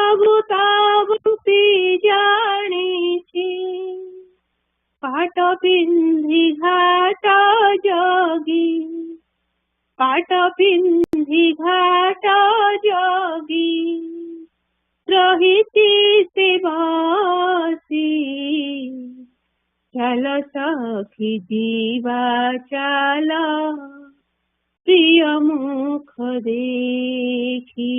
ସବୁତାବୁତି ଜାଣିଛି ପାଟ ପିନ୍ଧି ଘାଟ ଜଗି ପାଟ ପିନ୍ଧି ଘାଟ ଜଗି ରହିଛି ସେ ବସି ଚାଲ ସଖୀ ଯିବା ଚାଲ ପ୍ରିୟ ମୁଖ ଦେଖି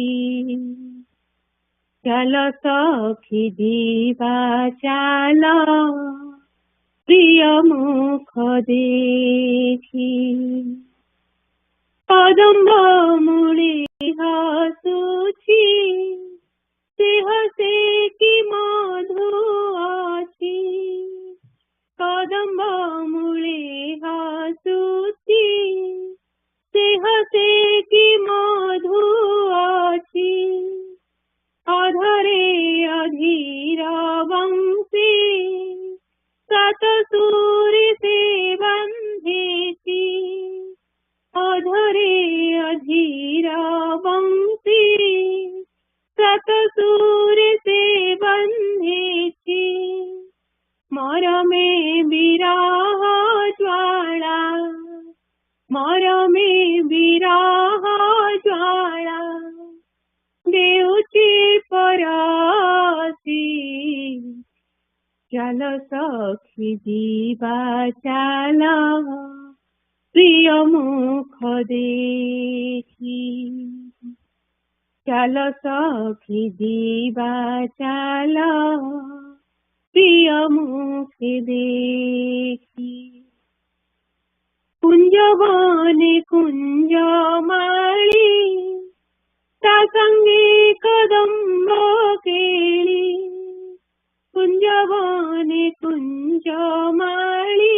ଚାଲ ସଖୀ ଯିବା ଚାଲ ପ୍ରିୟ ମୁଖ ଦେଖି କଦମ୍ବ ମୂଳେ ହସୁଛି ସେ ହସେ କି ମଧୁ ଅଛି କଦମ୍ବ ମୂଳେ ହସୁଛି ସେ ହସେ କି ମଧୁ ଅଛି ଅଧରେ ଅଧୀର ବଂଶୀ ସାତ ସୁରି ସେ ବନ୍ଧିଛି ଅଧରେ ଅଧୀର ବଂଶୀ ସାତ ସୁରି ସେ ବନ୍ଧିଛି ମରମେ ବିରହ ଜ୍ୱାଳା ମରମେ ବିରହ ଜ୍ୱାଳା ଦେଉଛି ପରସି ଚାଲ ସଖୀ ଯିବା ଚାଲ ପ୍ରିୟ ମୁଖ ଦେଖି ଚାଲ ସଖୀ ଯିବା ଚାଲ ପ୍ରିୟ ମୁଖ ଦେଖି କୁଞ୍ଜବନେ କୁଞ୍ଜ ମାଳି ତା ସଙ୍ଗେ କଦମ୍ବ କେଳି କୁଞ୍ଜବନେ କୁଞ୍ଜ ମାଳି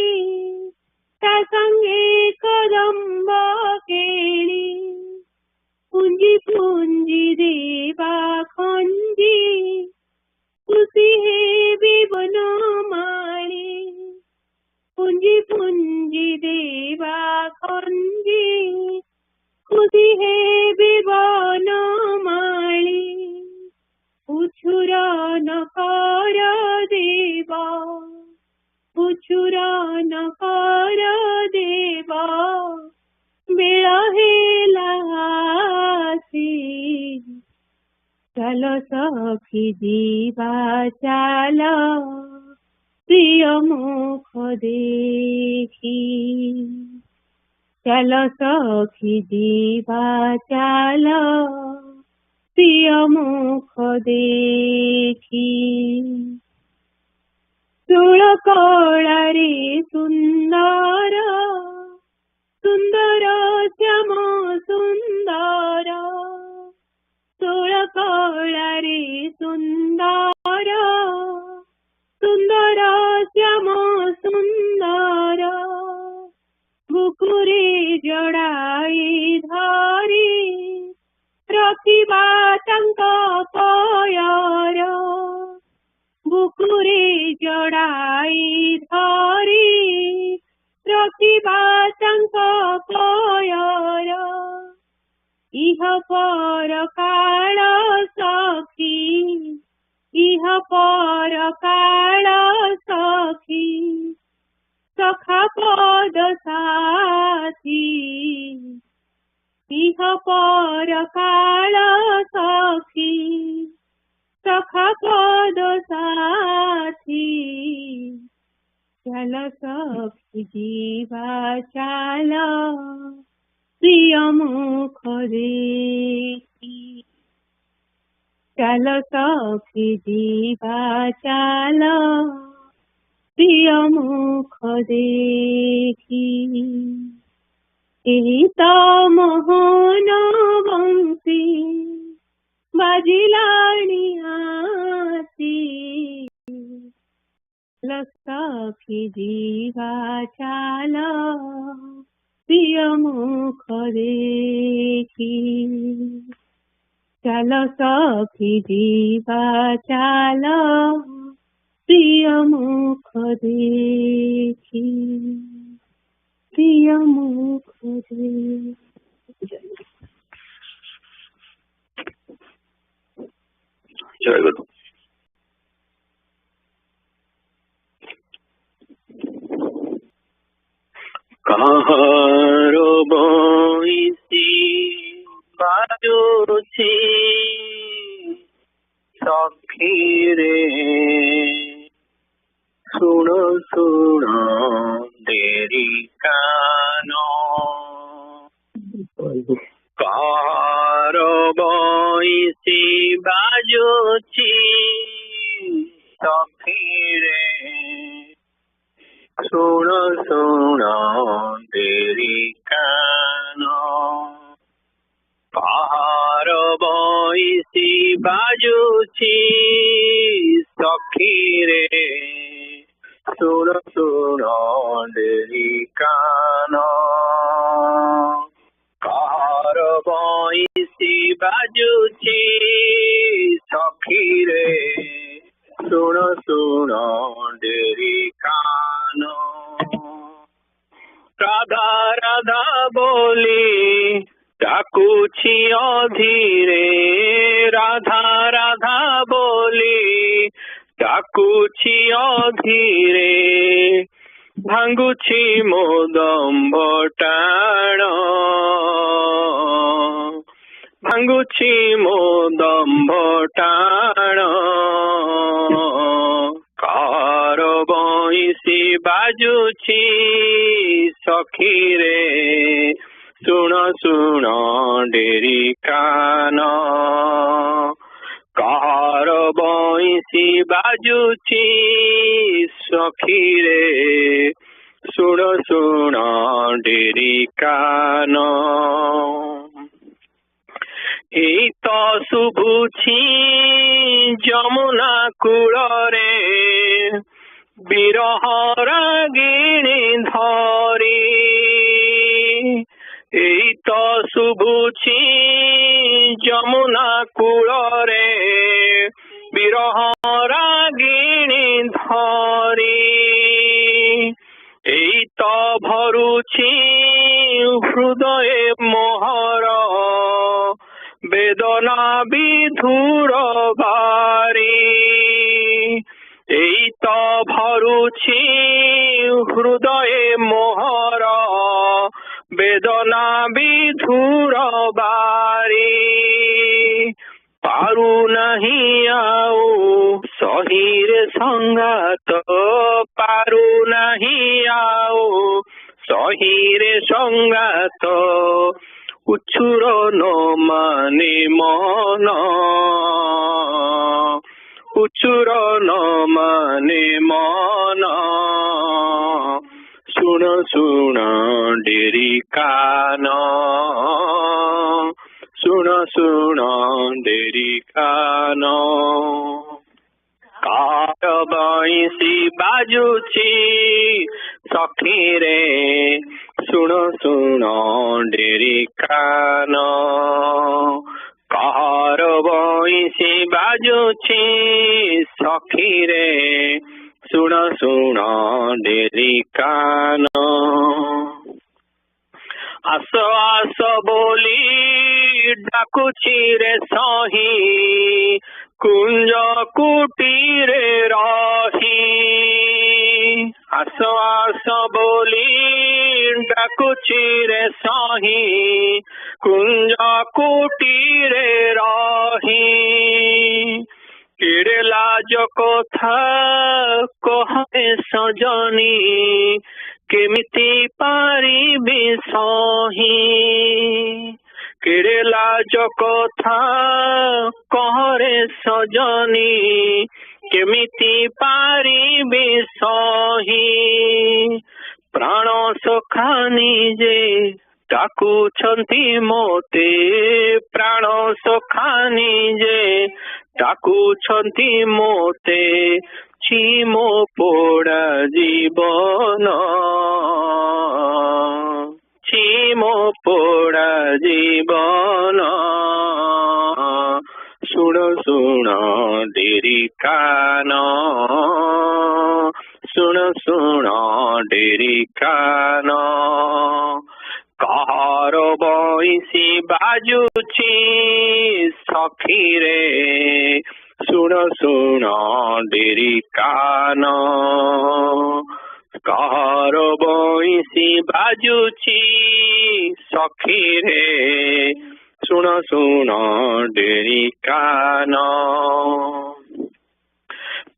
ତା ସଙ୍ଗେ କଦମ୍ବ କେଳି ପୁଞ୍ଜି ପୁଞ୍ଜି ଦେବା ଖଞ୍ଜି ଖୁସି ହେବି ବନମାଳି ପୁଞ୍ଜି ପୁଞ୍ଜି ଦେବା ଖଞ୍ଜି ଖୁସି ହେବି ବନମାଳି ଉଛୁର ନକର ଦେବ ଉଛୁର ନକର ଦେବ ବେଳ ହେଲା ଆସି ଚାଲ ସଖୀ ଯିବା ଚାଲ ପ୍ରିୟ ମୁଖ ଦେଖି ଚାଲ ସଖୀ ଯିବା ଚାଲ ପ୍ରିୟ ମୁଖ ଦେଖି ଷୋଳ କଳାରେ ସୁନ୍ଦର ସୁନ୍ଦର ଶ୍ୟାମ ସୁନ୍ଦର ଷୋଳ କଳାରେ ସୁନ୍ଦର ସୁନ୍ଦର ଶ୍ୟାମ ସୁନ୍ଦର ବୁକୁରେ ଜଡ଼ାଇ ଧରି ରଖିବା ତାଙ୍କ ପୟର ବୁକୁରେ ଜଡ଼ାଇ ଧରି ରଖିବା ତାଙ୍କ ପୟର ଇହ ପର କାଳ ସଖୀ ଇହ ପର କାଳ ସଖୀ ସଖା ପଦ ସାଥୀ ଇହ ପର କାଳ ସଖୀ ସଖା ପଦ ସାଥୀ ଚାଲ ସଖୀ ଯିବା ଚାଲ ପ୍ରିୟ ମୁଖ ଦେଖି ଚାଲ ସଖୀ ଯିବା ଚାଲ ପ୍ରିୟ ମୁଖ ଦେଖି ଏହି ତ ମୋହନ ବଂଶୀ ବାଜିଲାଣି ଆସି ଚାଲ ସଖୀ ଯିବା ଚାଲ ପ୍ରିୟ ମୁଖ ଦେଖି ଚାଲ ସଖୀ ଯିବା ଚାଲ ପ୍ରିୟ ମୁଖ ଦେଖି ପ୍ରିୟ ମୁଖ ଦେଖି ଜୟ ଗୁରୁ। କାହାର ବଇସି ବାଜୁଛି ସଖିରେ ଶୁଣ ଶୁଣ ଦେରି କାନ। କାହାର ବଇସି ବାଜୁଛି ସଖିରେ ଶୁଣ ଶୁଣ ଦେରି କାନ। କାହାର ବଇସି ବାଜୁଛି ସଖିରେ ଶୁଣ ଶୁଣ ଦେରି କାନ। କାହାର ବଇସି ବାଜୁଛି ସଖିରେ ଶୁଣ ଶୁଣ ଦେରି କାନ। ରାଧା ରାଧା ବୋଲି ଡାକୁଛି ଅଧୀରେ, ରାଧା ରାଧା ବୋଲି ଡାକୁଛି ଅଧୀରେ, ଭାଙ୍ଗୁଛି ମୋ ଦମ୍ଭ ଟାଣ, ଭାଙ୍ଗୁଛି ମୋ ଦମ୍ଭ ଟାଣ। କାହାର ବଇସି ବାଜୁଛି ସଖିରେ ଶୁଣ ଶୁଣ ଡେରି କାନ। କାହାର ବଇସି ବାଜୁଛି ସଖିରେ ଶୁଣ ଶୁଣ ଡେରି କାନ। ଏଇ ତ ଶୁଭୁଛି ଯମୁନା କୂଳରେ ବିରହ ରାଗିଣୀ ଧରି। ଏଇ ତ ଶୁଭୁଛି ଯମୁନା କୂଳରେ ବିରହ ରାଗିଣୀ ଧରି। ଏଇ ତ ଭରୁଛି ହୃଦୟ ମୋହର ବେଦନା ବିଧୁର ବାରି। ଏଇ ତ ଭରୁଛି ହୃଦୟ ମୋହର ବେଦନା ବିଧୁର ବାରି। ପାରୁନାହିଁ ଆଉ ସହିରେ ସଂଗାତ, ପାରୁନାହିଁ ଆଉ ସହିରେ ସଂଗାତ। ଉଛୁର ନ ମାନେ ମନ, ଉଛୁର ନ ମାନେ ମନ। ଶୁଣ ଶୁଣ ଡେରି କାନ, ଶୁଣ ଶୁଣ ଡେରି କାନ। କାହାର ବଇସି ବାଜୁଛି ସଖିରେ ଶୁଣ ଶୁଣ ଡେରି କାନ। କାହାର ବଇସି ବାଜୁଛି ସଖିରେ ଶୁଣ ଶୁଣ ଡେରି କାନ। ଆସ ଆସ ବୋଲି ଡାକୁଛି ରେ ସହି କୁଞ୍ଜ କୁଟୀରେ ରହି। ଆସ ଆସ ବୋଲି ଡାକୁଛି ରେ ସହି କୁଞ୍ଜ କୁଟୀରେ ରହି। କେଡ଼େ ଲାଜ କଥା କହେ ସଜନୀ କେମିତି ପାରିବି ସହି। କେଡ଼େ ଲାଜ କଥା କହରେ ସଜନୀ କେମିତି ପାରିବି ସହି। ପ୍ରାଣ ସଖା ନିଜେ ଡାକୁଛନ୍ତି ମୋତେ, ପ୍ରାଣ ସଖା ନିଜେ ଡାକୁଛନ୍ତି ମୋତେ। ଛି ମୋ ପୋଡ଼ା ଜୀବନ, ଛି ମୋ ପୋଡ଼ା ଜୀବନ। ଶୁଣ ଶୁଣ ଡେରି କାନ, ଶୁଣ ଶୁଣ ଡେରି କାନ। କାହାର ବଇସି ବାଜୁଛି ସଖିରେ ଶୁଣ ଶୁଣ ଡେରି କାନ କାହାର ବଇଁଶୀ ବାଜୁଛି ସଖିରେ ଶୁଣ ଶୁଣ ଡେରି କାନ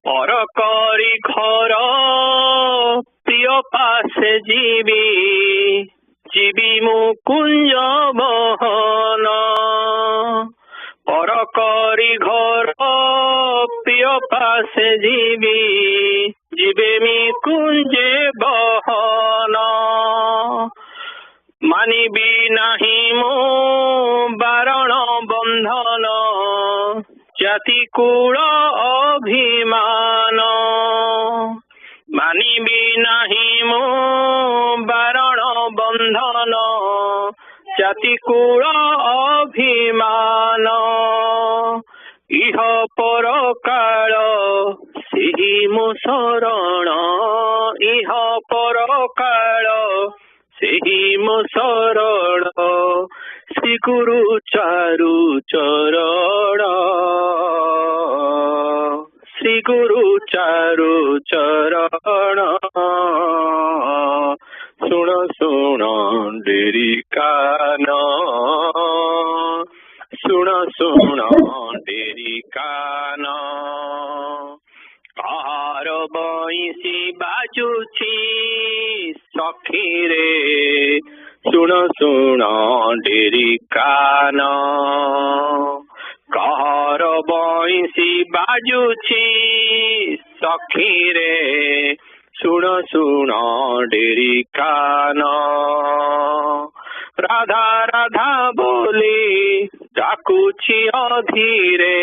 ପର କରି ଘର ପ୍ରିୟ ପାଶେ ଯିବି ଯିବି ମୁଁ କୁଞ୍ଜ ବହନ ପର କରି ଘର ପ୍ରିୟ ପାଶେ ଯିବି ଯିବେ mi କୁଞ୍ଜେ ବହନ ମାନିବି ନାହିଁ ମୁଁ ବାରଣ ବନ୍ଧନ ଜାତି କୁଳ ଅଭିମାନ ମାନିବି ନାହିଁ ମୁଁ ବାରଣ ବନ୍ଧନ ଜାତି କୁଳ ଅଭିମାନ ଇହ ପର କାଳ ସେହି ମୋ ଶରଣ ଇହ ପର କାଳ ସେହି ମୋ ଶରଣ ଶ୍ରୀ ଗୁରୁ ଚାରୁ ଚରଣ ଶ୍ରୀ ଗୁରୁ ଚାରୁ ଚରଣ ଶୁଣ ଶୁଣ ଡେରି କାନ ଶୁଣ ଶୁଣ ଡେରି କାନ କାହାର ବଇଁଶୀ ବାଜୁଛି ସଖିରେ ଶୁଣ ଶୁଣ ଡେରି କାନ କାହାର ବଇଁଶୀ ବାଜୁଛି ସଖିରେ ଶୁଣ ଶୁଣ ଡେରି କାନ ରାଧା ରାଧା ବୋଲି ଡାକୁଛି ଅଧୀରେ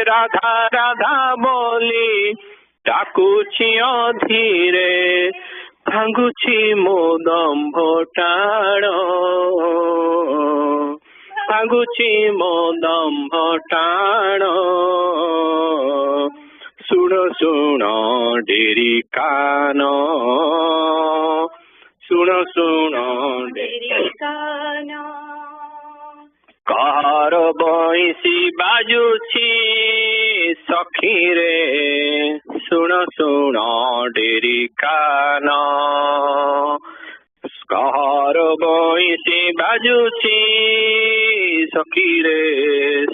ରାଧା ରାଧା ବୋଲି ଡାକୁଛି ଅଧୀରେ ଭାଙ୍ଗୁଛି ମୋ ଦମ୍ଭ ଟାଣ ଭାଙ୍ଗୁଛି ମୋ ଦମ୍ଭ ଟାଣ ଶୁଣ ଶୁଣ ଡେରି କାନ ଶୁଣ ଶୁଣ ଡେରି କାନ କାହାର ବଇଁଶୀ ବାଜୁଛି ସଖିରେ ଶୁଣ ଶୁଣ ଡେରି କାନ କାହାର ବଇଁଶୀ ବାଜୁଛି ସଖିରେ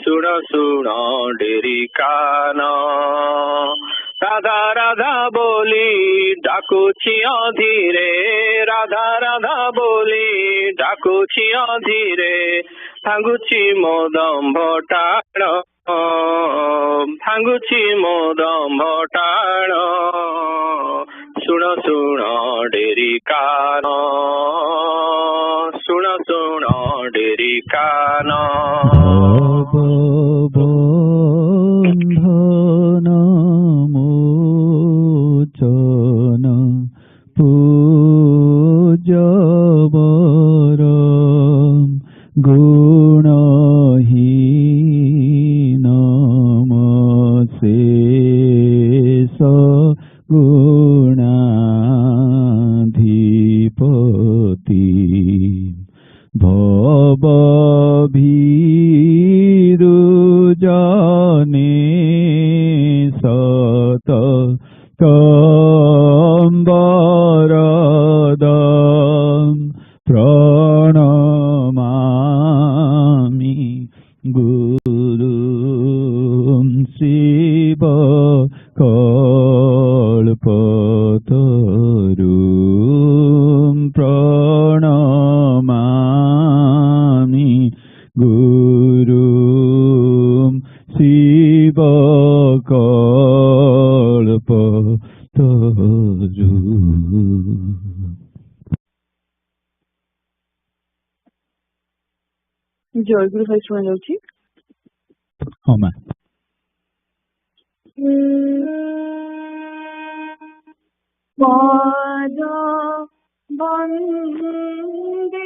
ଶୁଣ ଶୁଣ ଡେରି କାନ ରାଧା ରାଧା ବୋଲି ଡାକୁଛି ଅଧୀରେ ରାଧା ରାଧା ବୋଲି ଡାକୁଛି ଅଧୀରେ ଭାଙ୍ଗୁଛି ମୋ ଦମ୍ଭ ଟାଣ ଭାଙ୍ଗୁଛି ମୋ ଦମ୍ଭ ଟାଣ ଶୁଣ ଶୁଣ ଡେରି କାନ ଶୁଣ ଶୁଣ ଡେରି କାନ ବନ୍ଧନ ମୋଚନ ପୂଜବର ଗୁଣହୀନ ଶେଷ ଗୁଣାଧିପତି ଭବ ଭୀରୁ ଜନେ ସତ କମ୍ବରଦ প্রণমামি গুরু শিব কল্পতরু প্রণমামি গুরু শিব কল্পতরু। ଜୟଗୁରୁ ଭାଇ ଶୁଣା ଯାଉଛି? ହଁ ମା। ପଦ ବନ୍ଦେ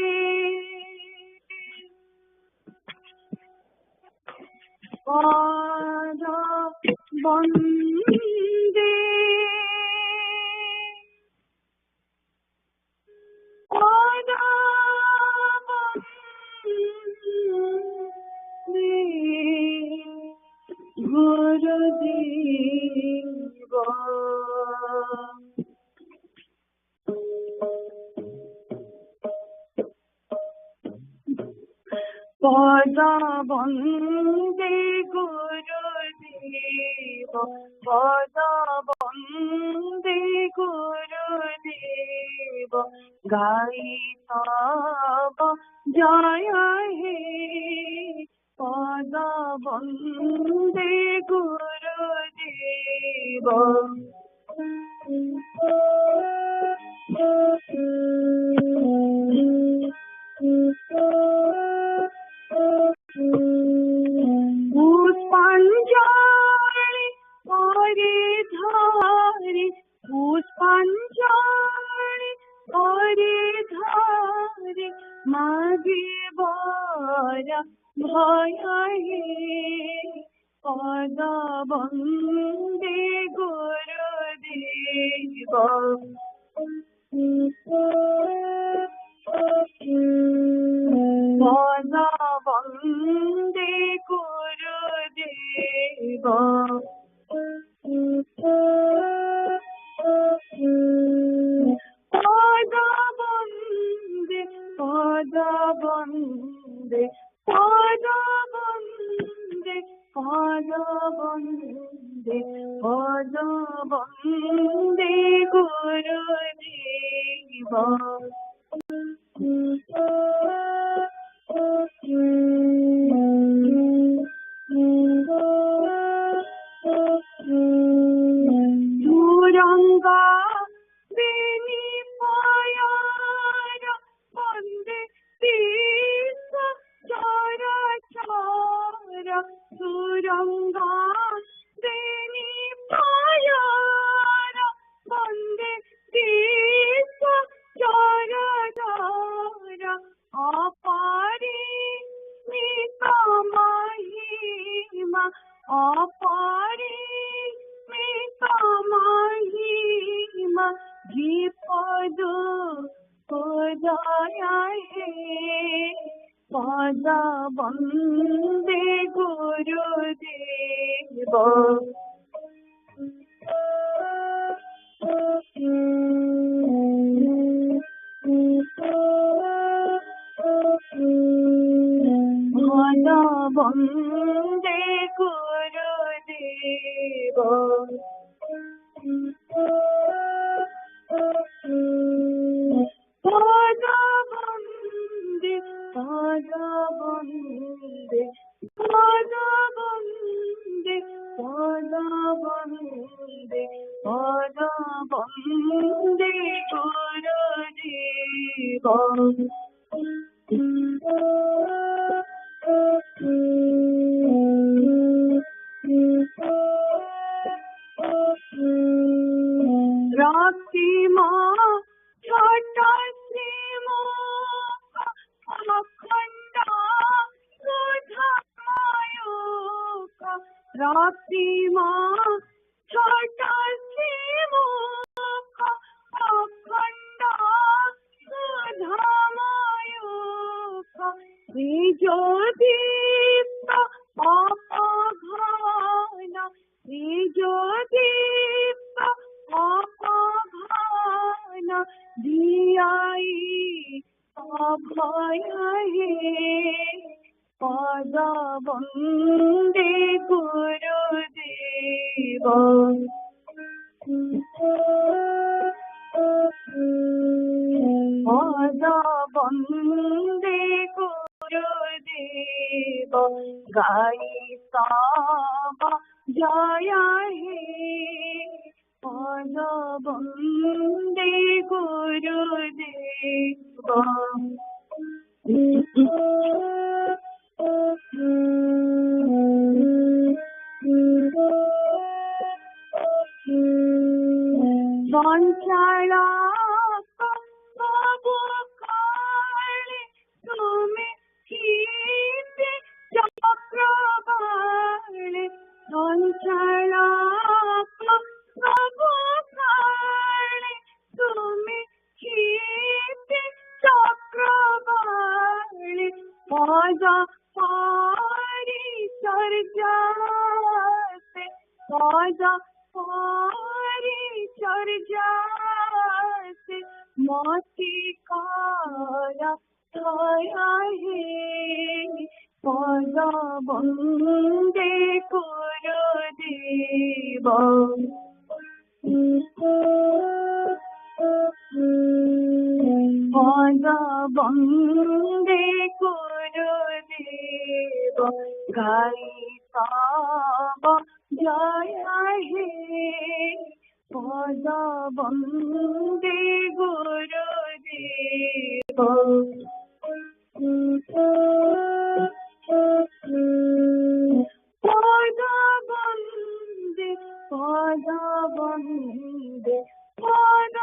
ପଦ ବନ୍ଦେ ପଦ বন্দে গুরুদেব পদ বন্দে গুরুদেব পদ বন্দে গুরুদেব গাই তব জয় হে পদ বন্দে গুরুদেব পুষ্পাঞ্জলি পরিধারি পুষ্পাঞ্জলি পরিধারি মাঝে বরা ভয় হে পদ বন্দে গুরুদেব পদ বন্দে গুরুদেব পদ বন্দে পদ বন্দে পদ বন্দে পদ বন্দে পদ বন্দে গুরুদেব সুরঙ্গা বেনি পায়ার বন্দে তীর্থ চরাচর সুরঙ্গা বেনি পায়ার বন্দে তীর্থ চরাচর অপারি মিতা মহিমা অপারি মিতা মহিমা বিপদ পদয় হে পদ বন্দে গুরুদেব পদ বন্দে গুরুদেব পদ বন্দে পদ বন্দে পদ বন্দে পদ বন্দে পদ বন্দে গুরুদেব রাখিমা ছোট শ্রীম অখণ্ড সুধাময় রাখিমা ছোট শ্রীম অখণ্ড সুধাময় নিজ অপঘন নিজ অপঘন দিয়াই অভয় হে পদ বন্দে গুরুদেব পদ বন্দে গুরুদেব গাই তব জয় হে পদ বন্দে গুরুদেব বঞ্চনা কবু কালে তুমি চিতে চক্রবালে বঞ্চনা কবু কালে তুমি চিতে চক্রবালে পদ পরিচর্যাতে आजा पारी चर्चा से मोती काया छाया है पाजा बंदे गुरुदेव पाजा बंदे गुरुदेव गाई साबा जया हे पाजा बंदे गुरुदेव पाजा बंदे पाजा बंदे पाजा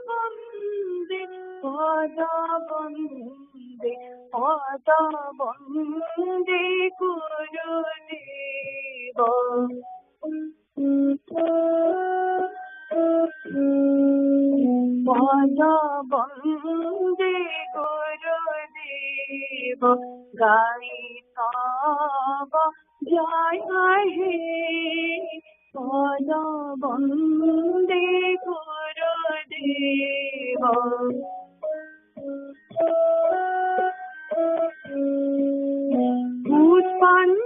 बंदे पाजा बंदे पाजा बंदे गुरुदेव पाजा बंदे गुरुदेव गाई साबा जया हे पाजा बंदे गुरुदेव पुष्पांजलि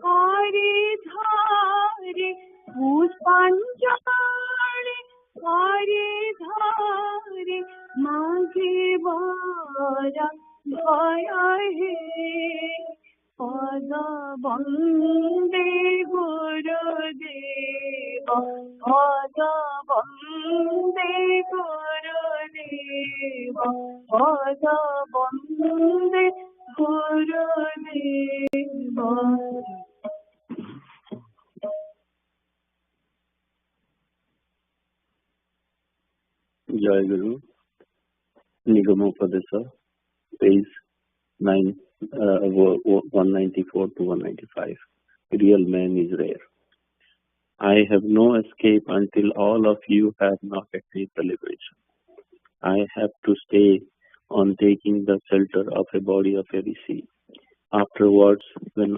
हरे धारे पुष्पांजलि हरे धारे मागे बारा भया हे पाजा बंदे गुरुदेव पाजा बंदे गुरुदेव पाजा बंदे गुरुदेव Jai Guru, Nigamopadesa, page 194 to 195. Real man is rare. I have no escape until all of you have not attained the liberation. I have to stay on taking the shelter of a body of a rishi. Afterwards, when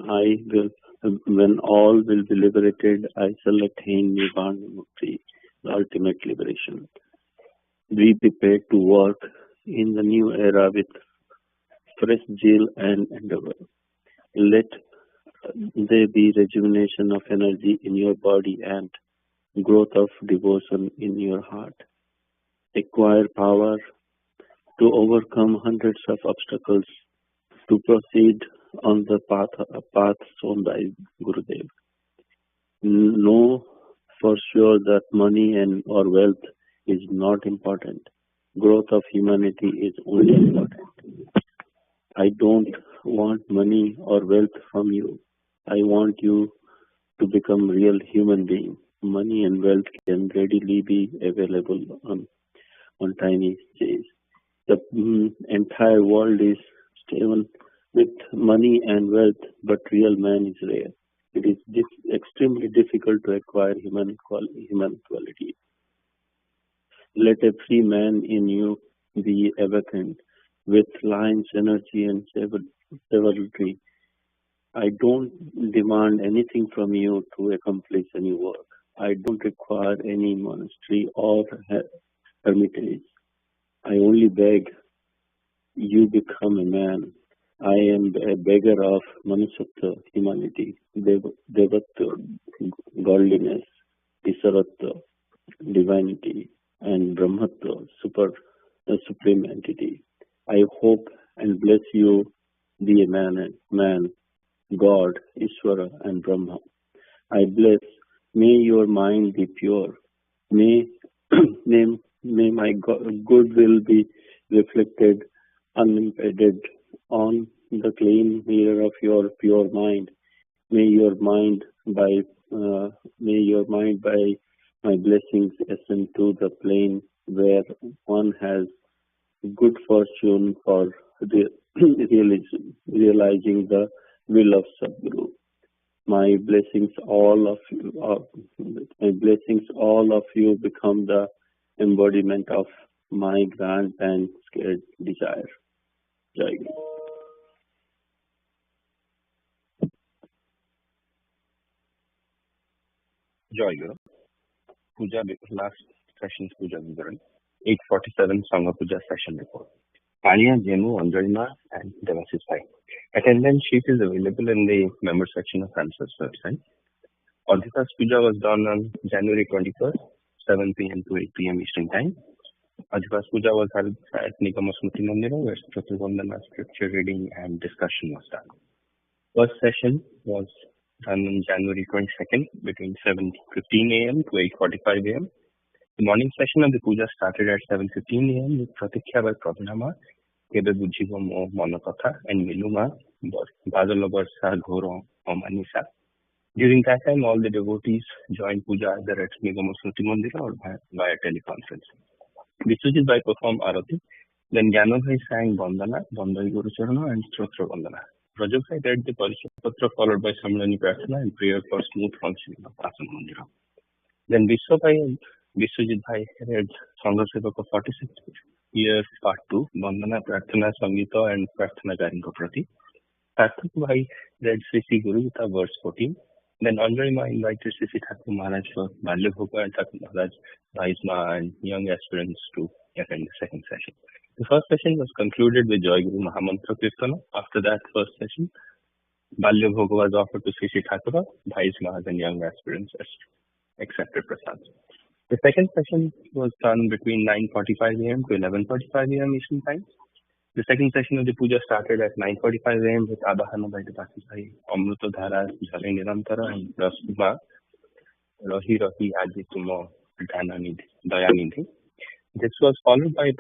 all will be liberated, I shall attain Nibbana Mukti, the ultimate liberation. Be prepared to work in the new era with fresh zeal and endeavor. Let there be rejuvenation of energy in your body and growth of devotion in your heart. Acquire power to overcome hundreds of obstacles to proceed on the path shown by Gurudev. Know for sure that money or wealth is not important. Growth of humanity is only important. I don't want money or wealth from you. I want you to become real human being. Money and wealth can readily be available on tiny days. The entire world is strewn with money and wealth, but real man is rare. It is extremely difficult to acquire human quality. Let a free man in you be awakened with lion's energy and chivalry. I don't demand anything from you to accomplish any work. I don't require any monastery or hermitage. I only beg you become a man. I am a beggar of Manusattva, humanity, Devatva, godliness, Isaratva, divinity, and Brahmatva, supreme entity. I hope and bless you be a man, God, Ishvara, and Brahma. I bless, may your mind be pure. May my goodwill be reflected unimpeded on the clean mirror of your pure mind. May your mind by my blessings ascend to the plane where one has good fortune for realizing the will of Sadguru. My blessings, all of you become the embodiment of my grand and scared desire. Jai Guru. Joy Guru. Puja, last session's Puja Vivaran. 8:47 Sangha Puja session report. Kaliya, Jemu, Anjalima, and Devasis Bhai. Attendance sheet is available in the member section of ANSWER's website. Adhika's Puja was done on January 21st, 7 p.m. to 8 p.m. Eastern Time. Adhika's Puja was held at Nigama Smriti Mandira, where Pratilvandana, scripture reading and discussion was done. First session was done on January 22nd between 7:15 a.m. to 8:45 a.m. The morning session of the puja started at 7:15 a.m. with Pratikya by Pradhanama, Kebe Bujivo Mo Monokatha, and Miluma, Badalo Barsa, Goro, Omanisa. During that time, all the devotees joined puja either at Nigama Smriti Mandira or via teleconference. Vishwajit Bhai performed Arati. Then Jnano Bhai sang Bandana, Bandai Guru Charana, and Stotra Bandana. Rajab Bhai read the Parishad Patra followed by Samlani Prarthana and prayer for smooth functioning of Asana Mandira. Then Vishwajit Bhai read Sangha Sevaka 46 years part 2, Bandana, Prarthana, Sangita and Prarthana Garinga Prati. Sarthak Bhai read Sri Guru Gita verse 14. Then Anjalima invited Sri Thakur Maharaj for Balya Bhoga and Thakur Maharaj, Bhaisma and young aspirants to attend the second session. The first session was concluded with Joy Guru Mahamantra Kirtana. After that first session, Balya Bhoga was offered to Sri Thakur, Bhaisma and young aspirants accepted prasad. The second session was done between 9:45 a.m. to 11:45 a.m. Eastern Time. The second session of the puja started at 9:45 a.m. with Abahana by the Bhai, Amruta Dhara, Jale Nirantara, and Rasuma, Rahi Rahi Aji Tumo, Dayanidhi. This was followed by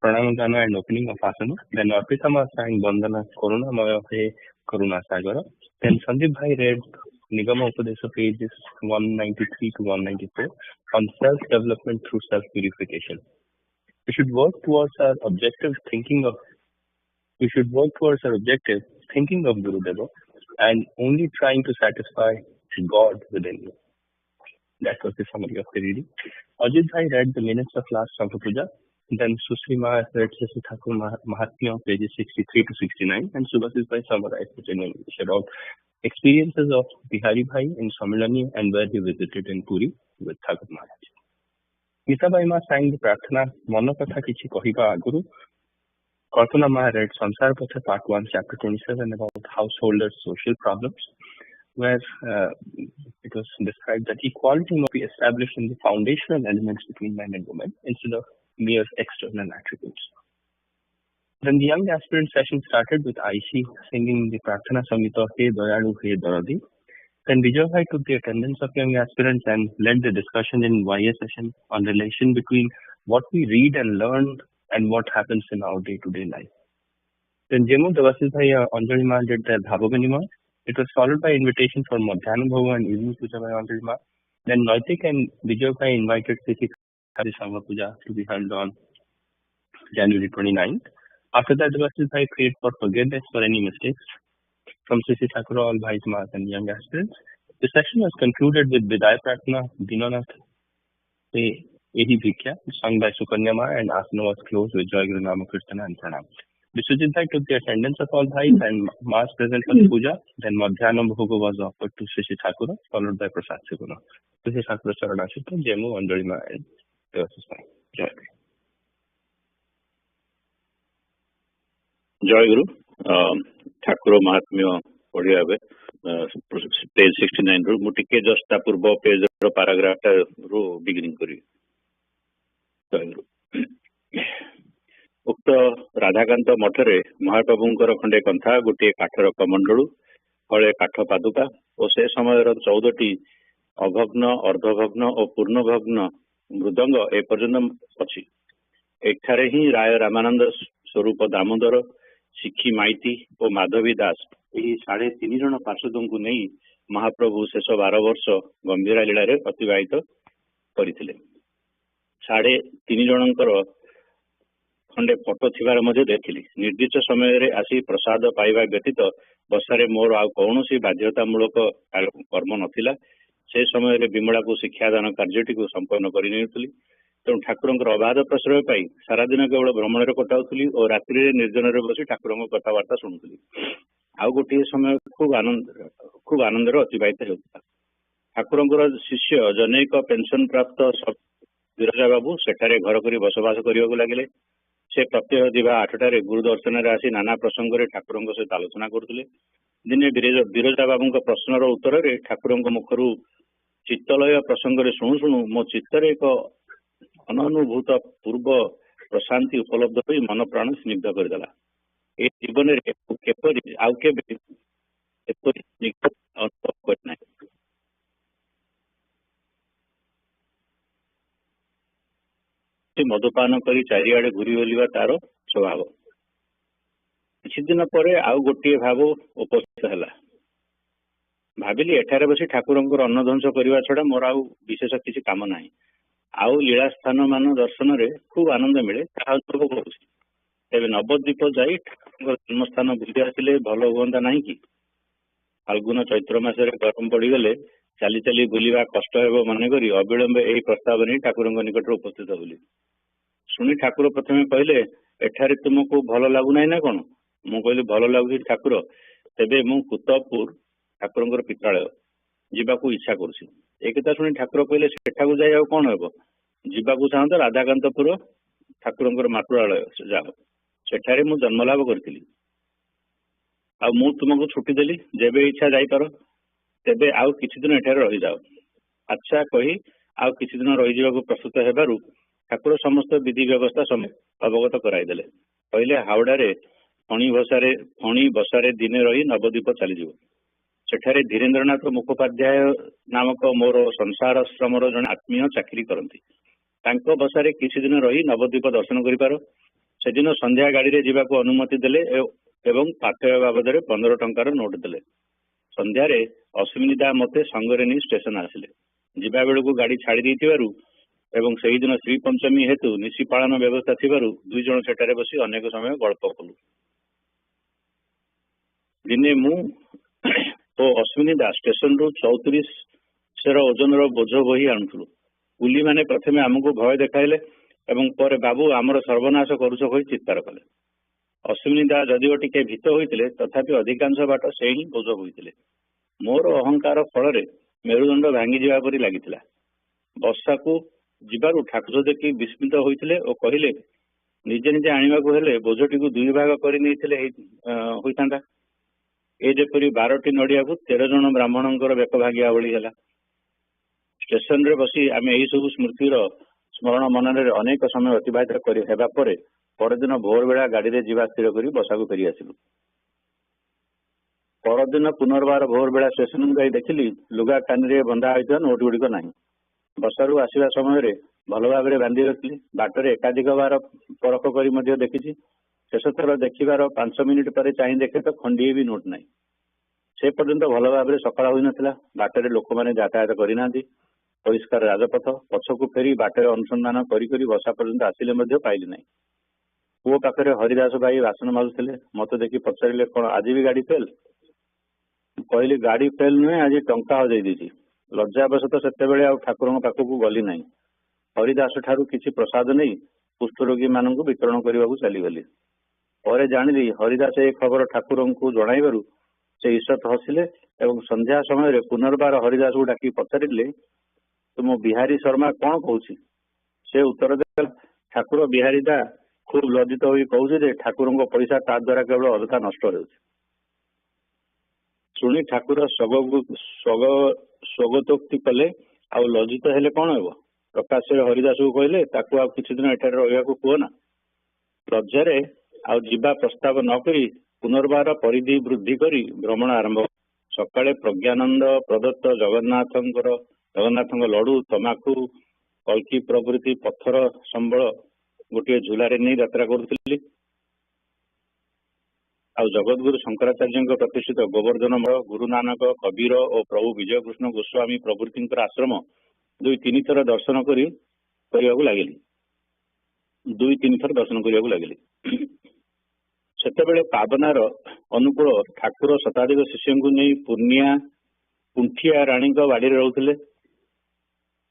Pranamagana and opening of Asana. Then Arpitama sang Bandana Koruna Maya He Karuna Sagara. Then Sandeep Bhai read Nigama Upadesa pages 193 to 194 on self-development through self-purification. We should work towards our objective thinking of Gurudeva and only trying to satisfy God within you. That was the summary of the reading. Ajit Bhai read the minutes of last Sangha Puja. Then Susrima read Sri Thakur Mahatmya pages 63 to 69 and Subhasis Bhai summarized it in English about experiences of Bihari Bhai in Samilani and where he visited in Puri with Thakur Maharaj. Gita Bhaima sang the Prarthana Monokatha Kichi Kohiba Aguru. Kalpana Ma read Sansar Patha Part 1, Chapter 27 about householders' social problems, where it was described that equality must be established in the foundational elements between men and women instead of mere external attributes. Then the young aspirant session started with Aishi singing the Prarthana Samhita He Dayalu He Daradi. Then Vijay Bhai took the attendance of young aspirants and led the discussion in YA session on relation between what we read and learn and what happens in our day-to-day life. Then Jemu Devasis Bhai Anjalima did the Bhavaganima. It was followed by invitation for Madhyana Bhava and evening Puja by Anjalima. Then Noitik and Vijay Bhai invited Sri Hari Sangha Puja to be held on January 29th. After that, Devasis Bhai prayed for forgiveness for any mistakes from Sri Thakur, all Bhaismas and young aspirants. The session was concluded with Vidaya Pratna, Dinanath Ehi Bhikya, sung by Sukanyama, and Asana was closed with Joy Guru Nama Kirtana and Pranam. Vishwajit Bhai took the attendance of all Bhais and Mass present for the puja. Then Madhyana Bhoga was offered to Sri Thakur, followed by Prasad Seguna. Sri Thakur Charanashita, Jemu, Anjalima, and Devasis Bhai. Joy. Joy Guru. ଠାକୁର ମହାତ୍ମ୍ୟ ପଢିବା ଏବେ ପେଜ 69 ରୁ ମୁଁ ଟିକେ just ତା ପୂର୍ବ ପେଜ ର paragraph ରୁ beginning କରିବି। ଉକ୍ତ ରାଧାକାନ୍ତ ମଠରେ ମହାପ୍ରଭୁଙ୍କର ଖଣ୍ଡେ କନ୍ଥା, ଗୋଟିଏ କାଠର କମଣ୍ଡଳୁ, ହଳେ କାଠ ପାଦୁକା ଓ ସେ ସମୟର 14ଟି ଅଭଗ୍ନ, ଅର୍ଦ୍ଧଭଗ୍ନ ଓ ପୂର୍ଣ୍ଣଭଗ୍ନ ମୃଦଙ୍ଗ ଏପର୍ଯ୍ୟନ୍ତ ଅଛି। ଏଠାରେ ହିଁ ରାୟ ରାମାନନ୍ଦ ସ୍ୱରୂପ ଦାମୋଦର, ଶିଖି ମାଇତି ଓ ମାଧବୀ ଦାସ ଏହି 3.5 ଜଣ ପାର୍ଷଦଙ୍କୁ ନେଇ ମହାପ୍ରଭୁ ଶେଷ 12 ବର୍ଷ ଗମ୍ଭୀରା ଲୀଳାରେ ଅତିବାହିତ କରିଥିଲେ। 3.5 ଜଣଙ୍କର ଖଣ୍ଡେ ଫଟୋ ଥିବାର ମଧ୍ୟ ଦେଖିଲି। ନିର୍ଦ୍ଦିଷ୍ଟ ସମୟରେ ଆସି ପ୍ରସାଦ ପାଇବା ବ୍ୟତୀତ ବସାରେ ମୋର ଆଉ କୌଣସି ବାଧ୍ୟତାମୂଳକ କର୍ମ ନଥିଲା। ସେ ସମୟରେ ବିମଳାକୁ ଶିକ୍ଷାଦାନ କାର୍ଯ୍ୟଟିକୁ ସମ୍ପନ୍ନ କରିନେଉଥିଲି। ତେଣୁ ଠାକୁରଙ୍କର ଅବାଧ ପ୍ରଶ୍ରୟ ପାଇଁ ସାରାଦିନ କେବଳ ଭ୍ରମଣରେ କଟାଉଥିଲି ଓ ରାତ୍ରିରେ ନିର୍ଜନରେ ବସି ଠାକୁରଙ୍କ କଥାବାର୍ତ୍ତା ଶୁଣୁଥିଲି। ଆଉ ଗୋଟିଏ ସମୟ ଖୁବ ଆନନ୍ଦରେ ଅତିବାହିତ ହେଉଥିଲା। ଠାକୁରଙ୍କର ଶିଷ୍ୟ ଜନୈକ ପେନସନ ପ୍ରାପ୍ତ ବିରଜା ବାବୁ ସେଠାରେ ଘର କରି ବସବାସ କରିବାକୁ ଲାଗିଲେ। ସେ ପ୍ରତ୍ୟହ ଦିବା 8ଟାରେ ଗୁରୁ ଦର୍ଶନରେ ଆସି ନାନା ପ୍ରସଙ୍ଗରେ ଠାକୁରଙ୍କ ସହିତ ଆଲୋଚନା କରୁଥିଲେ। ଦିନେ ବିରଜା ବାବୁଙ୍କ ପ୍ରଶ୍ନର ଉତ୍ତରରେ ଠାକୁରଙ୍କ ମୁଖରୁ ଚିତ୍ତଲୟ ପ୍ରସଙ୍ଗରେ ଶୁଣୁ ଶୁଣୁ ମୋ ଚିତ୍ତରେ ଏକ ଅନନୁଭୂତ ପୂର୍ବ ପ୍ରଶାନ୍ତି ଉପଲବ୍ଧ ହୋଇ ମନ ପ୍ରାଣ ସ୍ନିଗ୍ଧ କରିଦେଲା। ଏ ଜୀବନରେ କେପରି ଆଉ କେବେ ଏପରି ସ୍ନିଗ୍ଧ ଅନୁଭବ କରିନାହିଁ। ମଦପାନ କରି ଚାରିଆଡେ ଘୁରି ବୁଲିବା ତାର ସ୍ୱଭାବ। କିଛି ଦିନ ପରେ ଆଉ ଗୋଟିଏ ଭାବ ଉପସ୍ଥିତ ହେଲା। ଭାବିଲି ଏଠାରେ ବସି ଠାକୁରଙ୍କର ଅନ୍ନଧ୍ୱଂସ କରିବା ଛଡା ମୋର ଆଉ ବିଶେଷ କିଛି କାମ ନାହିଁ। ଆଉ ଲୀଳା ସ୍ଥାନ ମାନ ଦର୍ଶନରେ ଖୁବ ଆନନ୍ଦ ମିଳେ, ତାହା ଉପଭୋଗ କରୁଛି। ତେବେ ନବଦ୍ୱୀପ ଯାଇ ଠାକୁରଙ୍କ ଜନ୍ମସ୍ଥାନ ବୁଲି ଆସିଲେ ଭଲ ହୁଅନ୍ତା ନାହିଁ କି? ଫାଲ୍ଗୁନ ଚୈତ୍ର ମାସରେ ଗରମ ପଡିଗଲେ ଚାଲି ଚାଲି ବୁଲିବା କଷ୍ଟ ହେବ ମନେକରି ଅବିଳମ୍ବେ ଏହି ପ୍ରସ୍ତାବ ନେଇ ଠାକୁରଙ୍କ ନିକଟରେ ଉପସ୍ଥିତ ହେଲି। ଶୁଣି ଠାକୁର ପ୍ରଥମେ କହିଲେ, ଏଠାରେ ତୁମକୁ ଭଲ ଲାଗୁନାହିଁ ନା କଣ? ମୁଁ କହିଲି, ଭଲ ଲାଗୁଛି ଠାକୁର, ତେବେ ମୁଁ କୁତପୁର ଠାକୁରଙ୍କର ପିତ୍ରାଳୟ ଯିବାକୁ ଇଚ୍ଛା କରୁଛି। ଏ କଥା ଶୁଣି ଠାକୁର କହିଲେ, ସେଠାକୁ ଯାଇ ଆଉ କଣ ହେବ? ଯିବାକୁ ଚାହୁଁ ତ ରାଧାକାନ୍ତପୁର ଠାକୁରଙ୍କର ମାତୃଳୟ ଯାଅ, ସେଠାରେ ମୁଁ ଜନ୍ମଲାଭ କରିଥିଲି। ଆଉ ମୁଁ ତୁମକୁ ଛୁଟି ଦେଲି, ଯେବେ ଇଚ୍ଛା ଯାଇପାର, ତେବେ ଆଉ କିଛି ଦିନ ଏଠାରେ ରହିଯାଅ। ଆଚ୍ଛା କହି ଆଉ କିଛି ଦିନ ରହିଯିବାକୁ ପ୍ରସ୍ତୁତ ହେବାରୁ ଠାକୁର ସମସ୍ତ ବିଧି ବ୍ୟବସ୍ଥା ସಮೇତ ଅବଗତ କରାଇଦେଲେ। କହିଲେ, ହାଉଡାରେ ଫଣି ବସାରେ ଦିନେ ରହି ନବଦ୍ୱୀପ ଚାଲିଯିବ। ସେଠାରେ ଧୀରେନ୍ଦ୍ରନାଥ ମୁଖୋପାଧ୍ୟାୟ ନାମକ ମୋର ସଂସାରାଶ୍ରମର ଜଣେ ଆତ୍ମୀୟ ଚାକିରି କରନ୍ତି। ତାଙ୍କ ବସାରେ କିଛି ଦିନ ରହି ନବଦ୍ୱୀପ ଦର୍ଶନ କରିପାର। ସେଦିନ ସନ୍ଧ୍ୟା ଗାଡିରେ ଯିବାକୁ ଅନୁମତି ଦେଲେ ଏବଂ ପାଥେୟ ବାବଦରେ 15 ଟଙ୍କାର ନୋଟ ଦେଲେ। ସନ୍ଧ୍ୟାରେ ଅଶ୍ବିନୀ ଦା ମୋତେ ସଙ୍ଗରେ ନେଇ ଷ୍ଟେସନ ଆସିଲେ। ଯିବା ବେଳକୁ ଗାଡି ଛାଡି ଦେଇଥିବାରୁ ଏବଂ ସେହିଦିନ ଶ୍ରୀ ପଞ୍ଚମୀ ହେତୁ ନିଶି ପାଳନ ବ୍ୟବସ୍ଥା ଥିବାରୁ 2 ଜଣ ସେଠାରେ ବସି ଅନେକ ସମୟ ଗଳ୍ପ କଲୁ। ଦିନେ ମୁଁ ଓ ଅଶ୍ବିନୀ ଦାସ ଷ୍ଟେସନରୁ 34 ଓଜନର ବୋଝ ବୋହି ଆଣୁଥିଲୁ। କୁଲିମାନେ ପ୍ରଥମେ ଆମକୁ ଭୟ ଦେଖାଇଲେ ଏବଂ ପରେ ବାବୁ ଆମର ସର୍ବନାଶ କରୁଛ କହି ଚିତ୍କାର କଲେ। ଅଶ୍ବିନୀ ଦା ଯଦିଓ ଟିକେ ଭୀତ ହୋଇଥିଲେ, ତଥାପି ଅଧିକାଂଶ ବାଟ ସେ ହିଁ ବୋଝ ହୋଇଥିଲେ। ମୋର ଅହଙ୍କାର ଫଳରେ ମେରୁଦଣ୍ଡ ଭାଙ୍ଗିଯିବା ପରି ଲାଗିଥିଲା। ବର୍ଷାକୁ ଯିବାରୁ ଠାକୁର ଦେଖି ବିସ୍ମିତ ହୋଇଥିଲେ ଓ କହିଲେ, ନିଜେ ନିଜେ ଆଣିବାକୁ ହେଲେ ବୋଝଟିକୁ 2 ଭାଗ କରି ନେଇଥିଲେ ହୋଇଥାନ୍ତା। ଏ ଯେପରି 12ଟି ନଡିଆକୁ 13 ଜଣ ବ୍ରାହ୍ମଣଙ୍କର ବେକ ଭାଙ୍ଗିବା ଭଳି ହେଲା। ଷ୍ଟେସନରେ ବସି ଆମେ ଏହି ସବୁ ସ୍ମୃତିର ସ୍ମରଣ ମନରେ ଅନେକ ସମୟ ଅତିବାହିତ ହେବା ପରେ ପରଦିନ ଭୋର ବେଳା ଗାଡିରେ ଯିବା ସ୍ଥିର କରି ବସାକୁ ଫେରି ଆସିଲୁ। ପରଦିନ ପୁନର୍ବାର ଭୋର ବେଳା ଷ୍ଟେସନକୁ ଯାଇ ଦେଖିଲି ଲୁଗା କାନିରେ ବନ୍ଧା ହୋଇଥିବା ନୋଟ ଗୁଡିକ ନାହିଁ। ବସାରୁ ଆସିବା ସମୟରେ ଭଲ ଭାବରେ ବାନ୍ଧି ରଖିଲି। ବାଟରେ ଏକାଧିକ ବାର ପରଖ କରି ମଧ୍ୟ ଦେଖିଛି। ଶେଷ ଥର ଦେଖିବାର 5 ମିନିଟ୍ ପରେ ଚାହିଁ ଦେଖେ ତ ଖଣ୍ଡିଏ ବି ନୋଟ ନାହିଁ। ସେ ପର୍ଯ୍ୟନ୍ତ ଭଲ ଭାବରେ ସକାଳ ହୋଇନଥିଲା। ବାଟରେ ଲୋକମାନେ ଯାତାୟାତ କରିନାହାନ୍ତି। ପରିଷ୍କାର ରାଜପଥ। ପଛକୁ ଫେରି ବାଟରେ ଅନୁସନ୍ଧାନ କରି କରି ବସା ପର୍ଯ୍ୟନ୍ତ ଆସିଲେ ମଧ୍ୟ ପାଇଲି ନାହିଁ। ପୁଅ ପାଖରେ ହରିଦାସ ଭାଇ ବାସନ ମାଜୁଥିଲେ। ମତେ ଦେଖି ପଚାରିଲେ, କଣ ଆଜି ବି ଗାଡି ଫେଲ୍? କହିଲି, ଗାଡି ଫେଲ୍ ନୁହେଁ, ଆଜି ଟଙ୍କା ହଜେଇ ଦେଇଛି। ଲଜ୍ଜାବଶତଃ ସେତେବେଳେ ଆଉ ଠାକୁରଙ୍କ ପାଖକୁ ଗଲି ନାହିଁ। ହରିଦାସ ଠାରୁ କିଛି ପ୍ରସାଦ ନେଇ କୁଷ୍ଠରୋଗୀ ମାନଙ୍କୁ ବିତରଣ କରିବାକୁ ଚାଲିଗଲି। ପରେ ଜାଣିଲି ହରିଦାସ ଏ ଖବର ଠାକୁରଙ୍କୁ ଜଣାଇବାରୁ ସେ ଈଷତ୍ ହସିଲେ ଏବଂ ସନ୍ଧ୍ୟା ସମୟରେ ପୁନର୍ବାର ହରିଦାସକୁ ଡାକି ପଚାରିଲେ, ତୁମ ବିହାରୀ ଶର୍ମା କଣ କହୁଛି? ସେ ଉତ୍ତର ଦେଲା, ଠାକୁର ବିହାରୀ ଦା ଖୁବ୍ ଲଜ୍ଜିତ ହୋଇ କହୁଛି ଯେ ଠାକୁରଙ୍କ ପଇସା ତା ଦ୍ୱାରା କେବଳ ଅଯଥା ନଷ୍ଟ ହେଉଛି। ଶୁଣି ଠାକୁର ସ୍ୱଗତୋକ୍ତି କଲେ, ଆଉ ଲଜ୍ଜିତ ହେଲେ କଣ ହେବ? ପ୍ରକାଶ୍ୟରେ ହରିଦାସକୁ କହିଲେ, ତାକୁ ଆଉ କିଛି ଦିନ ଏଠାରେ ରହିବାକୁ କୁହ ନା। ଲଜ୍ଜାରେ ଆଉ ଯିବା ପ୍ରସ୍ତାବ ନ କରି ପୁନର୍ବାର ପରିଧି ବୃଦ୍ଧି କରି ଭ୍ରମଣ ଆରମ୍ଭ। ସକାଳେ ପ୍ରଜ୍ଞାନନ୍ଦ ପ୍ରଦତ୍ତ ଜଗନ୍ନାଥଙ୍କ ଲଡୁ, ତମାଖୁ, କଳ୍କି ପ୍ରଭୃତି ପଥର ସମ୍ବଳ ଗୋଟିଏ ଝୁଲାରେ ନେଇ ଯାତ୍ରା କରୁଥିଲି। ଆଉ ଜଗତଗୁରୁ ଶଙ୍କରାଚାର୍ଯ୍ୟଙ୍କ ପ୍ରତିଷ୍ଠିତ ଗୋବର୍ଦ୍ଧନ ମଠ, ଗୁରୁ ନାନକ, କବୀର ଓ ପ୍ରଭୁ ବିଜୟକୃଷ୍ଣ ଗୋସ୍ୱାମୀ ପ୍ରଭୃତିଙ୍କର ଆଶ୍ରମ 2-3 ଥର ଦର୍ଶନ କରିବାକୁ ଲାଗିଲି। ସେତେବେଳେ ପାବନାର ଅନୁକୂଳ ଠାକୁର ଶତାଧିକ ଶିଷ୍ୟଙ୍କୁ ନେଇ ପୁଣ୍ଠିଆ ରାଣୀଙ୍କ ବାଡିରେ ରହୁଥିଲେ।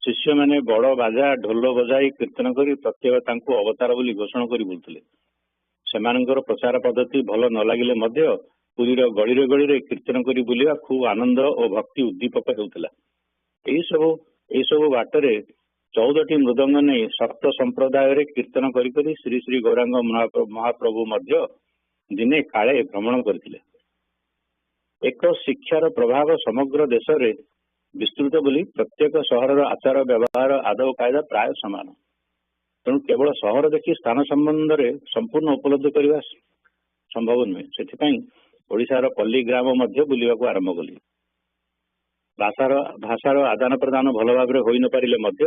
ଶିଷ୍ୟମାନେ ବଡ ବାଜା ଢୋଲ ବଜାଇ କୀର୍ତ୍ତନ କରି ପ୍ରତ୍ୟେକ ତାଙ୍କୁ ଅବତାର ବୋଲି ଘୋଷଣା କରି ବୁଲୁଥିଲେ। ସେମାନଙ୍କର ପ୍ରଚାର ପଦ୍ଧତି ଭଲ ନ ଲାଗିଲେ ମଧ୍ୟ ପୁରୀର ଗଳିରେ ଗଳିରେ କୀର୍ତ୍ତନ କରି ବୁଲିବା ଖୁବ୍ ଆନନ୍ଦ ଓ ଭକ୍ତି ଉଦ୍ଦୀପକ ହେଉଥିଲା। ଏଇ ସବୁ ବାଟରେ 14ଟି ମୃଦଙ୍ଗ ନେଇ ସପ୍ତ ସମ୍ପ୍ରଦାୟରେ କୀର୍ତ୍ତନ କରି ଶ୍ରୀ ଶ୍ରୀ ଗୌରାଙ୍ଗ ମହାପ୍ରଭୁ ମଧ୍ୟ ଦିନେ କାଳେ ଭ୍ରମଣ କରିଥିଲେ। ଏକ ଶିକ୍ଷାର ପ୍ରଭାବ ସମଗ୍ର ଦେଶରେ ବିସ୍ତୃତ ବୋଲି ପ୍ରତ୍ୟେକ ସହରର ଆଚାର ବ୍ୟବହାର ଆଦବ କାୟଦା ପ୍ରାୟ ସମାନ। ତେଣୁ କେବଳ ସହର ଦେଖି ସ୍ଥାନ ସମ୍ବନ୍ଧରେ ସମ୍ପୂର୍ଣ୍ଣ ଉପଲବ୍ଧି କରିବା ସମ୍ଭବ ନୁହେଁ। ସେଥିପାଇଁ ଓଡ଼ିଶାର ପଲ୍ଲୀ ଗ୍ରାମ ମଧ୍ୟ ବୁଲିବାକୁ ଆରମ୍ଭ କଲି। ଭାଷାର ଆଦାନ ପ୍ରଦାନ ଭଲ ଭାବରେ ହୋଇ ନ ପାରିଲେ ମଧ୍ୟ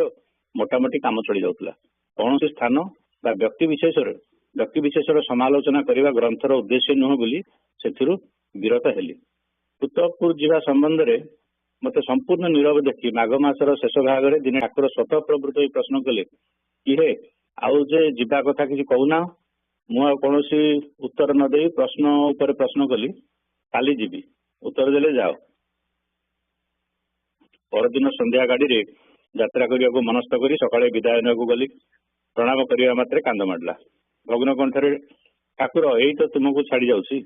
ମୋଟାମୋଟି କାମ ଚଳି ଯାଉଥିଲା। କୌଣସି ସ୍ଥାନ ବା ବ୍ୟକ୍ତି ବିଶେଷର ସମାଲୋଚନା କରିବା ଗ୍ରନ୍ଥର ଉଦ୍ଦେଶ୍ୟ ନୁହେଁ ବୋଲି ସେଥିରୁ ବିରତ ହେଲି। କୁତବପୁର ଯିବା ସମ୍ବନ୍ଧରେ ମତେ ସମ୍ପୂର୍ଣ୍ଣ ନୀରବ ଦେଖି ମାଘ ମାସର ଶେଷ ଭାଗରେ ଦିନେ ଠାକୁର ସ୍ୱତଃ ପ୍ରବୃତ୍ତ ହୋଇ ପ୍ରଶ୍ନ କଲେ, କିହେ ଆଉ ଯେ ଯିବା କଥା କିଛି କହୁନା? ମୁଁ ଆଉ କୌଣସି ଉତ୍ତର ନ ଦେଇ ପ୍ରଶ୍ନ ଉପରେ ପ୍ରଶ୍ନ କଲି, କାଲି ଯିବି, ଉତ୍ତର ଦେଲେ ଯାଅ। ପରଦିନ ସନ୍ଧ୍ୟା ଗାଡିରେ ଯାତ୍ରା କରିବାକୁ ମନସ୍ଥ କରି ସକାଳେ ବିଦାୟ ନେବାକୁ ଗଲି। ପ୍ରଣାମ କରିବା ମାତ୍ରେ କାନ୍ଦ ମାଡ଼ିଲା। ଭଗ୍ନ କଣ୍ଠରେ, ଠାକୁର ଏଇ ତ ତୁମକୁ ଛାଡି ଯାଉଛି,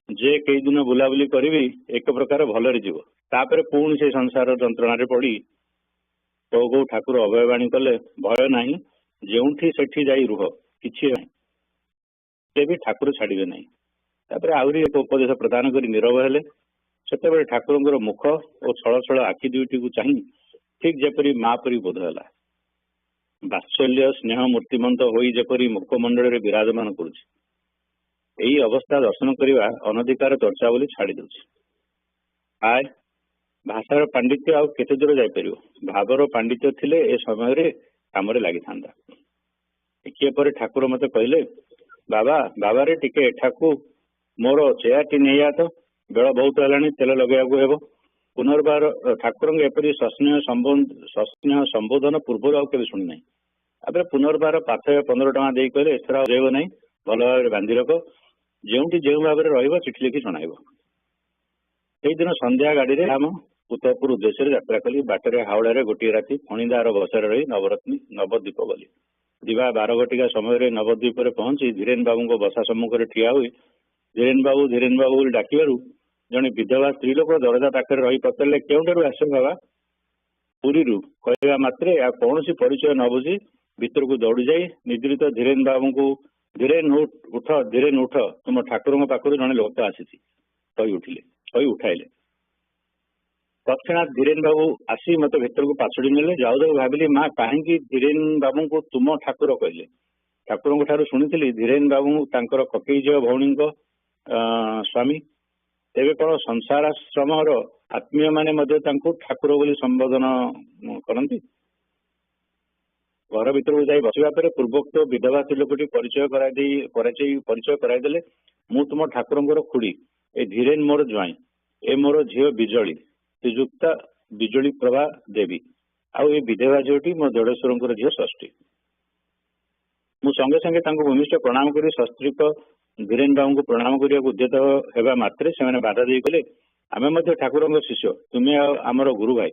ଯେ କେଇ ଦିନ ବୁଲାବୁଲି କରିବି ଏକ ପ୍ରକାର ଭଲରେ ଯିବ, ତାପରେ ପୁଣି ସେ ସଂସାର ଯନ୍ତ୍ରଣାରେ ପଡି କୋଉ ଠାକୁର ଅଭୟବାଣୀ କଲେ, ଭୟ ନାହିଁ, ଯେଉଁଠି ସେଠି ଯାଇ ରୁହ, କିଛି ନାହିଁ, ସେ ବି ଠାକୁର ଛାଡିବେ ନାହିଁ। ତାପରେ ଆହୁରି ଏକ ଉପଦେଶ ପ୍ରଦାନ କରି ନୀରବ ହେଲେ। ସେତେବେଳେ ଠାକୁରଙ୍କର ମୁଖ ଓ ଛଳ ଛଳ ଆଖି ଦୁଇଟିକୁ ଚାହିଁ ଠିକ ଯେପରି ମା ପରି ବୋଧ ହେଲା। ବାତ୍ସଲ୍ୟ ସ୍ନେହ ମୂର୍ତ୍ତିମନ୍ତ ହୋଇ ଯେପରି ମୁଖମଣ୍ଡଳରେ ବିରାଜମାନ କରୁଛି। ଏହି ଅବସ୍ଥା ଦର୍ଶନ କରିବା ଅନଧିକାର ଚର୍ଚ୍ଚା ବୋଲି ଛାଡି ଦେଉଛି। ଭାଷାର ପାଣ୍ଡିତ୍ୟ ଆଉ କେତେ ଦୂର ଯାଇପାରିବ? ଭାବର ପାଣ୍ଡିତ୍ୟ ଥିଲେ ଏ ସମୟରେ କାମରେ ଲାଗିଥାନ୍ତା। ଟିକିଏ ପରେ ଠାକୁର ମତେ କହିଲେ, ବାବାରେ ଟିକେ ଏଠାକୁ ମୋର ଚେୟାରଟି ନେଇଆ ତ, ବେଳ ବହୁତ ହେଲାଣି, ତେଲ ଲଗେଇବାକୁ ହେବ। ପୁନର୍ବାର ଠାକୁରଙ୍କ ଏପରି ସସ୍ନେହ ସମ୍ବୋଧନ ପୂର୍ବରୁ ଆଉ କେବେ ଶୁଣି ନାହିଁ। ତାପରେ ପୁନର୍ବାର ପାଥେୟ 15 ଟଙ୍କା ଦେଇ କହିଲେ, ଏଥର ଆଉ ରହିବ ନାହିଁ, ଭଲ ଭାବରେ ବାନ୍ଧି ରଖ, ଯେଉଁଠି ଯେଉଁ ଭାବରେ ରହିବ ଚିଠି ଲେଖି ଜଣାଇବ। ସେଇଦିନ ସନ୍ଧ୍ୟା ଗାଡିରେ ଆମ କୁତବପୁର ଉଦ୍ଦେଶ୍ୟରେ ଯାତ୍ରା କଲି। ବାଟରେ ହାଉଳାରେ ଗୋଟିଏ ରାତି ଫଣିଦାର ବସାରେ ରହି ନବଦ୍ୱୀପ ଗଲି। ଦିବା 12 ଘଟିକା ସମୟରେ ନବଦ୍ୱୀପରେ ପହଞ୍ଚି ଧୀରେନ ବାବୁଙ୍କ ବସା ସମ୍ମୁଖରେ ଠିଆ ହୋଇ ଧୀରେନ ବାବୁ ବୋଲି ଡାକିବାରୁ ଜଣେ ବିଧବା ସ୍ତ୍ରୀ ଲୋକ ଦରଜା ପାଖରେ ରହି ପଚାରିଲେ, କେଉଁଠାରୁ ଆସିଛ ବାବା? ପୁରୀରୁ କହିବା ମାତ୍ରେ ଆଉ କୌଣସି ପରିଚୟ ନ ବୁଝି ଭିତରକୁ ଦୌଡ଼ି ଯାଇ ନିଦ୍ରିତ ଧୀରେନ ବାବୁଙ୍କୁ, ଧୀରେନ ଉଠ, ତୁମ ଠାକୁରଙ୍କ ପାଖରୁ ଜଣେ ଲୋକ ଆସିଛି କହି ଉଠାଇଲେ। ତତ୍କ୍ଷଣାତ୍ ଧୀରେନ ବାବୁ ଆସି ମତେ ଭିତରକୁ ପାଛୋଡ଼ି ନେଲେ। ଯାଉ ଯାଉ ଭାବିଲି, ମା କାହିଁକି ଧୀରେନ ବାବୁଙ୍କୁ ତୁମ ଠାକୁର କହିଲେ? ଠାକୁରଙ୍କ ଠାରୁ ଶୁଣିଥିଲି ଧୀରେନ ବାବୁ ତାଙ୍କର କକେଇ ଝିଅ ଭଉଣୀଙ୍କ ସ୍ୱାମୀ। ତେବେ କଣ ସଂସାରାଶ୍ରମର ଆତ୍ମୀୟ ମାନେ ମଧ୍ୟ ତାଙ୍କୁ ଠାକୁର ବୋଲି ସମ୍ବୋଧନ କରନ୍ତି? ଘର ଭିତରକୁ ଯାଇ ବସିବା ପରେ ପୂର୍ବୋକ୍ତ ବିଧବା ସ୍ତ୍ରୀ ଲୋକଟି ପରିଚୟ କରାଇଦେଲେ। ମୁଁ ତୁମ ଠାକୁରଙ୍କର ଖୁଡି, ଏ ଧୀରେନ ମୋର ଜ୍ୱାଇଁ, ଏ ମୋର ଝିଅ ବିଜଳି, ଶ୍ରୀଯୁକ୍ତା ବିଜୁଳି ପ୍ରଭା ଦେବୀ, ଆଉ ଏ ବିଧବା ଝିଅଟି ମୋ ଦେଢଶୁରଙ୍କର ଝିଅ ଷଷ୍ଠୀ। ମୁଁ ସଙ୍ଗେ ସଙ୍ଗେ ତାଙ୍କୁ ଭୂମିଷ୍ଠ ପ୍ରଣାମ କରି ସସ୍ତ୍ରୀକ ଧୀରେନ ବାବୁଙ୍କୁ ପ୍ରଣାମ କରିବାକୁ ଉଦ୍ୟତ ହେବା ମାତ୍ରେ ସେମାନେ ବାଧା ଦେଇ କଲେ, ଆମେ ମଧ୍ୟ ଠାକୁରଙ୍କ ଶିଷ୍ୟ, ତୁମେ ଆଉ ଆମର ଗୁରୁ ଭାଇ।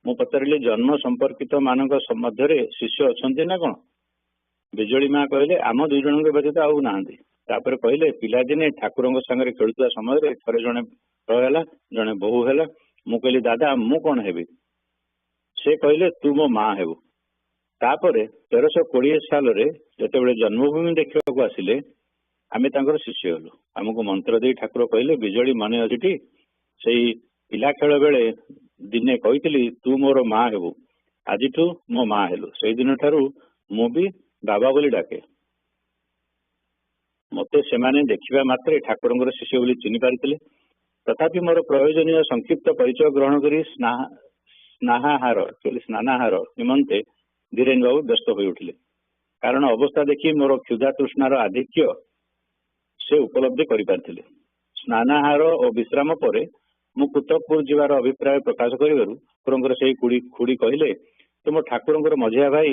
ମୁଁ ପଚାରିଲି, ଜନ୍ମ ସମ୍ପର୍କିତ ମାନଙ୍କ ମଧ୍ୟରେ ଶିଷ୍ୟ ଅଛନ୍ତି ନା କଣ? ବିଜୁଳି ମା କହିଲେ, ଆମ 2 ଜଣଙ୍କ ବ୍ୟତୀତ ଆଉ ନାହାନ୍ତି। ତାପରେ କହିଲେ, ପିଲାଦିନେ ଠାକୁରଙ୍କ ସାଙ୍ଗରେ ଖେଳୁଥିବା ସମୟରେ ଥରେ ଜଣେ ହେଲା, ଜଣେ ବୋହୂ ହେଲା। ମୁଁ କହିଲି, ଦାଦା ମୁଁ କଣ ହେବି? ସେ କହିଲେ, ତୁ ମୋ ମା ହେବୁ। ତାପରେ 1320 ସାଲରେ ଯେତେବେଳେ ଜନ୍ମଭୂମି ଦେଖିବାକୁ ଆସିଲେ, ଆମେ ତାଙ୍କର ଶିଷ୍ୟ ହେଲୁ। ଆମକୁ ମନ୍ତ୍ର ଦେଇ ଠାକୁର କହିଲେ, ବିଜୁଳି ମନେ ଅଛିଟି? ସେଇ ପିଲା ଖେଳ ବେଳେ ଦିନେ କହିଥିଲି ତୁ ମୋର ମା ହେବୁ, ଆଜିଠୁ ମୋ ମା ହେଲୁ। ସେଇଦିନ ଠାରୁ ମୁଁ ବି ବାବା ବୋଲି ଡାକେ। ମତେ ସେମାନେ ଦେଖିବା ମାତ୍ରେ ଠାକୁରଙ୍କର ଶିଷ୍ୟ ବୋଲି ଚିହ୍ନି ପାରିଥିଲେ। ତଥାପି ମୋର ପ୍ରୟୋଜନୀୟ ସଂକ୍ଷିପ୍ତ ପରିଚୟ ଗ୍ରହଣ କରି ସ୍ନାନାହାର ନିମନ୍ତେ ଧୀରେନ ବାବୁ ବ୍ୟସ୍ତ ହୋଇ ଉଠିଲେ। କାରଣ ଅବସ୍ଥା ଦେଖି ମୋର କ୍ଷୁଧା ତୃଷ୍ଣାର ଆଧିକ୍ୟ ସେ ଉପଲବ୍ଧି କରିପାରିଥିଲେ। ସ୍ନାନାହାର ଓ ବିଶ୍ରାମ ପରେ ମୁଁ କୁତବପୁର ଯିବାର ଅଭିପ୍ରାୟ ପ୍ରକାଶ କରିବାରୁ ଠାକୁରଙ୍କର ସେଇ ଖୁଡି କହିଲେ, ତୁମ ଠାକୁରଙ୍କର ମଝିଆ ଭାଇ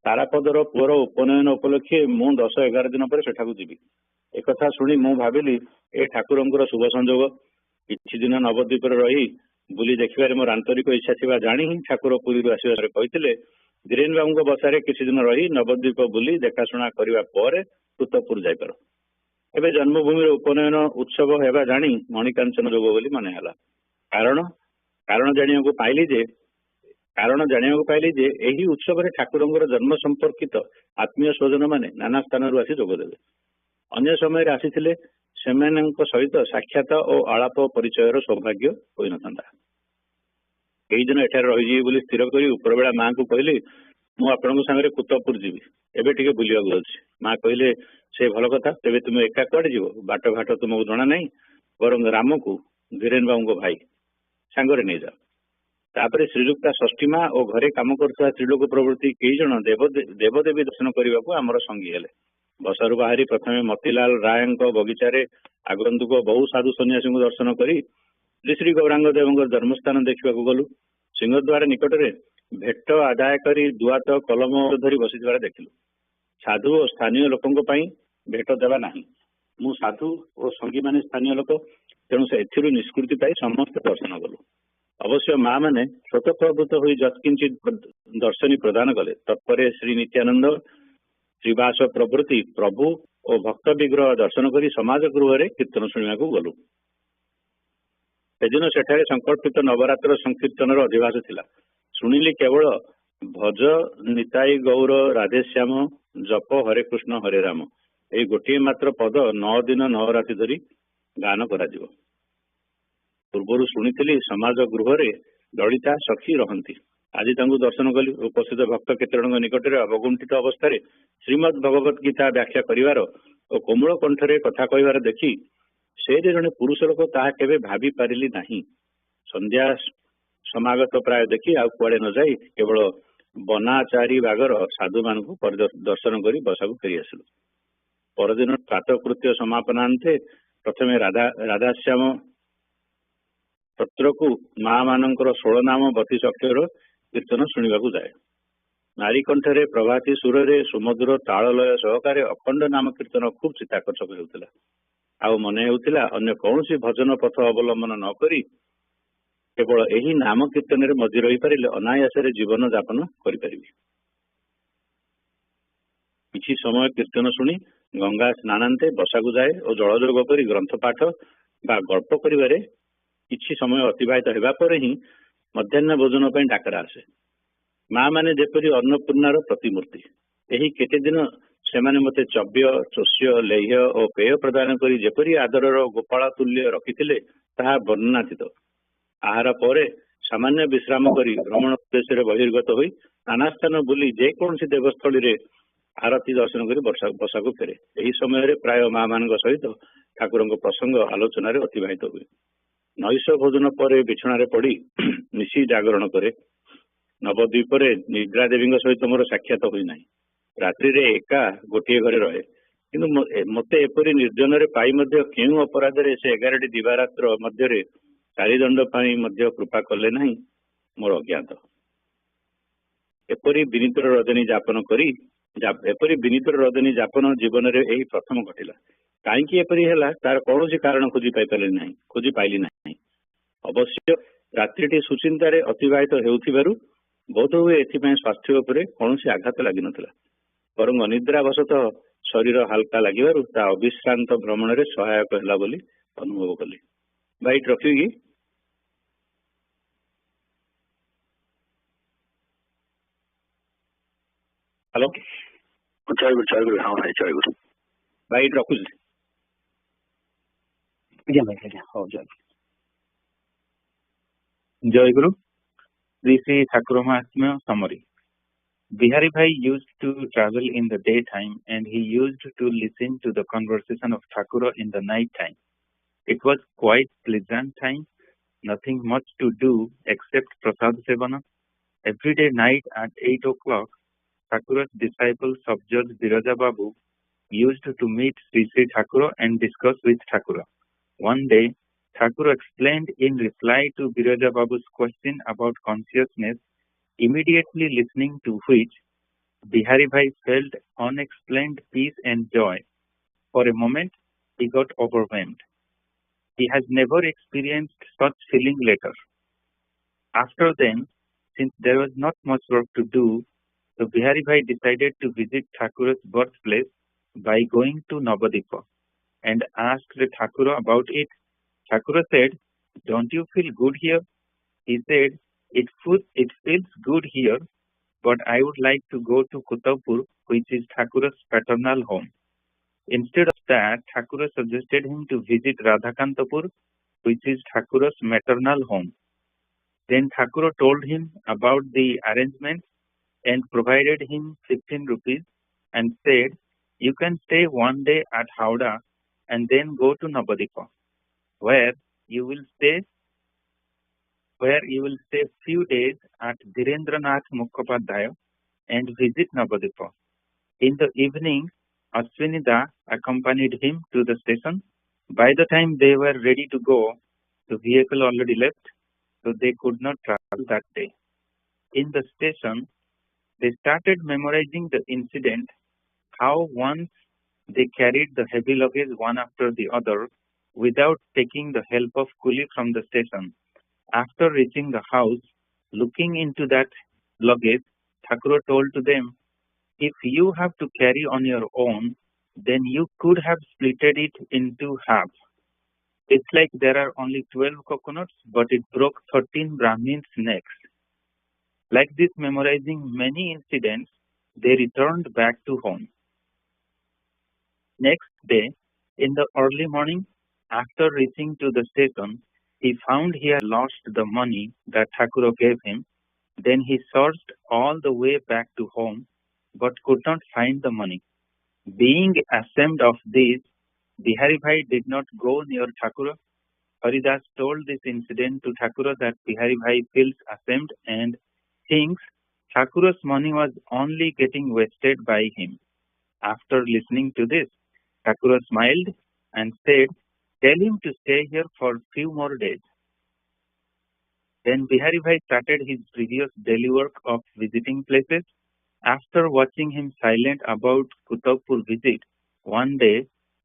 ତାରାପଦର ପୁଅର ଉପନୟନ ଉପଲକ୍ଷେ ମୁଁ 10-11 ଦିନ ପରେ ସେଠାକୁ ଯିବି। ଏକଥା ଶୁଣି ମୁଁ ଭାବିଲି, ଏ ଠାକୁରଙ୍କର ଶୁଭ ସଂଯୋଗ। କିଛି ଦିନ ନବଦ୍ୱୀପରେ ରହି ବୁଲି ଦେଖିବାରେ ମୋର ଆନ୍ତରିକ ଇଚ୍ଛା ଥିବା ଜାଣି ହିଁ ଠାକୁର ପୁରୀରୁ ଆସିବାରେ କହିଥିଲେ, ଧୀରେନ ବାବୁଙ୍କ ବସାରେ କିଛି ଦିନ ରହି ନବଦ୍ୱୀପ ବୁଲି ଦେଖାଶୁଣା କରିବା ପରେ କୁତବପୁର ଯାଇପାର। ଏବେ ଜନ୍ମଭୂମିର ଉପନୟନ ଉତ୍ସବ ହେବା ଜାଣି ମଣିକାଞ୍ଚନ ଯୋଗ ବୋଲି ମନେ ହେଲା। କାରଣ ଜାଣିବାକୁ ପାଇଲି ଯେ कारण ଜାଣିବାକୁ ପାଇଲି ଯେ ଏହି ଉତ୍ସବରେ ଠାକୁରଙ୍କର ଜନ୍ମ ସମ୍ପର୍କିତ ଆତ୍ମୀୟ ସ୍ୱଜନ ମାନେ ନାନା ସ୍ଥାନରୁ ଆସି ଯୋଗଦେବେ। ଅନ୍ୟ ସମୟରେ ଆସିଥିଲେ ସେମାନଙ୍କ ସହିତ ସାକ୍ଷାତ ଓ ଆଳାପ ପରିଚୟର ସୌଭାଗ୍ୟ ହୋଇନଥାନ୍ତା। ଏଇ ଦିନ ଏଠାରେ ରହିଯିବି ବୋଲି ସ୍ଥିର କରି ଉପରବେଳା ମାଙ୍କୁ କହିଲି, ମୁଁ ଆପଣଙ୍କ ସାଙ୍ଗରେ କୁତପୁର ଯିବି, ଏବେ ଟିକେ ବୁଲିବାକୁ ଯାଉଛି। ମା କହିଲେ, ସେ ଭଲ କଥା, ତେବେ ତୁମେ ଏକା କୁଆଡେ ଯିବ? ବାଟ ଘାଟ ତୁମକୁ ଜଣା ନାହିଁ, ବରଂ ରାମକୁ ଧୀରେନ ବାବୁଙ୍କ ଭାଇ ସାଙ୍ଗରେ ନେଇଯାଅ। ତାପରେ ଶ୍ରୀଯୁକ୍ତା ଷଷ୍ଠୀ ମା ଓ ଘରେ କାମ କରୁଥିବା ସ୍ତ୍ରୀଲୋକ ପ୍ରଭୃତି କେଇ ଜଣ ଦେବଦେବୀ ଦର୍ଶନ କରିବାକୁ ଆମର ସଙ୍ଗୀ ହେଲେ। ବସାରୁ ବାହାରି ପ୍ରଥମେ ମତିଲାଲ ରାୟଙ୍କ ବଗିଚାରେ ଆଗନ୍ତୁକ ବହୁ ସାଧୁ ସନ୍ନ୍ୟାସୀଙ୍କୁ ଦର୍ଶନ କରି ଶ୍ରୀ ଶ୍ରୀ ଗୌରାଙ୍ଗ ଦେବଙ୍କ ଜନ୍ମସ୍ଥାନ ଦେଖିବାକୁ ଗଲୁ। ସିଂହଦ୍ୱାର ନିକଟରେ ଭେଟ ଆଦାୟ କରି ଦୁଆତ କଲମ ଧରି ବସିଥିବାର ଦେଖିଲୁ। ସାଧୁ ଓ ସ୍ଥାନୀୟ ଲୋକଙ୍କ ପାଇଁ ଭେଟ ଦେବା ନାହିଁ। ମୁଁ ସାଧୁ ଓ ସଙ୍ଗୀମାନେ ସ୍ଥାନୀୟ ଲୋକ, ତେଣୁ ସେ ଏଥିରୁ ନିଷ୍କୃତି ପାଇ ସମସ୍ତେ ଦର୍ଶନ କଲୁ। ଅବଶ୍ୟ ମା ମାନେ ସ୍ୱତଃପ୍ରବୃତ୍ତ ହୋଇ ଯତ୍କିଞ୍ଚିତ ଦର୍ଶନୀ ପ୍ରଦାନ କଲେ। ତତ୍ପରେ ଶ୍ରୀ ନିତ୍ୟାନନ୍ଦ, ଶ୍ରୀବାସ ପ୍ରଭୃତି ପ୍ରଭୁ ଓ ଭକ୍ତ ବିଗ୍ରହ ଦର୍ଶନ କରି ସମାଜ ଗୃହରେ କୀର୍ତ୍ତନ ଶୁଣିବାକୁ ଗଲୁ। ସେଦିନ ସେଠାରେ ସଂକଳ୍ପିତ ନବରାତ୍ର ସଂକୀର୍ତ୍ତନର ଅଧିବାସ ଥିଲା। ଶୁଣିଲି କେବଳ ଭଜ ନିତାଇ ଗୌର ରାଧେଶ୍ୟାମ, ଜପ ହରେ କୃଷ୍ଣ ହରେ ରାମ, ଏଇ ଗୋଟିଏ ମାତ୍ର ପଦ 9 ଦିନ 9 ରାତି ଧରି ଗାନ କରାଯିବ। ପୂର୍ବରୁ ଶୁଣିଥିଲି ସମାଜ ଗୃହରେ ଲଳିତା ସଖୀ ରହନ୍ତି। ଆଜି ତାଙ୍କୁ ଦର୍ଶନ କଲି। ଉପସ୍ଥିତ ଭକ୍ତ କେତେଜଣଙ୍କ ନିକଟରେ ଅବଗୁଣ୍ଠିତ ଅବସ୍ଥାରେ ଶ୍ରୀମଦ୍ ଭଗବତ ଗୀତା ବ୍ୟାଖ୍ୟା କରିବାର ଓ କୋମଳ କଣ୍ଠରେ କଥା କହିବାର ଦେଖି ସେ ଯେ ଜଣେ ପୁରୁଷ ଲୋକ ତାହା କେବେ ଭାବି ପାରିଲି ନାହିଁ। ସନ୍ଧ୍ୟା ସମାଗତ ପ୍ରାୟ ଦେଖି ଆଉ କୁଆଡେ ନ ଯାଇ କେବଳ ବନାଚାରୀ ବାଗର ସାଧୁମାନଙ୍କୁ ଦର୍ଶନ କରି ବସାକୁ ଫେରି ଆସିଲୁ। ପରଦିନ ପ୍ରାତଃକୃତ୍ୟ ସମାପନାନ୍ତେ ପ୍ରଥମେ ରାଧାଶ୍ୟାମ ପତ୍ରକୁ ମା ମାନଙ୍କର 16 ନାମ 32 ଅକ୍ଷର କୀର୍ତ୍ତନ ଶୁଣିବାକୁ ଯାଏ। ନାରୀ କଣ୍ଠରେ ପ୍ରଭାତୀ ସୁରରେ ସୁମଧୁର ତାଳଲୟ ସହକାରେ ଅଖଣ୍ଡ ନାମ କୀର୍ତ୍ତନ ଖୁବ୍ ଚିତ୍ତାକର୍ଷକ ହେଉଥିଲା। ଆଉ ମନେ ହେଉଥିଲା ଅନ୍ୟ କୌଣସି ଭଜନ ପଥ ଅବଲମ୍ବନ ନ କରି କେବଳ ଏହି ନାମ କୀର୍ତ୍ତନରେ ମଝି ରହିପାରିଲେ ଅନାୟାସରେ ଜୀବନ ଯାପନ କରିପାରିବି। କିଛି ସମୟ କୀର୍ତ୍ତନ ଶୁଣି ଗଙ୍ଗା ସ୍ନାନାନ୍ତେ ବସାକୁ ଯାଏ ଓ ଜଳଯୋଗ କରି ଗ୍ରନ୍ଥ ପାଠ ବା ଗଳ୍ପ କରିବାରେ କିଛି ସମୟ ଅତିବାହିତ ହେବା ପରେ ହିଁ ମଧ୍ୟାହ୍ନ ଭୋଜନ ପାଇଁ ଡାକରା ଆସେ। ମା ମାନେ ଯେପରି ଅନ୍ନପୂର୍ଣ୍ଣାର ପ୍ରତିମୂର୍ତ୍ତି। ଏହି କେତେ ଦିନ ସେମାନେ ମୋତେ ଚବ୍ୟ, ଚୋଷ୍ୟ, ଲେହ୍ୟ ଓ ପେୟ ପ୍ରଦାନ କରି ଯେପରି ଆଦରର ଗୋପାଳ ତୁଲ୍ୟ ରଖିଥିଲେ ତାହା ବର୍ଣ୍ଣନାତୀତ। ଆହାର ପରେ ସାମାନ୍ୟ ବିଶ୍ରାମ କରି ଭ୍ରମଣ ଉଦ୍ଦେଶ୍ୟରେ ବହିର୍ଗତ ହୋଇ ନାନା ସ୍ଥାନ ବୁଲି ଯେକୌଣସି ଦେବସ୍ଥଳୀରେ ଆରତି ଦର୍ଶନ କରି ବସାକୁ ଫେରେ। ଏହି ସମୟରେ ପ୍ରାୟ ମା ମାନଙ୍କ ସହିତ ଠାକୁରଙ୍କ ପ୍ରସଙ୍ଗ ଆଲୋଚନାରେ ଅତିବାହିତ ହୁଏ। ନୈଶ ଭୋଜନ ପରେ ବିଛଣାରେ ପଡି ନିଶି ଜାଗରଣ କରେ। ନବଦ୍ୱୀପରେ ନିଦ୍ରା ଦେବୀଙ୍କ ସହିତ ମୋର ସାକ୍ଷାତ ହୋଇନାହିଁ। ରାତ୍ରିରେ ଏକା ଗୋଟିଏ ଘରେ ରହେ। କିନ୍ତୁ ମୋତେ ଏପରି ନିର୍ଜନରେ ପାଇ ମଧ୍ୟ କେଉଁ ଅପରାଧରେ ସେ 11ଟି ଦିବାରାତ୍ର ମଧ୍ୟରେ ଚାରିଦଣ୍ଡ ପାଇଁ ମଧ୍ୟ କୃପା କଲେ ନାହିଁ ମୋର ଅଜ୍ଞାତ। ଏପରି ବିନୀତ ରଜନୀ ଯାପନ ଜୀବନରେ ଏହି ପ୍ରଥମ ଘଟିଲା। କାହିଁକି ଏପରି ହେଲା ତାର କୌଣସି କାରଣ ଖୋଜି ପାଇଲି ନାହିଁ। ଅବଶ୍ୟ ରାତ୍ରିଟି ସୁଚିନ୍ତାରେ ଅତିବାହିତ ହେଉଥିବାରୁ ବୋଧହୁଏ ଏଥିପାଇଁ ସ୍ୱାସ୍ଥ୍ୟ ଉପରେ କୌଣସି ଆଘାତ ଲାଗିନଥିଲା, ବରଂ ଅନିଦ୍ରାବଶତଃ ଶରୀର ହାଲକା ଲାଗିବାରୁ ତା ଅବିଶ୍ରାନ୍ତ ଭ୍ରମଣରେ ସହାୟକ ହେଲା ବୋଲି ଅନୁଭବ କଲି। ଭାଇ ରଖିବି କି? ହ୍ୟାଲୋ, ଜୟଗୁରୁ। ହଁ ଭାଇ ଜୟଗୁରୁ। ଭାଇ ରଖୁଛି। ଆଜ୍ଞା ଭାଇ, ଆଜ୍ଞା, ହଉ ଜୟଗୁରୁ। Jayaguru, this is Thakur Mahatmya summary. Bihari Bhai used to travel in the daytime and he used to listen to the conversation of Thakur in the night time. It was quite pleasant time, nothing much to do except Prasad Sevana. Every day night at 8 o'clock, Thakur's disciple Sabjad Biraja Babu used to meet Sri Sri Thakur and discuss with Thakur. One day, Thakur explained in reply to Biraja Babu's question about consciousness, immediately listening to which Bihari Bhai felt unexplained peace and joy. For a moment, he got overwhelmed. He has never experienced such feeling later. After then, since there was not much work to do, so Bihari Bhai decided to visit Thakur's birthplace by going to Navadvipa and asked Thakur about it. Thakur said, "Don't you feel good here?" He said, It feels good here, but I would like to go to Kutapur, which is Thakura's paternal home. Instead of that, Thakura suggested him to visit Radhakantapur, which is Thakura's maternal home. Then Thakura told him about the arrangements and provided him 15 rupees and said, "You can stay one day at Howrah and then go to Navadipa, where you will stay few days at Dhirendranath Mukhopadhyay and visit Navadipa." In the evening, Ashwinida accompanied him to the station. By the time they were ready to go, the vehicle already left, so they could not travel that day. In the station, they started memorizing the incident, how once they carried the heavy luggage one after the other without taking the help of coolie from the station. After reaching the house, looking into that luggage, Thakura told to them, "If you have to carry on your own, then you could have splitted it into half. It's like there are only 12 coconuts, but it broke 13 Brahmins' necks." Like this, memorizing many incidents, they returned back to home. Next day, in the early morning, after reaching to the station, he found he had lost the money that Thakura gave him. Then he searched all the way back to home, but could not find the money. Being ashamed of this, Bihari Bhai did not go near Thakura. Haridas told this incident to Thakura that Bihari Bhai feels ashamed and thinks Thakura's money was only getting wasted by him. After listening to this, Thakura smiled and said, "Tell him to stay here for few more days." Then Bihari Bhai started his previous daily work of visiting places. After watching him silent about Kutapur visit, one day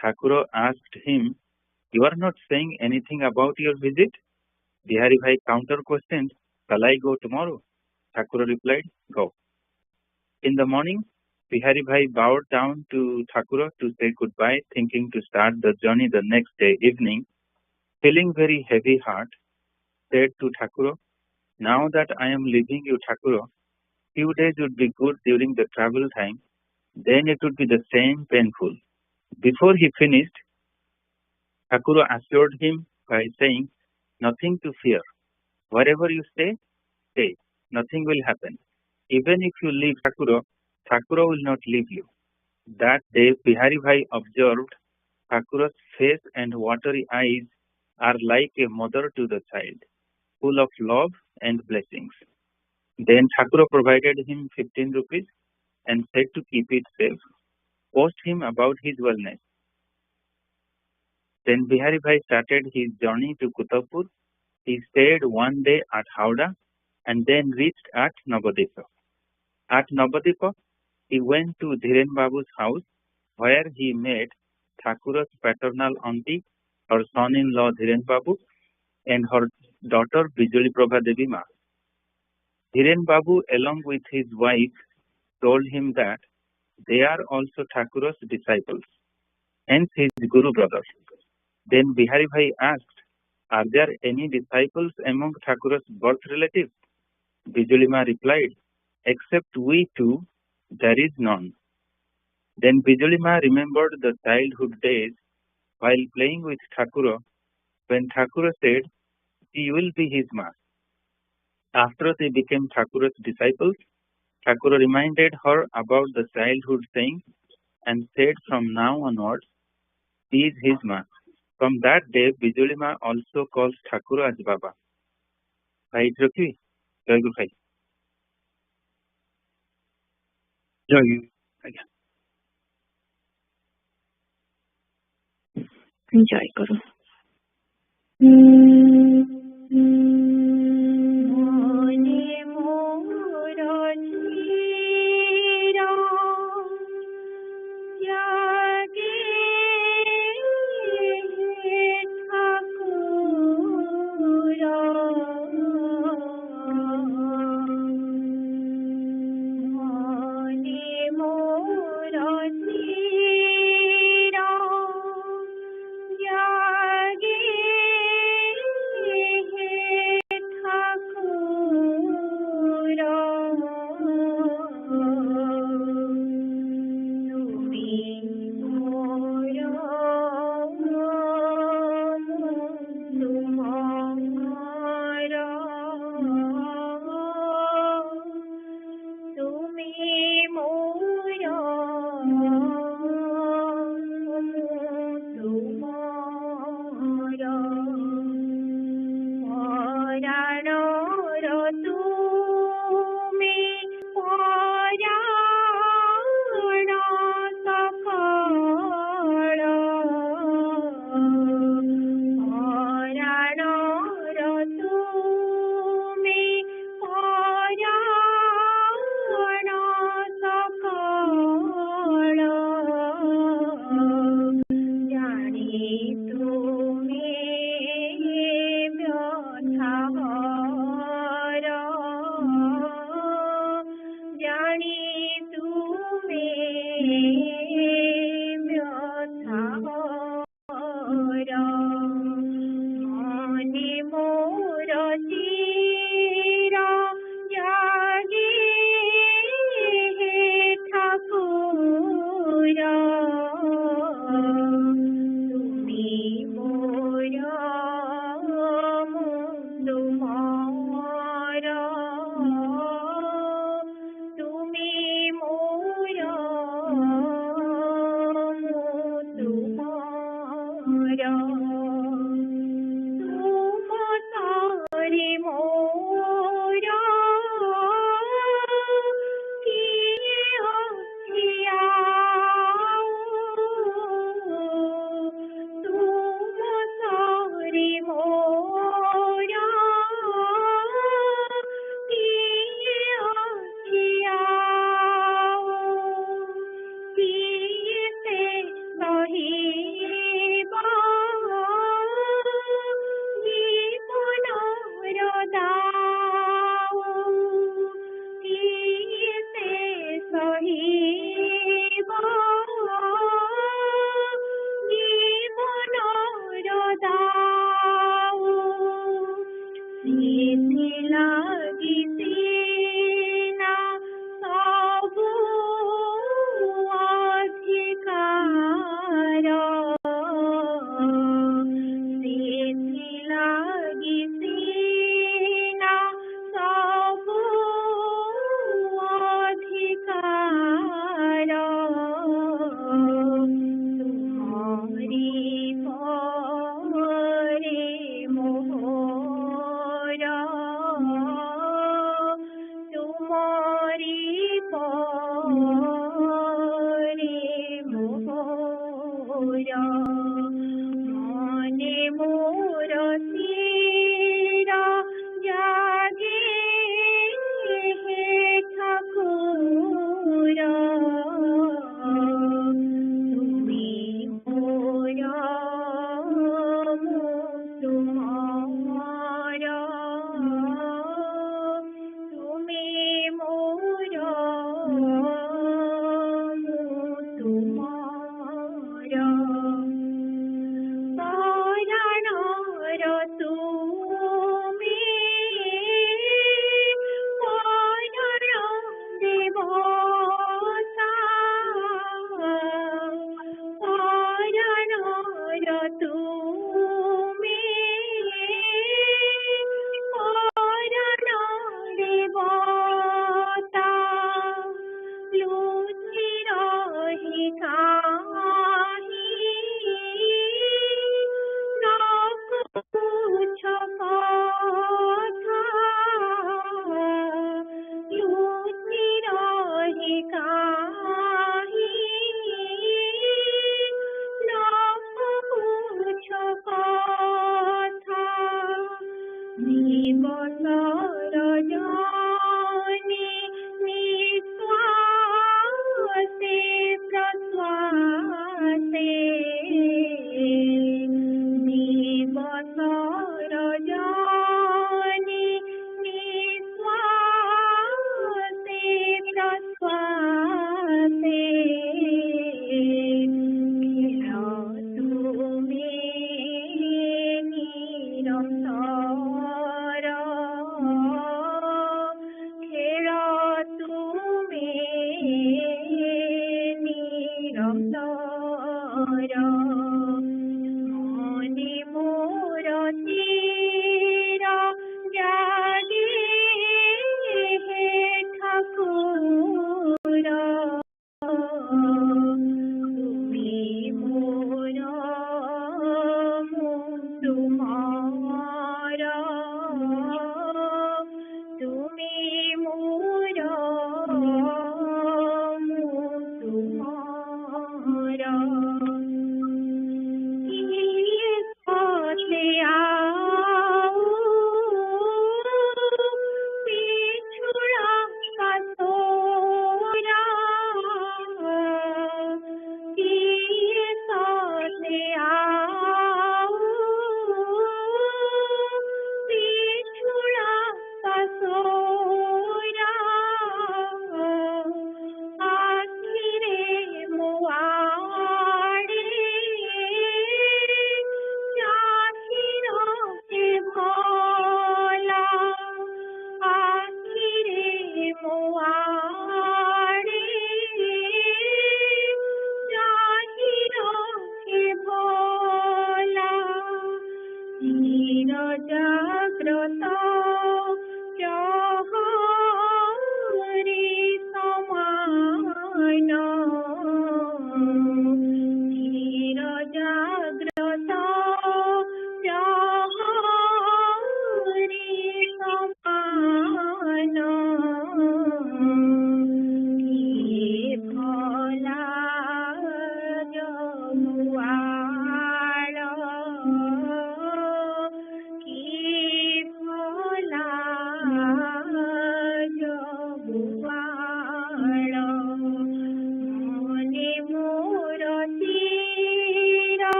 Thakura asked him, "You are not saying anything about your visit?" Bihari Bhai counter-questioned, "Shall I go tomorrow?" Thakura replied, "Go." In the morning, Bihari Bhai bowed down to Thakura to say goodbye, thinking to start the journey the next day evening. Feeling very heavy heart, said to Thakura, "Now that I am leaving you, Thakura, few days would be good during the travel time, then it would be the same painful." Before he finished, Thakura assured him by saying, "Nothing to fear. Wherever you stay, stay. Nothing will happen. Even if you leave Thakura, Thakura will not leave you." That day, Bihari Bhai observed Thakura's face and watery eyes are like a mother to the child, full of love and blessings. Then Thakura provided him 15 rupees and said to keep it safe. Post him about his wellness. Then Bihari Bhai started his journey to Kutapur. He stayed one day at Howrah and then reached at Navadipa. At Navadipa, he went to Dhiren Babu's house, where he met Thakura's paternal auntie, her son-in-law Dhiren Babu, and her daughter Bijoli Prabha Devi Ma. Dhiren Babu, along with his wife, told him that they are also Thakura's disciples, hence his Guru brothers. Then Bihari Bhai asked, "Are there any disciples among Thakura's birth relatives?" Bijoli Ma replied, "Except we two, there is none." Then Bijoli Ma remembered the childhood days while playing with Thakura, when Thakura said she will be his ma. After they became Thakura's disciples, Thakura reminded her about the childhood saying and said from now onwards, she is his ma. From that day, Bijoli Ma also calls Thakura as Baba. Bhai Rakhi, Jai Guru Bhai. Jai Guru. জয় করো। মনে মোর চিরা জাগে ঠাকুরা, মনে মোর চিরা জাগে ঠাকুরা।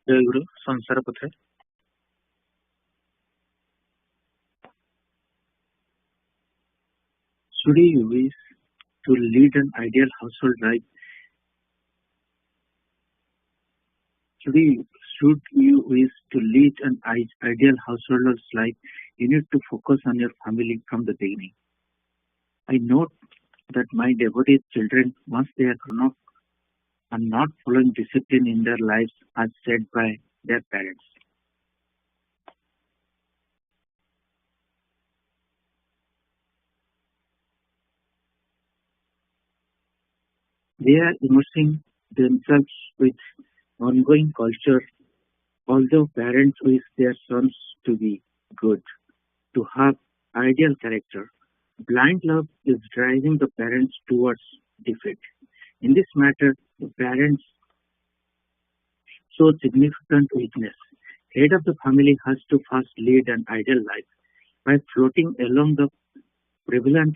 जय गुरु संसार पथे should you wish to lead an ideal household life should you wish to lead an ideal householder's life, you need to focus on your family from the beginning. I note that my devotee children, once they are grown up, are not following discipline in their lives as said by their parents. They are immersing themselves with ongoing culture, although parents wish their sons to be good, to have ideal character. Blind love is driving the parents towards defeat. In this matter, the parents show significant weakness. Head of the family has to first lead an ideal life. By floating along the prevalent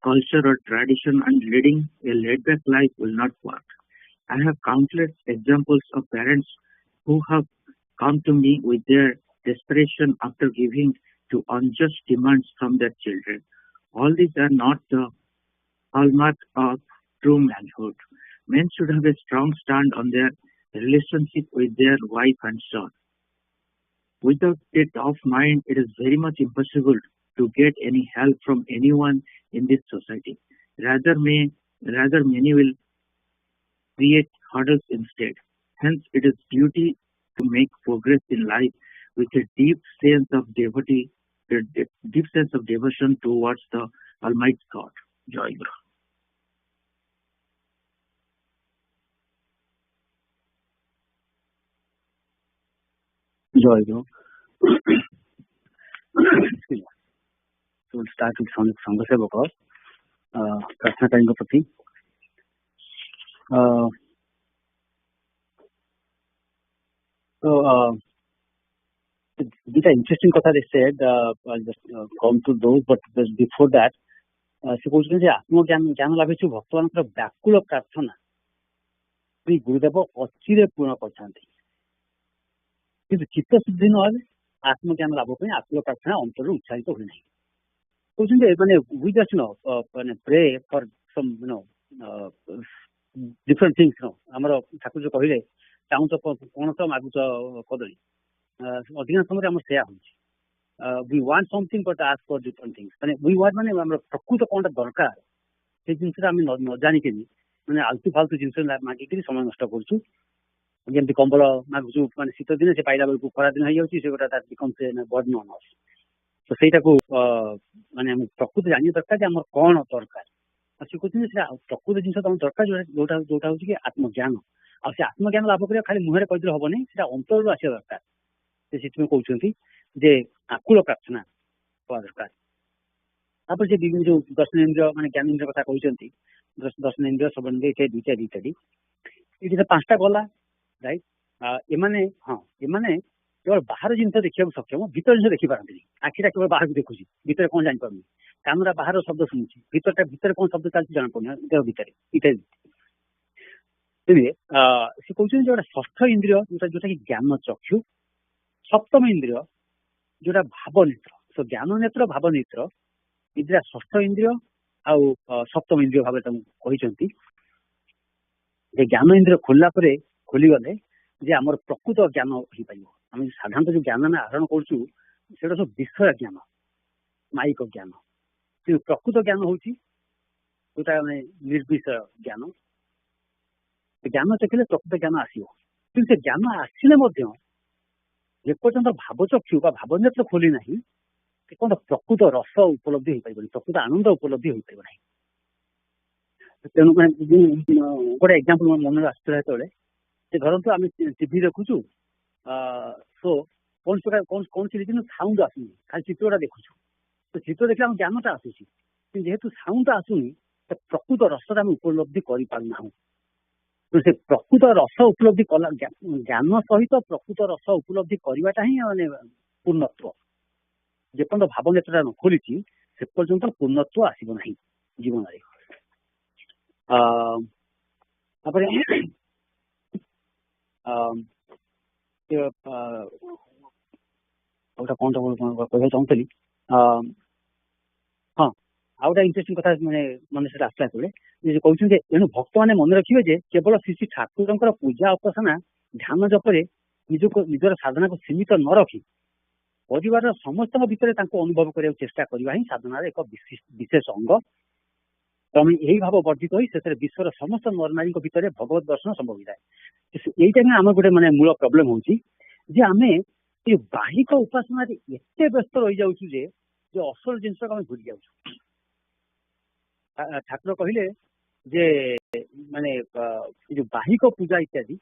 culture or tradition and leading a laid-back life will not work. I have countless examples of parents who have come to me with their desperation after giving to unjust demands from their children. All these are not the hallmark of true manhood. Men should have a strong stand on their relationship with their wife and son. Without a tough mind, it is very much impossible to get any help from anyone in this society. Rather, many will create hurdles instead. Hence, it is duty to make progress in life with a deep sense of devotion towards the Almighty God. Joy Guru. Joy Guru. So we'll start with Sangha Sevaka. Prashna time Pati. So these are interesting কথা they said. I'll just come to those, but before that, ସେ କହୁଛନ୍ତି ଯେ ଆତ୍ମଜ୍ଞାନ ଲାଭିଛୁ ଭକ୍ତମାନଙ୍କର ବ୍ୟାକୁଳ ପ୍ରାର୍ଥନା ଶ୍ରୀ ଗୁରୁଦେବ ଅଚିରେ ପୂରଣ କରିଥାନ୍ତି, କିନ୍ତୁ ଚିତ୍ତଶୁଦ୍ଧି ନହେଲେ ଆତ୍ମଜ୍ଞାନ ଲାଭ ପାଇଁ ଆକୁଳ ପ୍ରାର୍ଥନା ଅନ୍ତରରୁ ଉତ୍ସାହିତ ହୁଏ ନାହିଁ। କହୁଛନ୍ତି ମାନେ we just ମାନେ pray for some different things. ଆମର ଠାକୁର ଯୋଉ କହିଲେ ଚାହୁଁଛ ପଣସ ମାଗୁଛ କଦଳୀ, ଅଧିକାଂଶ ସମୟରେ ଆମର ସେୟା ହଉଛି। We want something but ask for different things. ମାନେ we want ମାନେ ଆମର ପ୍ରକୃତ କଣଟା ଦରକାର ସେ ଜିନିଷଟା ଆମେ ନ ଜାଣିକିରି ମାନେ ଆଲତୁ ଫାଲତୁ ଜିନିଷ ମାଗିକିରି ସମୟ ନଷ୍ଟ କରୁଛୁ। ଯେମିତି କମ୍ବଳ ମାଗୁଛୁ, ମାନେ ଶୀତ ଦିନେ ସେ ପାଇଲା ବେଳକୁ ଖରା ଦିନ ହେଇଯାଉଛି, ସେ ଗୋଟେ ବର୍ଡନ ଅନ ଅଛି। ତ ସେଇଟାକୁ ମାନେ ଆମେ ପ୍ରକୃତ ଜାଣିବା ଦରକାର ଯେ ଆମର କଣ ଦରକାର। ଆଉ ସେ କହୁଛନ୍ତି ସେଟା ପ୍ରକୃତ ଜିନିଷ ତମ ଦରକାର ଯୋଉଟା ହଉଛି କି ଆତ୍ମଜ୍ଞାନ। ଆଉ ସେ ଆତ୍ମଜ୍ଞାନ ଲାଭ କରିବା ଖାଲି ମୁହଁରେ କହିଦେଲେ ହବନି, ସେଟା ଅନ୍ତରରୁ ଆସିବା ଦରକାର। ସେ ସେଥିପାଇଁ କହୁଛନ୍ତି ଯେ ଆକୁଳ ପ୍ରାର୍ଥନା ହବା ଦରକାର। ତାପରେ ସେ ବିଭିନ୍ନ ଯୋଉ ଦର୍ଶନେନ୍ଦ୍ରିୟ ମାନେ ଜ୍ଞାନେନ୍ଦ୍ରିୟ କଥା କହିଛନ୍ତି, ଦର୍ଶନେନ୍ଦ୍ରିୟ ଶ୍ରବଣେନ୍ଦ୍ରିୟ ଇତ୍ୟାଦି ଏଠି ତ 5ଟା ଗଲା ରାଇଟ୍। ଏମାନେ କେବଳ ବାହାର ଜିନିଷ ଦେଖିବାକୁ ସକ୍ଷମ, ଭିତର ଜିନିଷ ଦେଖିପାରନ୍ତିନି। ଆଖିଟା କେବଳ ବାହାରକୁ ଦେଖୁଛି, ଭିତରେ କଣ ଜାଣିପାରୁନି। କାନରା ବାହାର ଶବ୍ଦ ଶୁଣୁଛି, ଭିତରେ କଣ ଶବ୍ଦ ଚାଲିଛି ଜଣାପଡୁନି ଦେହ ଭିତରେ ଇତ୍ୟାଦି। ସେ କହୁଛନ୍ତି ଯୋଉଟା ଷଷ୍ଠ ଇନ୍ଦ୍ରିୟ ଯୋଉଟା କି ଜ୍ଞାନ ଚକ୍ଷୁ, ସପ୍ତମ ଇନ୍ଦ୍ରିୟ ଯୋଉଟା ଭାବ ନେତ୍ର। ଜ୍ଞାନ ନେତ୍ର ଭାବ ନେତ୍ର ଏଇଟା ଷଷ୍ଠ ଇନ୍ଦ୍ରିୟ ଆଉ ସପ୍ତମ ଇନ୍ଦ୍ରିୟ ଭାବେ ତାଙ୍କୁ କହିଛନ୍ତି। ଯେ ଜ୍ଞାନ ଇନ୍ଦ୍ରିୟ ଖୋଲିଲା ପରେ ଖୋଲିଗଲେ ଯେ ଆମର ପ୍ରକୃତ ଜ୍ଞାନ ହେଇପାରିବ। ଆମେ ସାଧାରଣତଃ ଯୋଉ ଜ୍ଞାନ ଆମେ ଆହରଣ କରୁଛୁ ସେଟା ସବୁ ବିଷୟ ଜ୍ଞାନ, ମାଇକ ଜ୍ଞାନ। କିନ୍ତୁ ପ୍ରକୃତ ଜ୍ଞାନ ହଉଛି ଯୋଉଟା ଆମେ ନିର୍ବିଷୟ ଜ୍ଞାନ। ଜ୍ଞାନ ଦେଖିଲେ ପ୍ରକୃତ ଜ୍ଞାନ ଆସିବ। କିନ୍ତୁ ସେ ଜ୍ଞାନ ଆସିଲେ ମଧ୍ୟ ଯେପର୍ଯ୍ୟନ୍ତ ଭାବଚକ୍ଷୁ ବା ଭାବନେତ୍ର ଖୋଲି ନାହିଁ ସେପର୍ଯ୍ୟନ୍ତ ପ୍ରକୃତ ରସ ଉପଲବ୍ଧି ହେଇପାରିବନି, ପ୍ରକୃତ ଆନନ୍ଦ ଉପଲବ୍ଧି ହେଇପାରିବ ନାହିଁ। ତେଣୁ ଗୋଟେ ଏକ୍ସାମ୍ପଲ ମୋ ମନରେ ଆସୁଥିଲା ଯେତେବେଳେ, ଯେ ଧରନ୍ତୁ ଆମେ ଟିଭି ଦେଖୁଛୁ, ସୋ କୌଣସି ରିଜିନ ସାଉଣ୍ଡ ଆସୁନି, ଖାଲି ଚିତ୍ରଟା ଦେଖୁଛୁ, ତ ଚିତ୍ର ଦେଖିଲେ ଆମ ଜ୍ଞାନଟା ଆସୁଛି, କିନ୍ତୁ ଯେହେତୁ ସାଉଣ୍ଡ ଆସୁନି ତ ପ୍ରକୃତ ରସଟା ଆମେ ଉପଲବ୍ଧି କରିପାରୁନାହୁଁ। ସେ ପ୍ରକୃତ ରସ ଉପଲବ୍ଧି କଲା, ଜ୍ଞାନ ସହିତ ପ୍ରକୃତ ରସ ଉପଲବ୍ଧି କରିବାଟା ହିଁ ମାନେ ପୂର୍ଣ୍ଣତ୍ୱ। ଯେପର୍ଯ୍ୟନ୍ତ ଭାବନେତ୍ରଟା ନ ଖୋଲିଛି ସେ ପର୍ଯ୍ୟନ୍ତ ପୂର୍ଣ୍ଣତ୍ୱ ଆସିବ ନାହିଁ ଜୀବନରେ। ତାପରେ କଣଟା କହିବାକୁ ଚାହୁଁଥିଲି, ହଁ ଆଉ ଗୋଟେ ଇଣ୍ଟରେଷ୍ଟିଂ କଥା ମାନେ ମନେ ସେଟା ଆସିଲା ଯେତେବେଳେ କହୁଛନ୍ତି, ଏଣୁ ଭକ୍ତମାନେ ମନେ ରଖିବେ ଯେ କେବଳ ଶ୍ରୀ ଶ୍ରୀ ଠାକୁରଙ୍କର ପୂଜା ଉପାସନା ଧ୍ୟାନ ଜପରେ ନିଜର ସାଧନାକୁ ସୀମିତ ନ ରଖି ପରିବାରର ସମସ୍ତଙ୍କ ଭିତରେ ତାଙ୍କୁ ଅନୁଭବ କରିବାକୁ ଚେଷ୍ଟା କରିବା ହିଁ ସାଧନାର ଏକ ବିଶେଷ ଅଙ୍ଗ। ତମେ ଏହି ଭାବ ବର୍ଦ୍ଧିତ ହୋଇ ସେଥିରେ ବିଶ୍ୱର ସମସ୍ତ ନରନାରୀଙ୍କ ଭିତରେ ଭଗବତ ଦର୍ଶନ ସମ୍ଭବ ହୋଇଥାଏ। ଏଇଟା ହିଁ ଆମର ଗୋଟେ ମାନେ ମୂଳ ପ୍ରୋବ୍ଲେମ ହଉଛି ଯେ ଆମେ ଏ ବାହିକ ଉପାସନାରେ ଏତେ ବ୍ୟସ୍ତ ରହିଯାଉଛୁ ଯେ ଅସଲ ଜିନିଷକୁ ଆମେ ଭୁଲି ଯାଉଛୁ। ଠାକୁର କହିଲେ ଯେ ମାନେ ଯୋଉ ବାହିକ ପୂଜା ଇତ୍ୟାଦି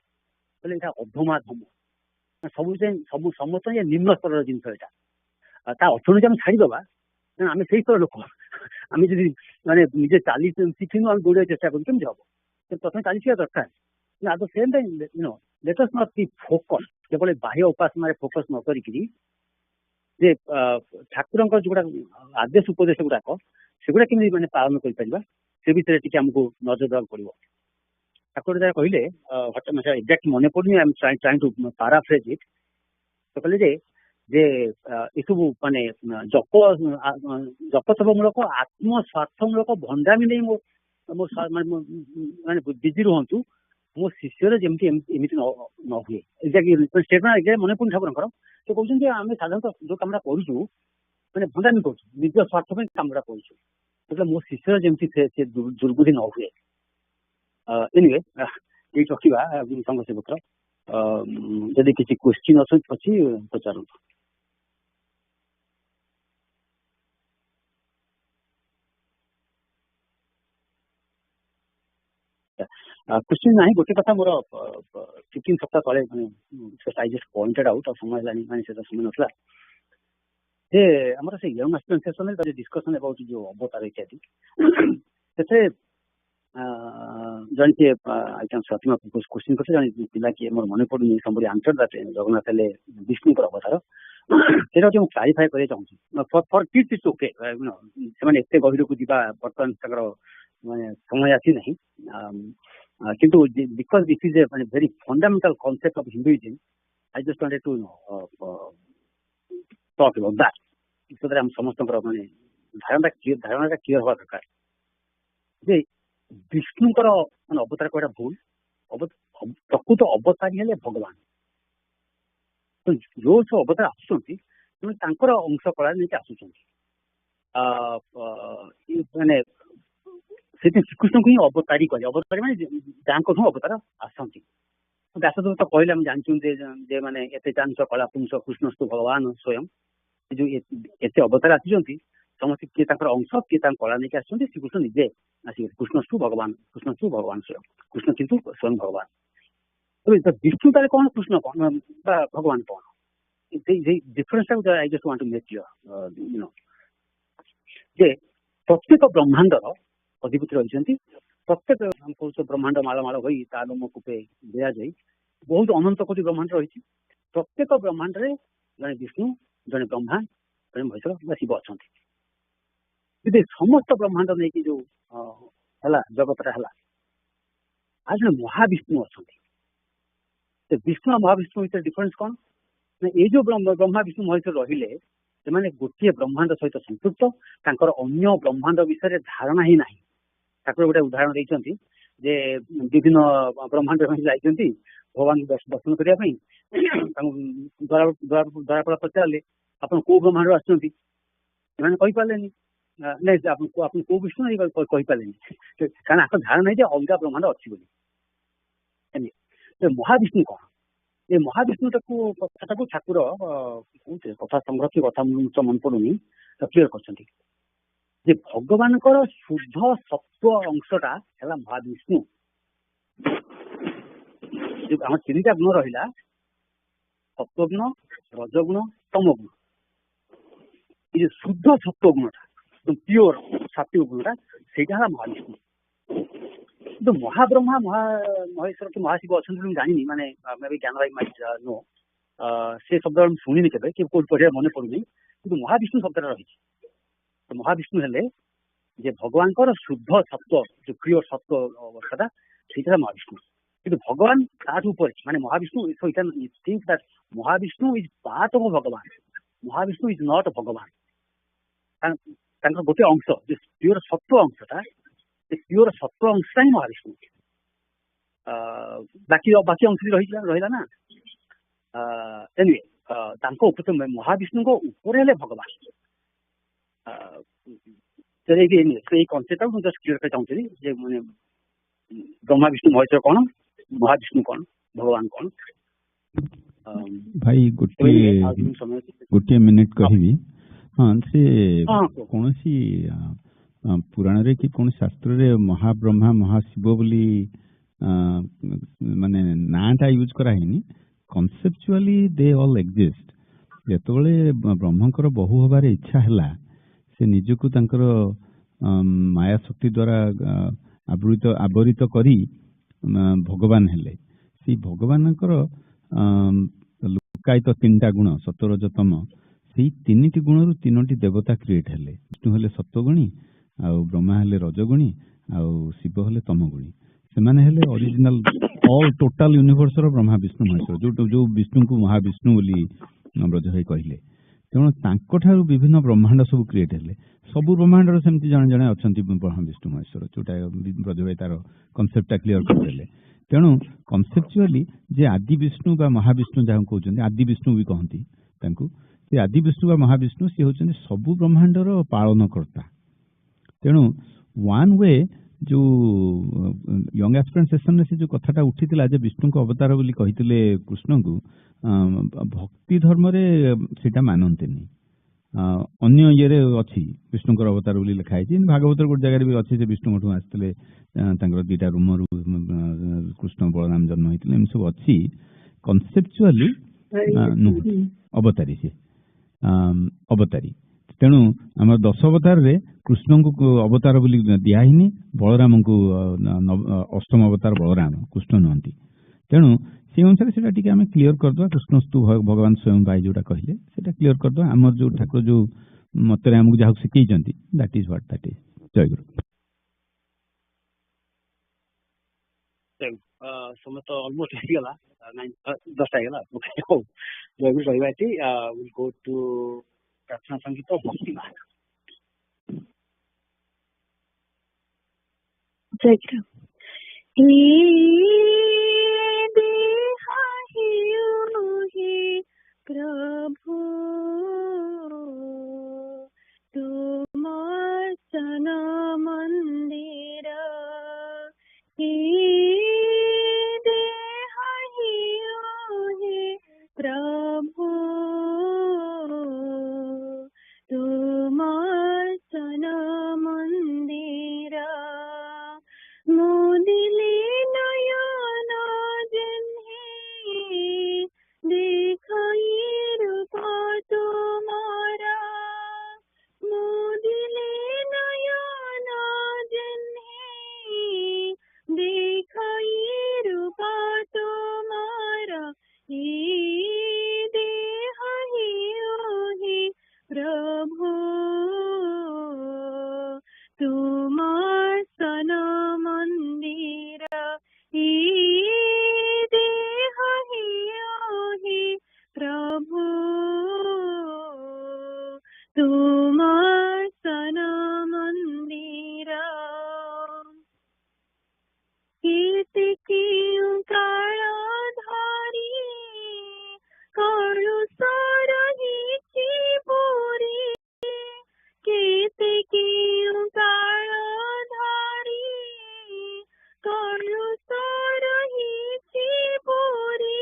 କହିଲେ ଏଇଟା ଅଧମାଧମ, ସବୁ ସମସ୍ତ ନିମ୍ନ ସ୍ତରର ଜିନିଷ। ଏଇଟା ତା ଅର୍ଥ ଯଦି ଆମେ ଛାଡ଼ିଦବା ଆମେ ସେଇ ସ୍ତର ଲୋକ। ଆମେ ଯଦି ମାନେ ନିଜେ ଚାଲି ଶିଖିନୁ ଆମେ ଦୌଡ଼ିବାକୁ ଚେଷ୍ଟା କରୁ କେମିତି ହବ? ପ୍ରଥମେ ଚାଲି ଶିଖିବା ଦରକାର। At the same time let us not be focus, କେବଳ ବାହ୍ୟ ଉପାସନାରେ ଫୋକସ୍ ନ କରିକିରି ଯେ ଠାକୁରଙ୍କର ଯୋଉଗୁଡା ଆଦେଶ ଉପଦେଶ ଗୁଡାକ ସେଗୁଡା କେମିତି ମାନେ ପାଳନ କରିପାରିବା ସେ ବିଷୟରେ ଟିକେ ଆମକୁ ନଜର ଦେବାକୁ ପଡିବ। ଠାକୁର ଯାହା କହିଲେ ଏକ୍ଜାକ୍ଟ ମନେ ପଡୁନି, ଆଇ ଏମ୍ ଟ୍ରାଇଂ ଟୁ ପାରାଫ୍ରେଜ୍ ଇଟ୍। ତ କହିଲେ ଯେ ଏସବୁ ମାନେ ଜପତପ ମୂଳକ ଆତ୍ମସ୍ୱାର୍ଥ ମୂଳକ ଭଣ୍ଡାମି ନେଇ ମାନେ ବିଜି ରୁହନ୍ତୁ, ମୋ ଶିଷ୍ୟରେ ଯେମିତି ଏମିତି ନ ହୁଏ। ଷ୍ଟେଟମେଣ୍ଟ ମନେ ପଡୁନି ଠାକୁରଙ୍କର। ସେ କହୁଛନ୍ତି ଆମେ ସାଧାରଣତଃ ଯୋଉ କାମଟା କରୁଛୁ ମାନେ ଭଣ୍ଡାମି କରୁଛୁ, ନିଜ ସ୍ୱାର୍ଥ ପାଇଁ କାମଟା କରୁଛୁ, ସେଟା ମୋ ଶିଷ୍ୟର ଯେମିତି ସେ ଦୁର୍ବୁଦ୍ଧି ନ ହୁଏ। ଏନିୱେ ଏଇ ରଖିବା ସମସ୍ତ ପତ୍ର। ଯଦି କିଛି କ୍ୱେଶ୍ଚିନ୍ ଅଛି ପଚାରନ୍ତୁ। କ୍ୱେଶ୍ଚିନ୍ ନାହିଁ। ଗୋଟେ କଥା ମୋର 15 ସପ୍ତାହ ତଳେ ମାନେ ଆଇ ଜଷ୍ଟ ପଏଣ୍ଟେଡ୍ ଆଉଟ୍, ଆଉ ସମୟ ହେଲାନି ମାନେ ସେଟା ସମୟ ନଥିଲା ଯେ ଆମର ସେ ୟଙ୍ଗ ଆସ୍ପିରାଣ୍ଟ ସେସନରେ ଡିସ୍କସନ୍ ଏବାଉଟ୍ ଯୋଉ ଅବତାର ଇତ୍ୟାଦି, ସେଥିରେ ଜଣେ କିଏ କ୍ୱେଶ୍ଚିନ୍ କରିଥିଲେ, ଜଣେ ପିଲା କିଏ ମୋର ମନେ ପଡୁନି, somebody answered that ଜଗନ୍ନାଥ ହେଲେ ବିଷ୍ଣୁଙ୍କର ଅବତାର। ସେଇଟା ମୁଁ କ୍ଲାରିଫାଏ କରିବାକୁ ଚାହୁଁଛି। ଫର୍ କିଡ୍ସ ଇଟ୍ସ ଓକେ, ସେମାନେ ଏତେ ଗଭୀରକୁ ଯିବା ବର୍ତ୍ତମାନ ତାଙ୍କର ମାନେ ସମୟ ଆସି ନାହିଁ। କିନ୍ତୁ because this is a very fundamental concept of Hinduism, I just wanted to talk about that. ସେଥିରେ ଆମ ସମସ୍ତଙ୍କର ମାନେ ଧାରଣାଟା କ୍ଲିୟର ହବା ଦରକାର ଯେ ବିଷ୍ଣୁଙ୍କର ମାନେ ଅବତାର କହିବା ଭୁଲ। ପ୍ରକୃତ ଅବତାରୀ ହେଲେ ଭଗବାନ। ଯୋଉ ସବୁ ଅବତାର ଆସୁଛନ୍ତି ସେମାନେ ତାଙ୍କର ଅଂଶ କଳା ନେଇକି ଆସୁଛନ୍ତି। ମାନେ ସେଥିପାଇଁ ଶ୍ରୀକୃଷ୍ଣଙ୍କୁ ହିଁ ଅବତାରୀ କଲେ। ଅବତାରୀ ମାନେ ଯାହାଙ୍କଠୁ ଅବତାର ଆସନ୍ତି। ବ୍ୟାସଦେବ ତ କହିଲେ ଆମେ ଜାଣିଛୁ ଯେ ମାନେ ଏତେ ଚାଂଶ କଳା ପୁଂସ କୃଷ୍ଣସ୍ତୁ ଭଗବାନ ସ୍ୱୟଂ। ଯୋଉ ଏତେ ଅବତାର ଆସିଛନ୍ତି ସମସ୍ତେ କିଏ ତାଙ୍କର ଅଂଶ, କିଏ ତାଙ୍କ କଳା ନେଇକି ଆସିଛନ୍ତି। ଶ୍ରୀକୃଷ୍ଣ ନିଜେ ଆସିବେ। କୃଷ୍ଣସ୍ତୁ ଭଗବାନ ସ୍ୱୟଂ। କୃଷ୍ଣ କିନ୍ତୁ ସ୍ୱୟଂ ଭଗବାନ। ବିଷ୍ଣୁ ତାହେଲେ କଣ, କୃଷ୍ଣ କଣ ବା ଭଗବାନ କଣ? ଡିଫରେନ୍ସଟାକୁ I just want to make clear. ଯେ ପ୍ରତ୍ୟେକ ବ୍ରହ୍ମାଣ୍ଡର ଅଧିପତି ରହିଛନ୍ତି। ପ୍ରତ୍ୟେକ ବ୍ରହ୍ମାଣ୍ଡ ମାଳ ମାଳ ହୋଇ ତା ଲୋମ କୂପେ ଦିଆଯାଇ ବହୁତ ଅନନ୍ତ କୋଟି ବ୍ରହ୍ମାଣ୍ଡ ରହିଛି। ପ୍ରତ୍ୟେକ ବ୍ରହ୍ମାଣ୍ଡରେ ଜଣେ ବିଷ୍ଣୁ, ଜଣେ ବ୍ରହ୍ମା, ଜଣେ ମହେଶ୍ୱର ବା ଶିବ ଅଛନ୍ତି। ଯଦି ସମସ୍ତ ବ୍ରହ୍ମାଣ୍ଡ ନେଇକି ଯୋଉ ହେଲା ଜଗତଟା ହେଲା, ଆଉ ଜଣେ ମହାବିଷ୍ଣୁ ଅଛନ୍ତି। ସେ ବିଷ୍ଣୁ ଆଉ ମହାବିଷ୍ଣୁ ଭିତରେ ଡିଫରେନ୍ସ କଣ? ଏଇ ଯୋଉ ବ୍ରହ୍ମା ବିଷ୍ଣୁ ମହେଶ୍ୱର ରହିଲେ ସେମାନେ ଗୋଟିଏ ବ୍ରହ୍ମାଣ୍ଡ ସହିତ ସମ୍ପୃକ୍ତ, ତାଙ୍କର ଅନ୍ୟ ବ୍ରହ୍ମାଣ୍ଡ ବିଷୟରେ ଧାରଣା ହିଁ ନାହିଁ। ଠାକୁର ଗୋଟେ ଉଦାହରଣ ଦେଇଛନ୍ତି ଯେ ବିଭିନ୍ନ ବ୍ରହ୍ମାଣ୍ଡ ଯାଇଛନ୍ତି ଭଗବାନଙ୍କୁ ଦର୍ଶନ କରିବା ପାଇଁ। ତାଙ୍କୁ ଦ୍ୱାରପାଳ ପଚାରିଲେ ଆପଣ କୋଉ ବ୍ରହ୍ମାଣ୍ଡରୁ ଆସିଛନ୍ତି? ସେମାନେ କହିପାରିଲେନି। ନାଇଁ ଆପଣ କୋଉ ବିଷ୍ଣୁ କହିପାରିଲେନି, କାରଣ ଆଙ୍କ ଧାରଣା ନାହିଁ ଯେ ଅଲଗା ବ୍ରହ୍ମାଣ୍ଡ ଅଛି ବୋଲି। ମହାବିଷ୍ଣୁ କଣ? ये महाविष्णु कथा को ठाकुर कथा संग्रह की कथा मन पड़ुनी क्लीयर कर भगवान शुद्ध सत्व अंशटा है महाविष्णु जो आम 3टा गुण रहा सत्वगुण रजगुण तमगुण ये शुद्ध सत्व गुणटा प्योर सात्विक गुणटा से महाविष्णु तो महाब्रह्मा महेश्वर कि महाशिव अच्छा जानी माने मे भी ज्ञान भाई नो से शब्द शुणी के पढ़िया मन पड़ूनी कि महाविष्णु शब्द रही तो महाविष्णु हेले जे भगवान शुद्ध सत्व जो प्योर सत्व अवस्था से महाविष्णु कि भगवान ताठ माने Mahavishnu so you can think that Mahavishnu is part of भगवान महाविष्णु इज नॉट भगवान गोटे अंश जो प्योर सत्व अंशटा प्योर सत्व अंशटा ही महाविष्णु बाकी बाकी अंश रहा ना एनिवे महाविष्णु को ऊपर हेले भगवान कनसेप्ट जस्ट क्लियर करना चाहिए मैंने ब्रह्मा विष्णु महेश्वर कौन महाविष्णु कौन भगवान कौन भाई गोटे मिनिट कहबी हाँ से कौन सी पुराण रे कि कौन शास्त्र रे महाब्रह्मा महाशिव बोली माने नाटा यूज कराहेनी कनसेप्चुअली दे ऑल एग्जिस्ट जेतबेले ब्रह्मंकर बहु हबार इच्छा हला से निजको तांकर माया शक्ति द्वारा आवरित करी भगवान हेले से भगवानकर लुकायित 3टा गुण सत्वरजतम से 3टी गुण 3टी देवता क्रिएट हेले विष्णु हेले सत्वगुणी आउ ब्रह्मा हेले रजगुणी आउ शिव हेले तमगुणी से माने हेले ओरिजिनल ऑल टोटल यूनिवर्स रो ब्रह्मा विष्णु महेश्वर जो विष्णु को महाविष्णु बोली ब्रज भाई कहले तेणु तांकठारु विभिन्न ब्रह्मांड सब क्रिएट हेले सबु ब्रह्मांड सेमती जने जने अछंती ब्रह्मा विष्णु महेश्वर जोटा ब्रज भाई तार कनसेप्टटा क्लियर करदेले तेणु कनसेप्चुअली जे आदि विष्णु बा महाविष्णु जहाँ कहते आदि विष्णु भी कहती से आदि विष्णु बा महाविष्णु सी होचंदी सबु ब्रह्मांडर पालनकर्ता तेणु वन वे जो यंग एस्पिरेंट सेशन में से जो कथाटा उठीला जे विष्णु को अवतार बोली कहितले कृष्ण को भक्ति धर्म रे सेटा मानंतेनी अन्य ये अच्छी विष्णु अवतार बोली लिखाई भागवत गोटे जगह भी अच्छी से विष्णु मठू आसते 2टा रूम रु कृष्ण बलराम जन्म होते एम सब अच्छी कनसेप्चुअली अवतारी से अवतारी तेणु आम 10 अवतार रे कृष्ण को अवतार बोली दिहानी बलराम को 8म अवतार बलराम कृष्ण नुहति तेणु से अनुसार से आम क्लीयर करदे कृष्णस्तु भगवान स्वयं भाई जोटा कहले से क्लीयर करदे आम जो ठाकुर जो मत आमको जहाँ शिखई that is what that is जय गुरु समय तो ऑलमोस्ट गला 10टा गला जय गुरु कहबाटी विल गो टू प्रार्थना संगीत भक्ति मार्ग जय गुरु हे प्रभु तुम सन मंदिर हे प्रभु तुम सन मंदिर मोदिले नयन जिन्हे देखाई रूप तुम्हारा मोदिले नयन जिन्हे देखाई रूप तुम्हारा हे देह हे प्रभु तुम सन मंदिर हे देह हे प्रभु तुम सन मंदिर कीर्ति काल धारी कालु सरही बोरी कीर्ति काल धारी कालु सरही बोरी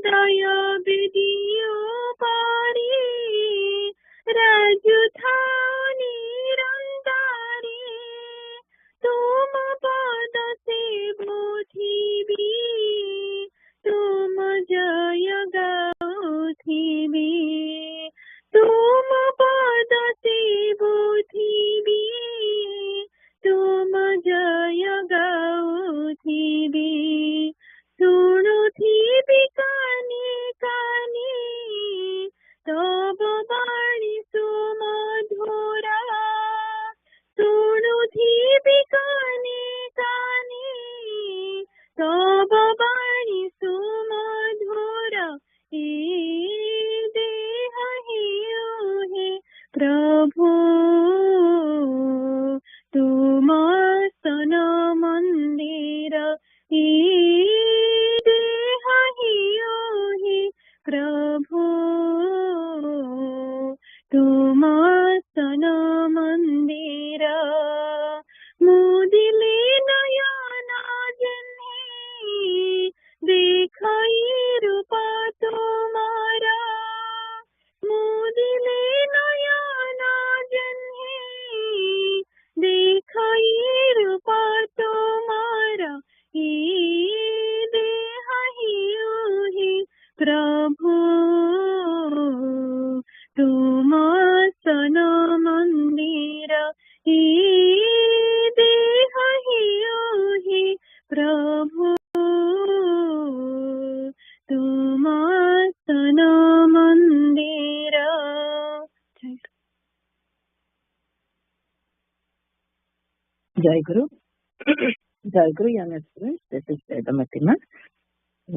दया विदियो पारी राजधानी रंगारी तुम पद से बोधिबी तुम जय गाउथिबी तुम पद से बोधिबी तुम जय गाउथिबी शुणुथिबि काने काने तब वाणी सुमधुरा शुणुथिबि काने काने तब वाणी सुमधुरा हे देह हे प्रभु तुम स्तन मंदिर हे देह हे प्रभु तुम स्तन मंदिर मुदिले नयना जन्हे देखई रूप तुम्हारा मुदिले नयना जन्हे देखई रूप तुम्हारा हे देह हे प्रभु तुम स्तन मंदिर हे देह हे प्रभु तुम स्तन मंदिर। Jai Guru. Jai Guru, young students. This is Vedamatima.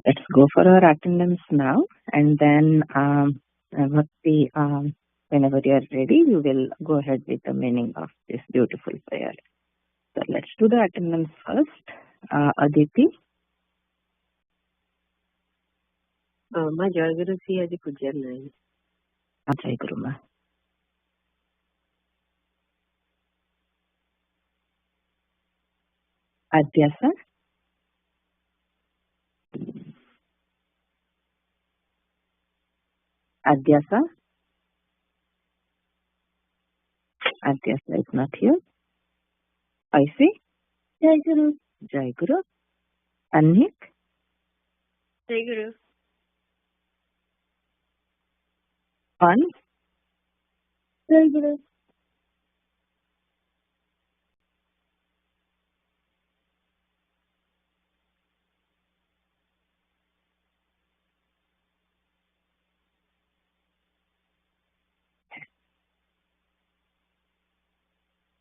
Let's go for our attendance now, and then Bhakti, whenever you are ready, you will go ahead with the meaning of this beautiful prayer. So let's do the attendance first. Aditi. Ma Jai Guru si aji pujar nahi. Jai Guru ma. Adyasa. Adyasa. Adyasa is not here. I see. Jai Guru. Jai Guru. Annik. Jai Guru. An. Jai Guru.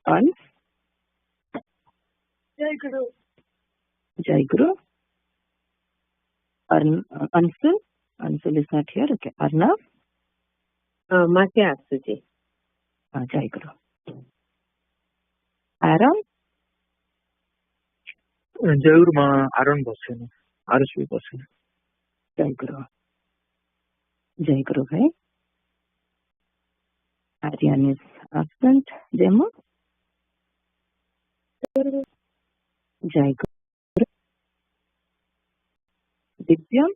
An. Jai Guru. Jai Guru. Ansul. Ansul is not here. Okay. Arnav. Ma se Aksuji. Jai Guru. Aaron. Jai Guru ma Aaron Bosena. RSV Bosena. Jai Guru. Jai Guru bhai. Aryan is absent. Demo. Jai Guru. Divyam.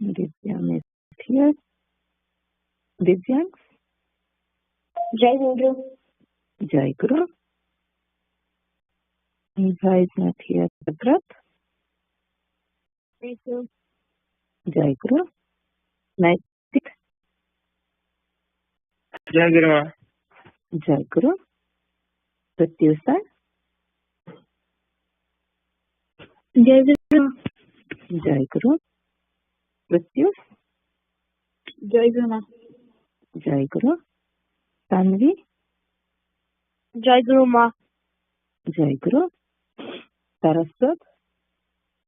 Divyam is here. Divyam. Jai Guru. Jai Guru. Eva is not here. Bhagrat. Jai Guru. Jai Guru. Naitik. Jai Guru ma. Jai Guru. Pratyusa. Jai Guru. Jai Guru. Pratyus. Jai Guru ma. Jai Guru. Tanvi. Jai Guru ma. Jai Guru. Saraswat.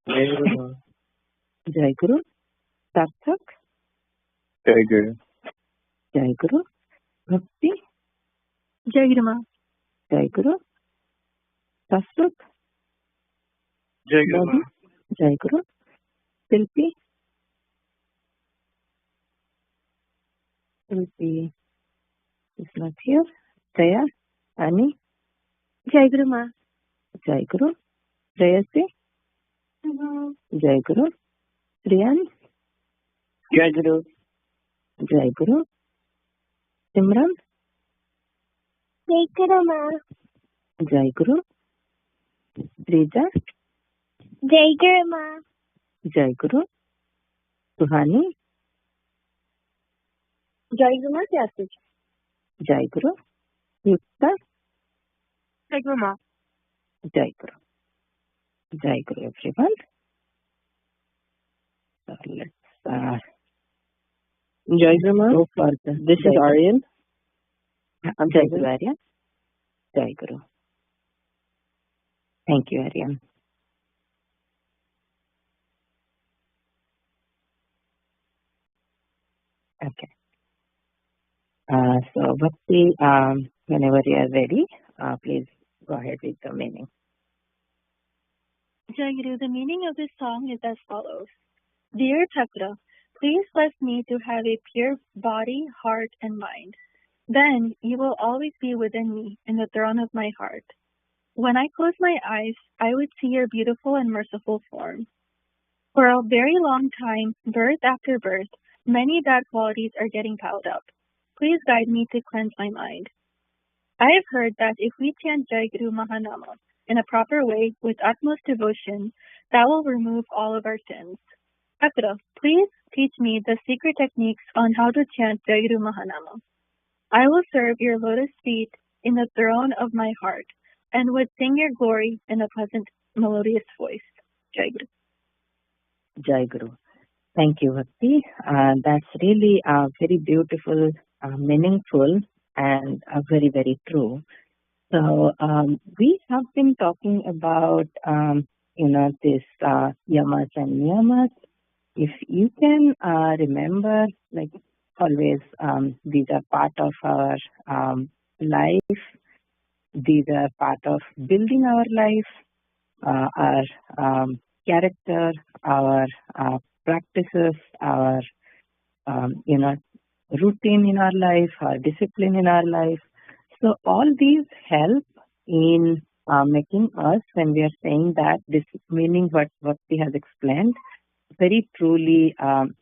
Jai Guru ma. Jai Guru. Sarthak. Jai Guru. Jai Guru. Bhakti. Jai Guru ma. Jai Guru. Saswat. Jai Guru ma. Jai Guru. Silpi. Silpi is not here. Jaya. Ani. Jai Guru ma. Jai Guru. Jayasi. Jai Guru. Riyan. Jai Guru. Jai Guru. Simran. Jai Guru Ma. Jai Guru. Rija. Jai Guru Ma. Jai Guru. Suhani. Jai Guru Ma Syasij. Jai Guru. Yukta. Jai Guru Ma. Jai Guru. Jai Guru, everyone. So let's Jai Guru Ma. go further. This is Aryan. I'm Jai Jai Guru, Guru. Aryan. Jai Guru. Thank you, Aryan. Okay. So, Bhakti, whenever you are ready, please go ahead with the meaning. Jai Guru, the meaning of this song is as follows. Dear Thakra, please bless me to have a pure body, heart, and mind. Then you will always be within me in the throne of my heart. When I close my eyes, I would see your beautiful and merciful form. For a very long time, birth after birth, many bad qualities are getting piled up. Please guide me to cleanse my mind. I have heard that if we chant Jai Guru Mahanama in a proper way with utmost devotion, that will remove all of our sins. Thakra, please teach me the secret techniques on how to chant Jai Guru Mahanama. I will serve your lotus feet in the throne of my heart and would sing your glory in a pleasant, melodious voice. Jai Guru. Jai Guru. Thank you, Bhakti. That's really very beautiful, meaningful, and very, very true. So we have been talking about, this yamas and niyamas. If you can remember, like always, these are part of our life. These are part of building our life, our character, our practices, our routine in our life, our discipline in our life. So all these help in making us, when we are saying that, this meaning what Bhakti has explained, very truly,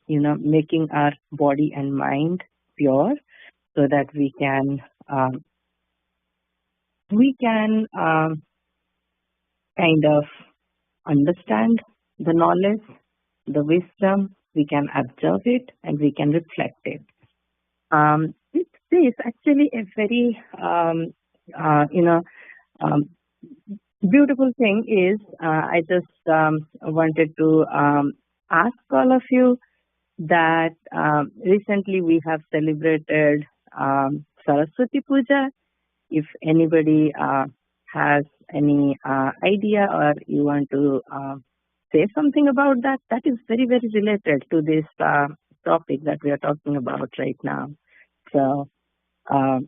making our body and mind pure, so that we can kind of understand the knowledge, the wisdom, we can observe it, and we can reflect it. This actually a very, beautiful thing is, I just wanted to ask all of you that recently we have celebrated Saraswati Puja. If anybody has any idea or you want to say something about that, that is very, very related to this topic that we are talking about right now. So, do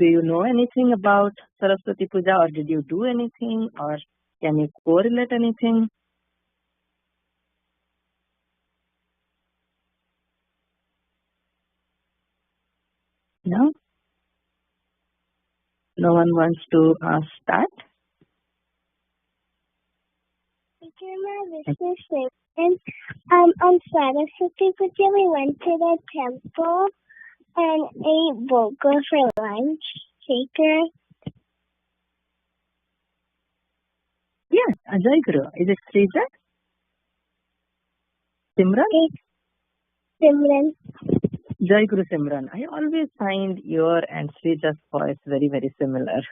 you know anything about Saraswati Puja, or did you do anything, or can you correlate anything? No? No one wants to start? This is Sharon. On Saraswati Puja, we went to the temple and ate bulgur for lunch. Shaker. Yes, Jai Guru. Is it Srija? Simran? Simran. Jai Guru Simran. I always find your and Srija's voice very, very similar.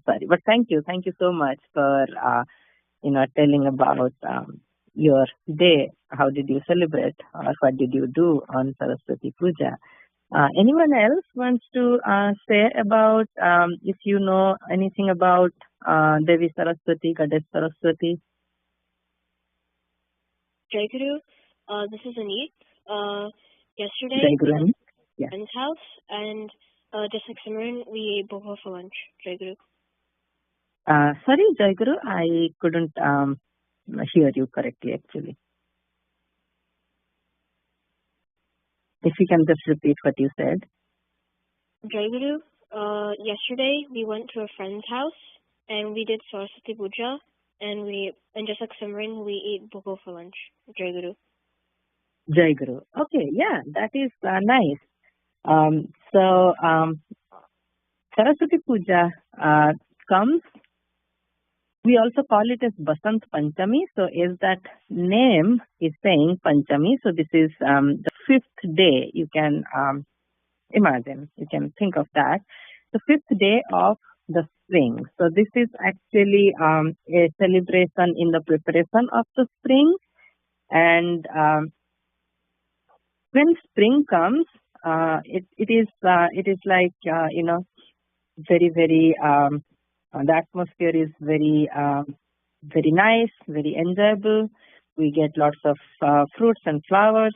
Sorry, but thank you so much for telling about your day. How did you celebrate, or what did you do on Saraswati Puja? Anyone else wants to say about if you know anything about Devi Saraswati, Goddess Saraswati? Jai Guru, this is Aneet. Yesterday, Jai Guru. we went to Yeah. a friend's house, and just like Simran, we ate bulgur for lunch. Jai Guru. Sorry, Jai Guru, I couldn't hear you correctly, actually. If you can just repeat what you said. Jai Guru, yesterday we went to a friend's house, and we did Saraswati Puja, and just like Simran, we eat bhoko for lunch. Jai Guru. Jai Guru. Okay, yeah, that is nice. So Saraswati Puja comes. We also call it as Basant Panchami. So as that name is saying, Panchami. So this is the fifth day. You can imagine. You can think of that. The fifth day of the spring. So this is actually a celebration in the preparation of the spring. And when spring comes, it is like very, very. The atmosphere is very very nice, very enjoyable. We get lots of fruits and flowers,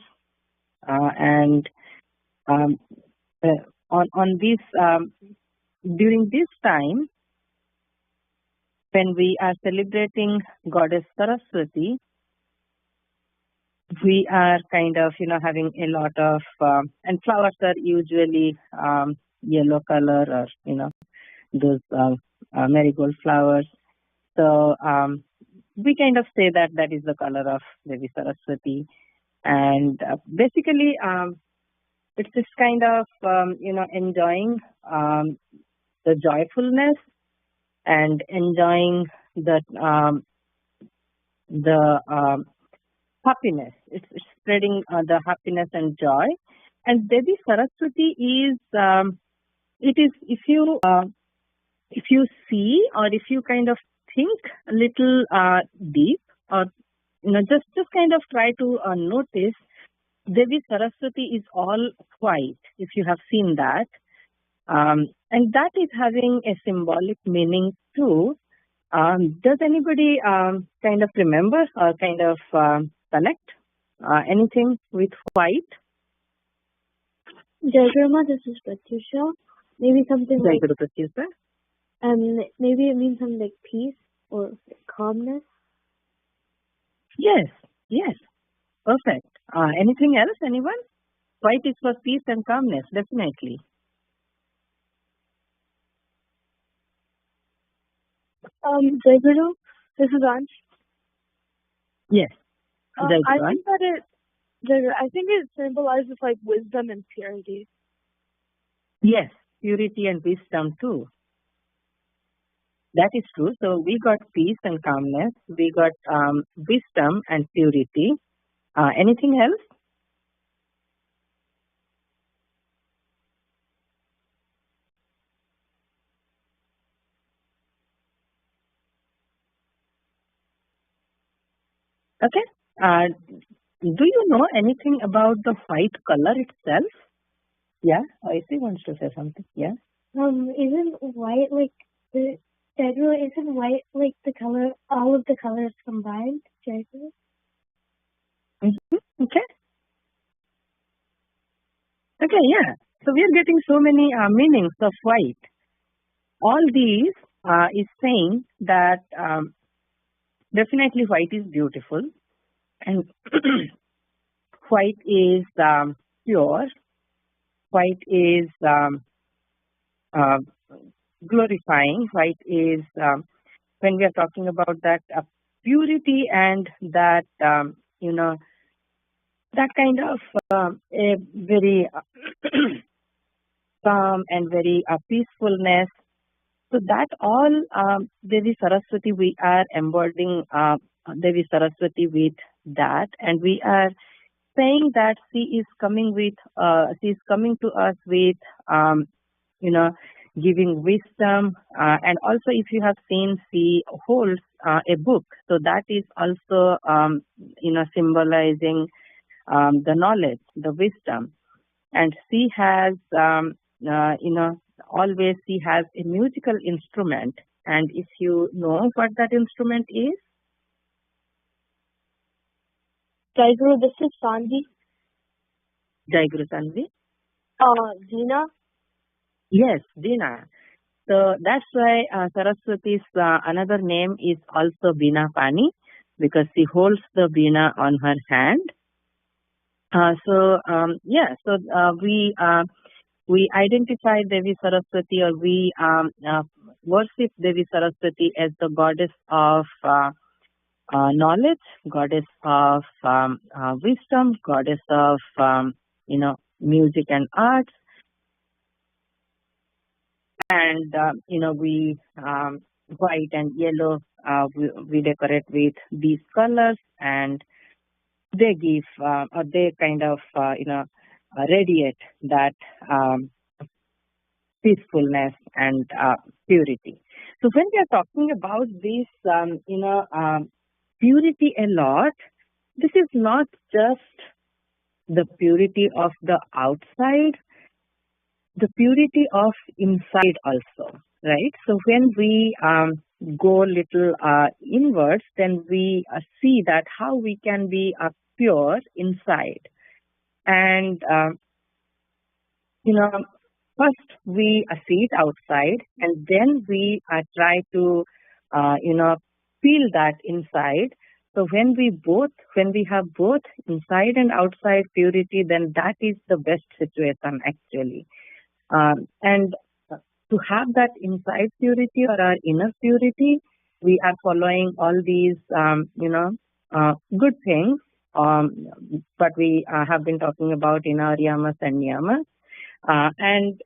and on this during this time, when we are celebrating Goddess Saraswati, we are kind of having a lot of and flowers are usually yellow color, or those marigold flowers. So we kind of say that that is the color of Devi Saraswati, and basically it's this kind of enjoying the joyfulness and enjoying the happiness. It's spreading the happiness and joy. And Devi Saraswati is it is if you see, or if you kind of think a little deep, or just kind of try to notice, Devi Saraswati is all white, if you have seen that. And that is having a symbolic meaning too. Does anybody kind of remember or kind of connect anything with white? Jai Guru, this is Pratyusha. Maybe something Jai like, Guru Pratyusha. maybe it means something like peace or calmness. Yes, perfect. Anything else, anyone? White is for peace and calmness, definitely. Jai Guru, this is Ansh. Yes. I think that I think it symbolizes like wisdom and purity. Yes, purity and wisdom too. That is true. So we got peace and calmness. We got wisdom and purity. Anything else? Okay. Do you know anything about the white color itself? Yeah, Aisi wants to say something. Yeah. Isn't white like the Jai Guru? Isn't white like the color, all of the colors combined? Jai Guru? Okay. Okay, yeah. So we are getting so many meanings of white. All these is saying that definitely white is beautiful, and white is pure. White is glorifying. White is when we are talking about that purity and that that kind of a very calm and very peacefulness. So that all Devi Saraswati, we are embodying Devi Saraswati with that, and we are saying that she is coming to us with giving wisdom, and also if you have seen, she holds a book, so that is also symbolizing the knowledge, the wisdom, and she has always she has a musical instrument, and if you know what that instrument is. Jai Guru, this is Sanvi. Jai Guru Sanvi. Veena. Yes, Veena. So that's why Saraswati's another name is also Veena Pani, because she holds the Veena on her hand. We identify Devi Saraswati, or we worship Devi Saraswati as the goddess of knowledge, goddess of wisdom, goddess of music and arts, and we white and yellow we decorate with these colors, and they give or they kind of radiate that peacefulness and purity. So when we are talking about this purity a lot, this is not just the purity of the outside, the purity of inside also, right? So when we go little inwards, then we see that how we can be pure inside. And first we see it outside, and then we try to feel that inside. So when we have both inside and outside purity, then that is the best situation actually. And to have that inside purity or our inner purity, we are following all these good things. But we have been talking about in our yamas and niyamas. And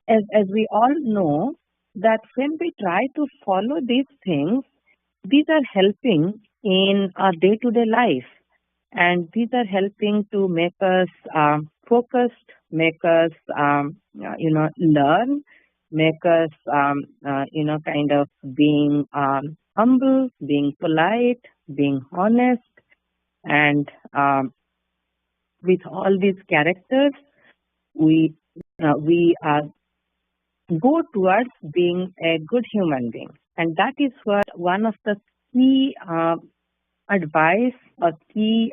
as we all know, that when we try to follow these things, these are helping in our day-to-day life, and these are helping to make us focused, make us learn, make us kind of being humble, being polite, being honest, and with all these characters, we go towards being a good human being. And that is what one of the key advice or key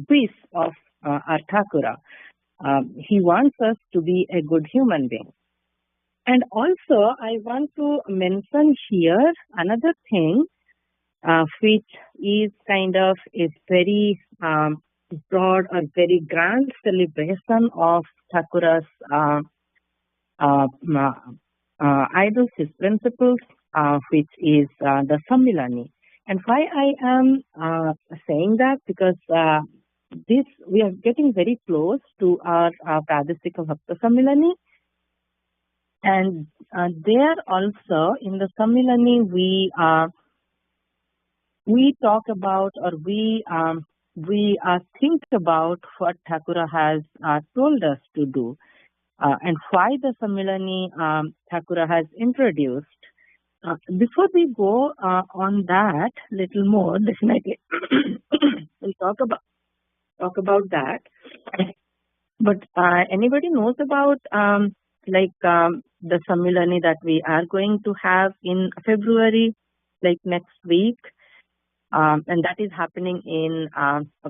wish of our Thakura. He wants us to be a good human being. And also, I want to mention here another thing which is kind of a very broad or very grand celebration of Thakura's idols, his principles, which is the Sammilani. And why I am saying that, because we are getting very close to our Pradesika Bhakta Sammilani, and there also in the Sammilani we talk about, or we think about what Thakura has told us to do, and why the Sammilani Thakura has introduced. Before we go on that little more, definitely we'll talk about that. But anybody knows about the Sammilani that we are going to have in February, like next week? And that is happening in,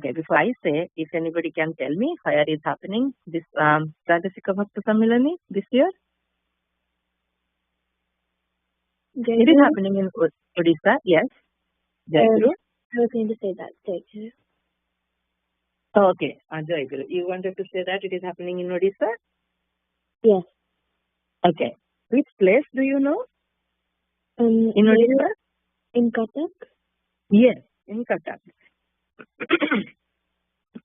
before I say, if anybody can tell me where is happening this Pradesika Bhakta Sammilani this year? It is happening in Odisha, yes. Jaiguru? I was going to say that, Jaiguru. Okay, Jaiguru, you wanted to say that it is happening in Odisha? Yes. Okay. Which place do you know? In Odisha? In Cuttack? Yes, in Cuttack.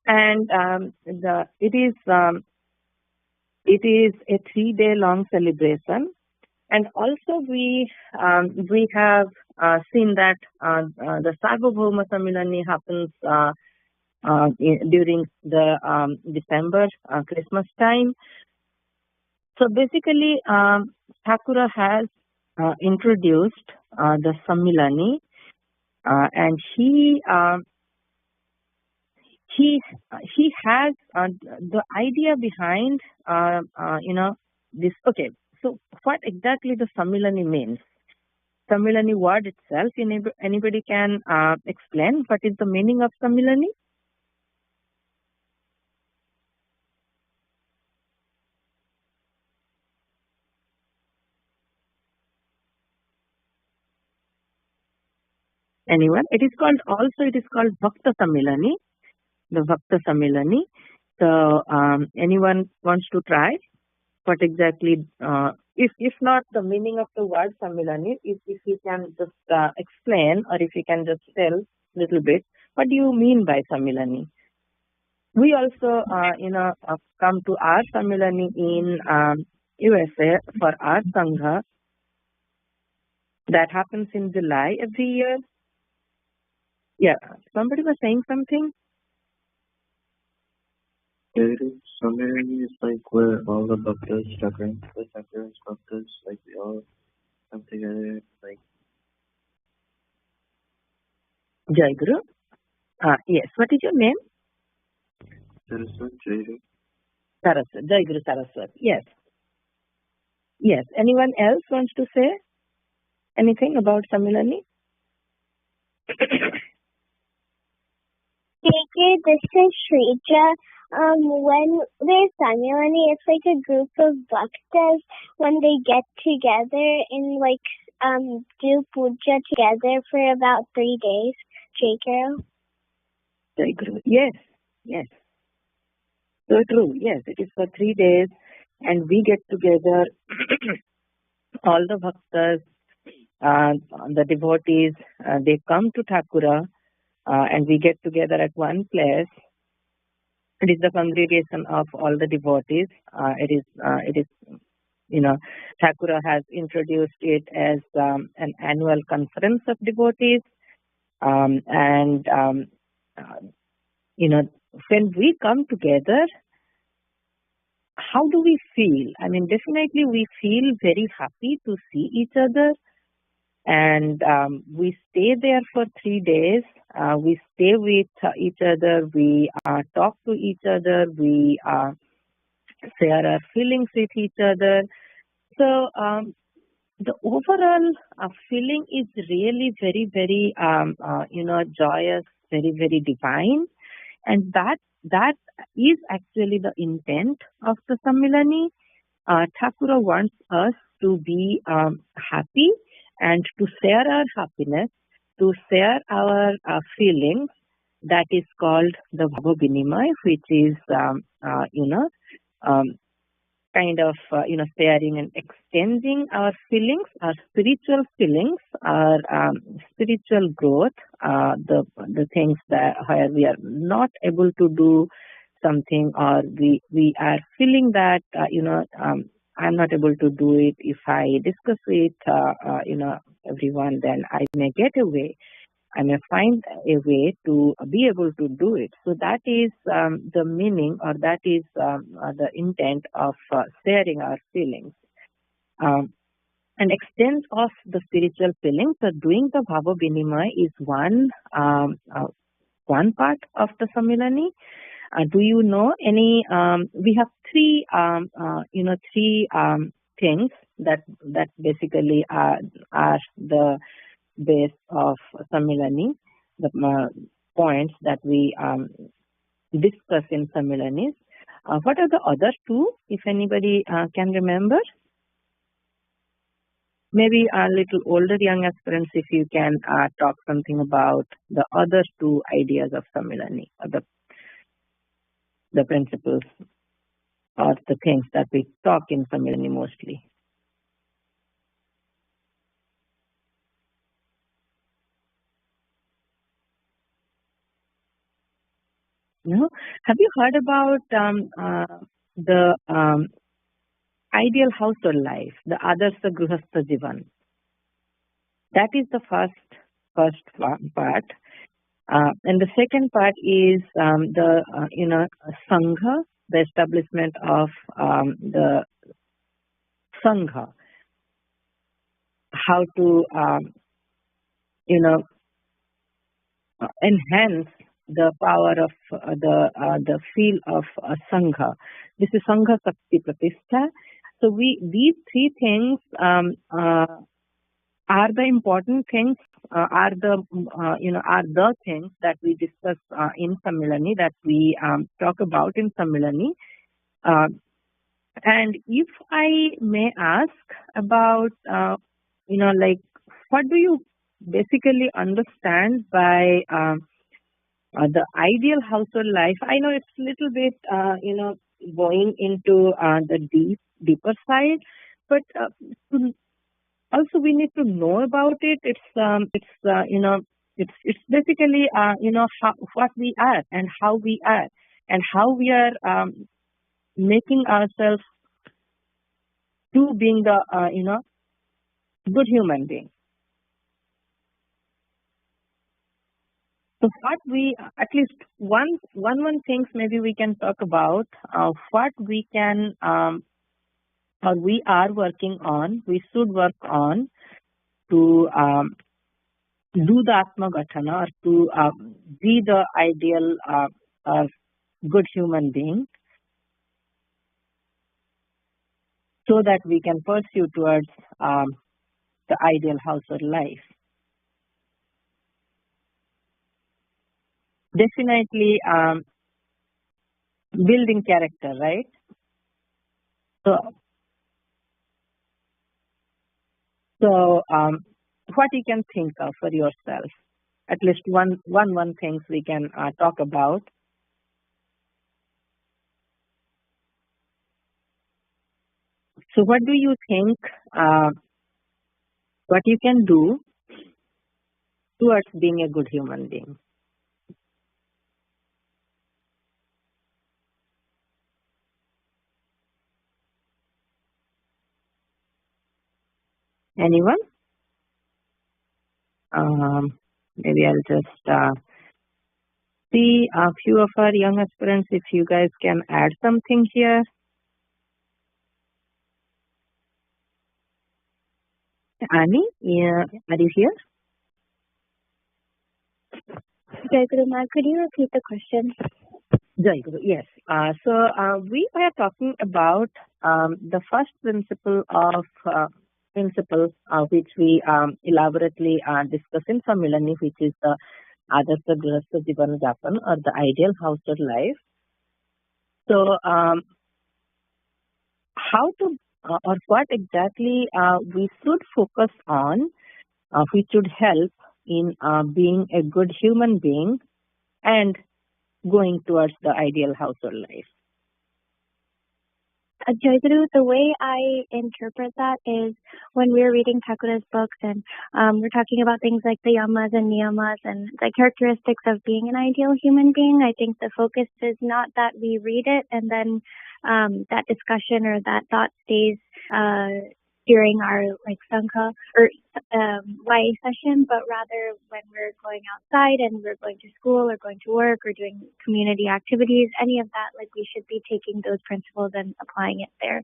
And it is a 3-day long celebration. And also we have seen that the Sarvabhauma Sammilani happens during the December Christmas time. So basically, Thakura has introduced the Sammilani, and he has the idea behind this. Okay, so what exactly the Sammilani means? Sammilani word itself, anybody can explain what is the meaning of Sammilani? Anyone? It is called Bhakta Sammilani, the Bhakta Sammilani. So anyone wants to try? what exactly, if not the meaning of the word Sammilani, if you can just explain, or if you can just tell a little bit, what do you mean by Sammilani? We also, come to our Sammilani in USA for our Sangha. That happens in July every year. Yeah, somebody was saying something. Sammilani is like where all the bhaktas, the Thakur's bhaktas, like we all come together, like. Jai Guru. Yes, what is your name? Saraswata Jai. Saraswat. Jai Guru Saraswat. Yes. Yes. Anyone else wants to say anything about Sammilani? Okay, this is Shrija. When there's Sammilani, it's like a group of bhaktas when they get together and do puja together for about 3 days. Jai Guru. Yes. Yes. So true. Yes, it is for 3 days, and we get together, all the bhaktas, the devotees, they come to Thakura, and we get together at one place. It is the congregation of all the devotees. It is, Thakura has introduced it as an annual conference of devotees, and when we come together, how do we feel? I mean, definitely we feel very happy to see each other, and we stay there for 3 days. We stay with each other. We talk to each other. We share our feelings with each other. So the overall feeling is really very, very, joyous, very, very divine. And that is actually the intent of the Sammilani. Thakura wants us to be happy and to share our happiness, to share our feelings. That is called the Bhava Vinimay, which is, kind of, sharing and extending our feelings, our spiritual feelings, our spiritual growth, the things that where we are not able to do something, or we are feeling that, I'm not able to do it. If I discuss with, everyone, then I may get away. I may find a way to be able to do it. So that is the meaning, or that is the intent of sharing our feelings. An extent of the spiritual feelings, so doing the Bhava Vinimay is one part of the Sammilani. Do you know any? We have three things that basically are the base of Sammilani, the points that we discuss in Sammilanis. What are the other two, if anybody can remember? Maybe a little older young aspirants, if you can talk something about the other two ideas of Sammilani, or the principles or the things that we talk in Sammilani mostly. No? Have you heard about the ideal household life, the Adarsa Gruhastha Jivan? That is the first part. And the second part is the Sangha, the establishment of the Sangha. How to enhance the power of the feel of Sangha. This is Sangha Sakti Pratishtha. So these three things are the important things, are the things that we discuss in Sammilani, that we talk about in Sammilani. And if I may ask about, what do you basically understand by the ideal household life? I know it's a little bit, going into the deeper side, but also we need to know about it. It's basically what we are and how we are and how we are making ourselves to being the good human being. So what we, at least one things maybe we can talk about, what we can or we are working on, we should work on to do the Atma Gatana, or to be the ideal good human being, so that we can pursue towards the ideal household life. Definitely building character, right? So what you can think of for yourself? At least one things we can talk about. So what do you think? What you can do towards being a good human being? Anyone? Maybe I'll just see a few of our young aspirants if you guys can add something here. Annie, are you here? Jai Guru Ma, could you repeat the question? Jai Guru, yes. So we are talking about the first principle which we elaborately discuss in Samilani, which is the Adarsa Grihastha Jivana Japan, or the ideal household life. So how to or what exactly we should focus on, which should help in being a good human being and going towards the ideal household life? Jai Guru, the way I interpret that is when we're reading Thakura's books and we're talking about things like the yamas and niyamas and the characteristics of being an ideal human being, I think the focus is not that we read it and then that discussion or that thought stays during our Sangha or YA session, but rather when we're going outside and we're going to school or going to work or doing community activities, any of that, we should be taking those principles and applying it there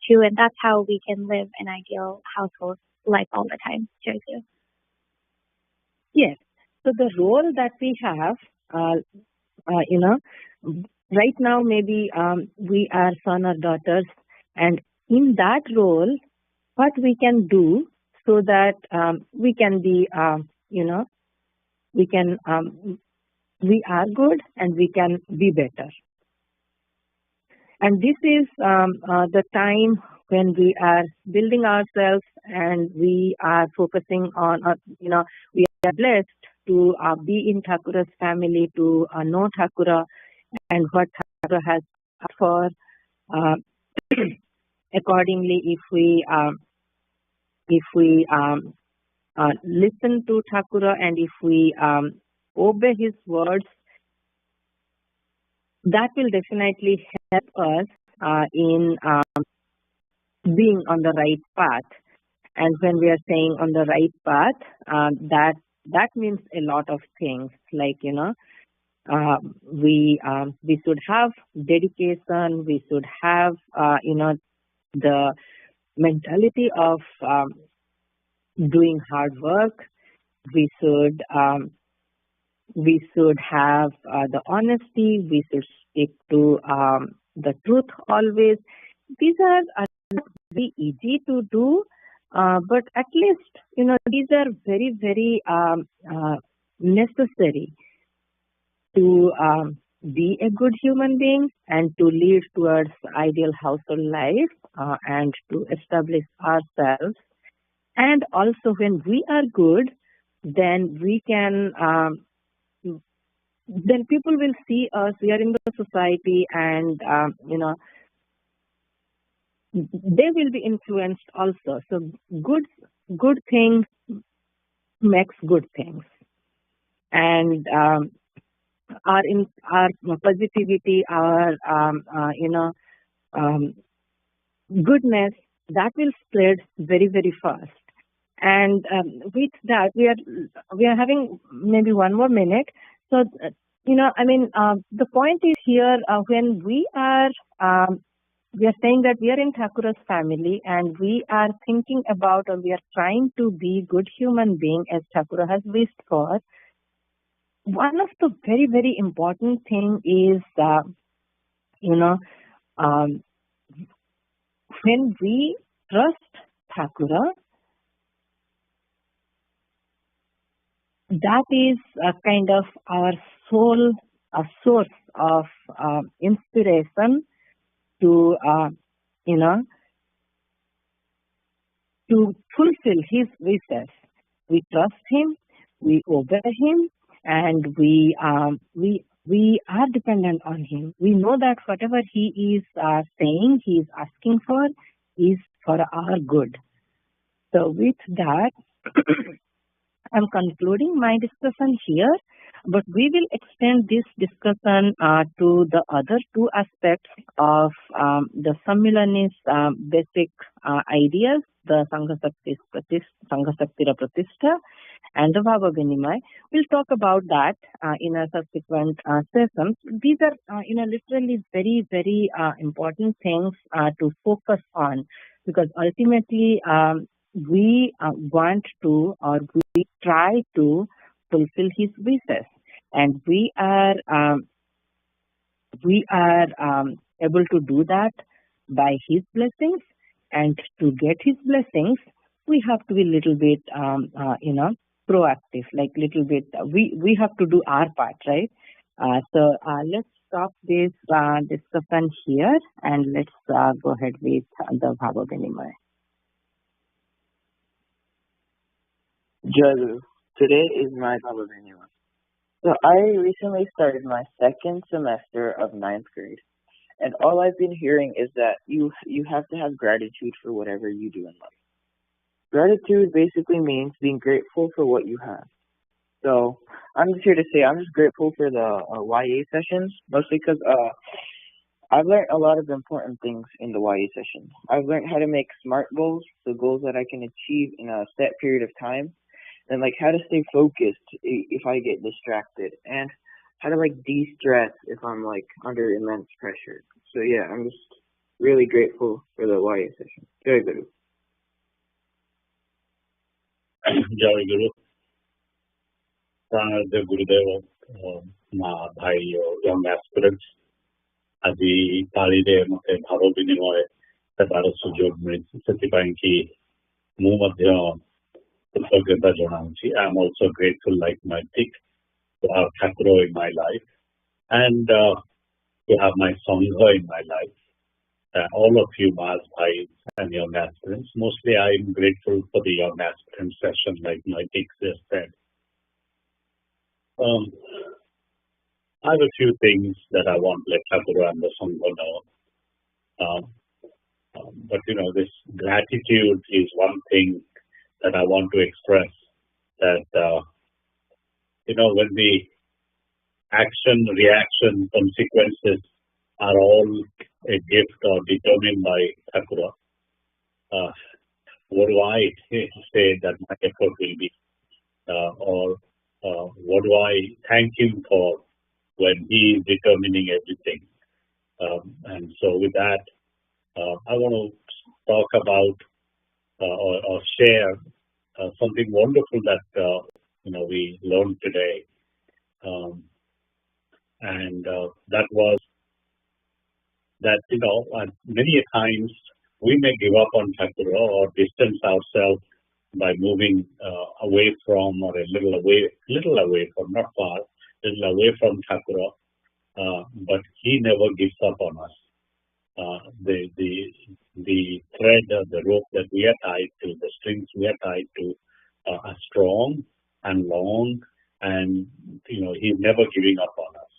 too. And that's how we can live an ideal household life all the time. Joyce. Yes. So the role that we have, right now maybe we are son or daughters, and in that role, what we can do so that we can be, we are good and we can be better. And this is the time when we are building ourselves and we are focusing on, we are blessed to be in Thakura's family, to know Thakura and what Thakura has for. Accordingly, if we listen to Thakura and if we obey his words, that will definitely help us in being on the right path. And when we are saying on the right path, that means a lot of things. We should have dedication. We should have the mentality of doing hard work. We should have the honesty. We should stick to the truth always. These are not very easy to do, but at least these are very, very necessary to be a good human being and to lead towards ideal household life and to establish ourselves. And also when we are good, then we can then people will see us. We are in the society, and they will be influenced also. So good things makes good things, and our positivity, our goodness, that will spread very, very fast. And with that, we are having maybe one more minute. So the point is here, when we are saying that we are in Thakura's family, and we are thinking about, or we are trying to be good human being as Thakura has wished for. One of the very, very important thing is, when we trust Thakura, that is a kind of our soul, a source of inspiration to to fulfill his wishes. We trust him, we obey him, and we are dependent on him. We know that whatever he is saying, he is asking for, is for our good. So with that, I'm concluding my discussion here, but we will extend this discussion to the other two aspects of the Sammilan's basic ideas, the Sangha Shaktira Pratishtha and the Bhava Vinimay. We'll talk about that in a subsequent session. These are literally very, very important things to focus on, because ultimately we want to, or we try to fulfill his wishes, and we are able to do that by his blessings. And to get his blessings, we have to be a little bit proactive, like little bit we have to do our part, right? So let's stop this discussion here, and let's go ahead with the Bhava Vinimay. Jai, today is my Bhava Vinimay. So I recently started my second semester of 9th grade, and all I've been hearing is that you have to have gratitude for whatever you do in life. Gratitude basically means being grateful for what you have. So I'm just here to say I'm just grateful for the YA sessions, mostly because I've learned a lot of important things in the YA sessions. I've learned how to make SMART goals, so goals that I can achieve in a set period of time, and like how to stay focused if I get distracted, and how to like de-stress if I'm like under immense pressure. So yeah, I'm just really grateful for the YA session. Jai Guru. Jai Guru. Pranardev Gurudev, Ma Bhai or young aspirants. ଆଜି ପାଳିରେ ମୋତେ ଭାବ ବିନିମୟ ହେବାର ସୁଯୋଗ ମିଳିଛି, ସେଥିପାଇଁ କି ମୁଁ ମଧ୍ୟ କୃତଜ୍ଞତା ଜଣାଉଛି. I am also grateful like my Tik to have Thakura in my life, and to have my Sangha in my life. All of you Ma's Bhai and young aspirants. Mostly I am grateful for the young aspirant session, like my Tik just said. I have a few things that I want to let Thakura and the Sangha know. But this gratitude is one thing that I want to express, that when the action, reaction, consequences are all a gift or determined by Thakura, what do I say that my effort will be? Or what do I thank him for when he is determining everything? And so with that, I want to talk about or share something wonderful that we learned today, and that was that many times we may give up on Thakura or distance ourselves by moving away from, or a little away from, not far, little away from Thakura, but he never gives up on us. The thread, the rope that we are tied to, the strings we are tied to, are strong and long, and he's never giving up on us.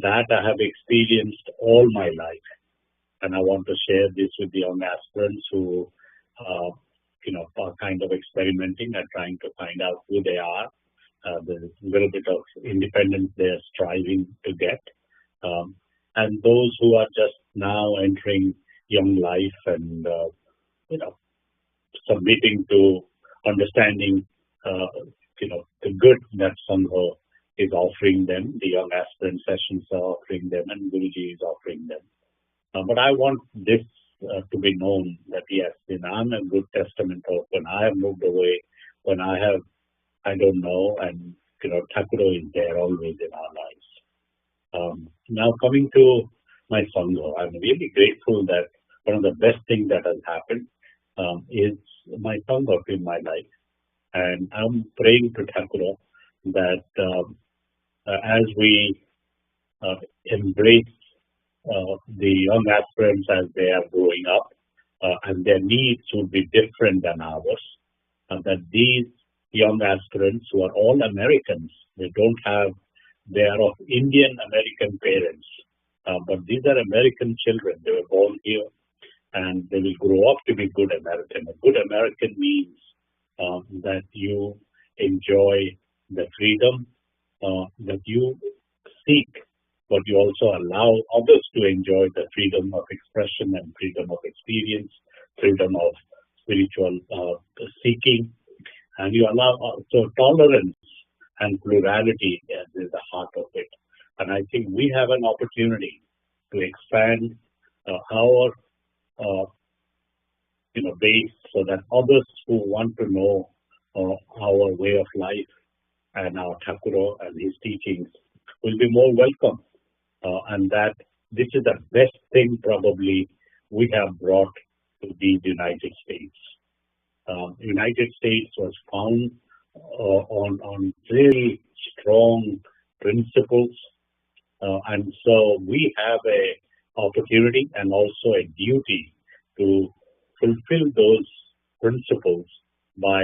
That I have experienced all my life, and I want to share this with the young aspirants who are kind of experimenting and trying to find out who they are. There's a little bit of independence they're striving to get. And those who are just now entering young life and, submitting to understanding, the good that Sangha is offering them, the young aspirant sessions are offering them, and Guruji is offering them. But I want this to be known that yes, I'm a good testament of when I have moved away, when I don't know, and Thakura is there always in our lives. Now coming to my Sangha, I'm really grateful that one of the best things that has happened is my Sangha in my life. And I'm praying to Thakura that as we embrace the young aspirants as they are growing up, and their needs will be different than ours, that these young aspirants who are all Americans, they are of Indian American parents, but these are American children. They were born here and they will grow up to be good American. A good American means that you enjoy the freedom that you seek, but you also allow others to enjoy the freedom of expression and freedom of experience, freedom of spiritual seeking, and you allow also tolerance and plurality is the heart of it. And I think we have an opportunity to expand our base so that others who want to know our way of life and our Thakura and his teachings will be more welcome. And that this is the best thing probably we have brought to the United States. United States was found on really strong principles, and so we have a opportunity and also a duty to fulfill those principles by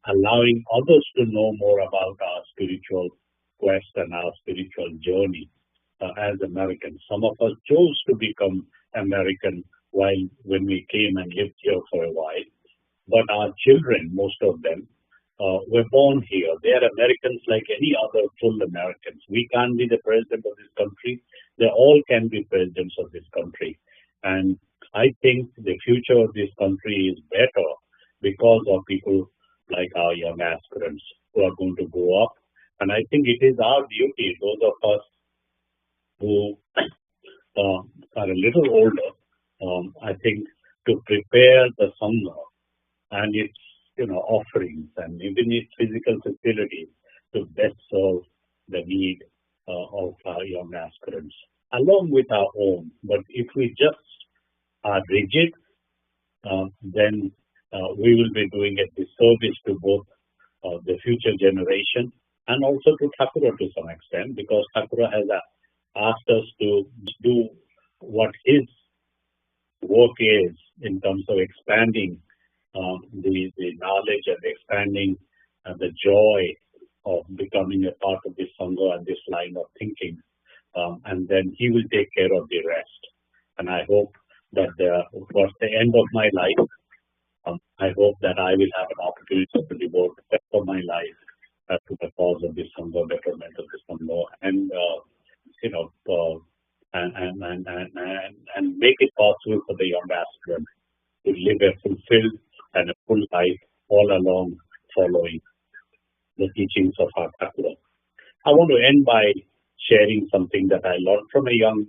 allowing others to know more about our spiritual quest and our spiritual journey as Americans. Some of us chose to become American when we came and lived here for a while. But our children, most of them, were born here. They are Americans like any other full Americans. We can't be the president of this country. They all can be presidents of this country. And I think the future of this country is better because of people like our young aspirants who are going to grow up. And I think it is our duty, those of us who are a little older, I think, to prepare the Sangha and its offerings and even its physical facilities to best serve the need of our young aspirants, along with our own. But if we just are rigid, then we will be doing a disservice to both the future generation and also to Thakura to some extent, because Thakura has asked us to do what his work is in terms of expanding the knowledge and expanding the joy of becoming a part of this Sangha and this line of thinking. And then he will take care of the rest. And I hope that towards the end of my life, I hope that I will have an opportunity to devote the rest of my life to the cause of this Sangha, betterment of this Sangha, and and make it possible for the young aspirant to live a fulfilled and a full life all along following the teachings of our Thakura. I want to end by sharing something that I learned from a young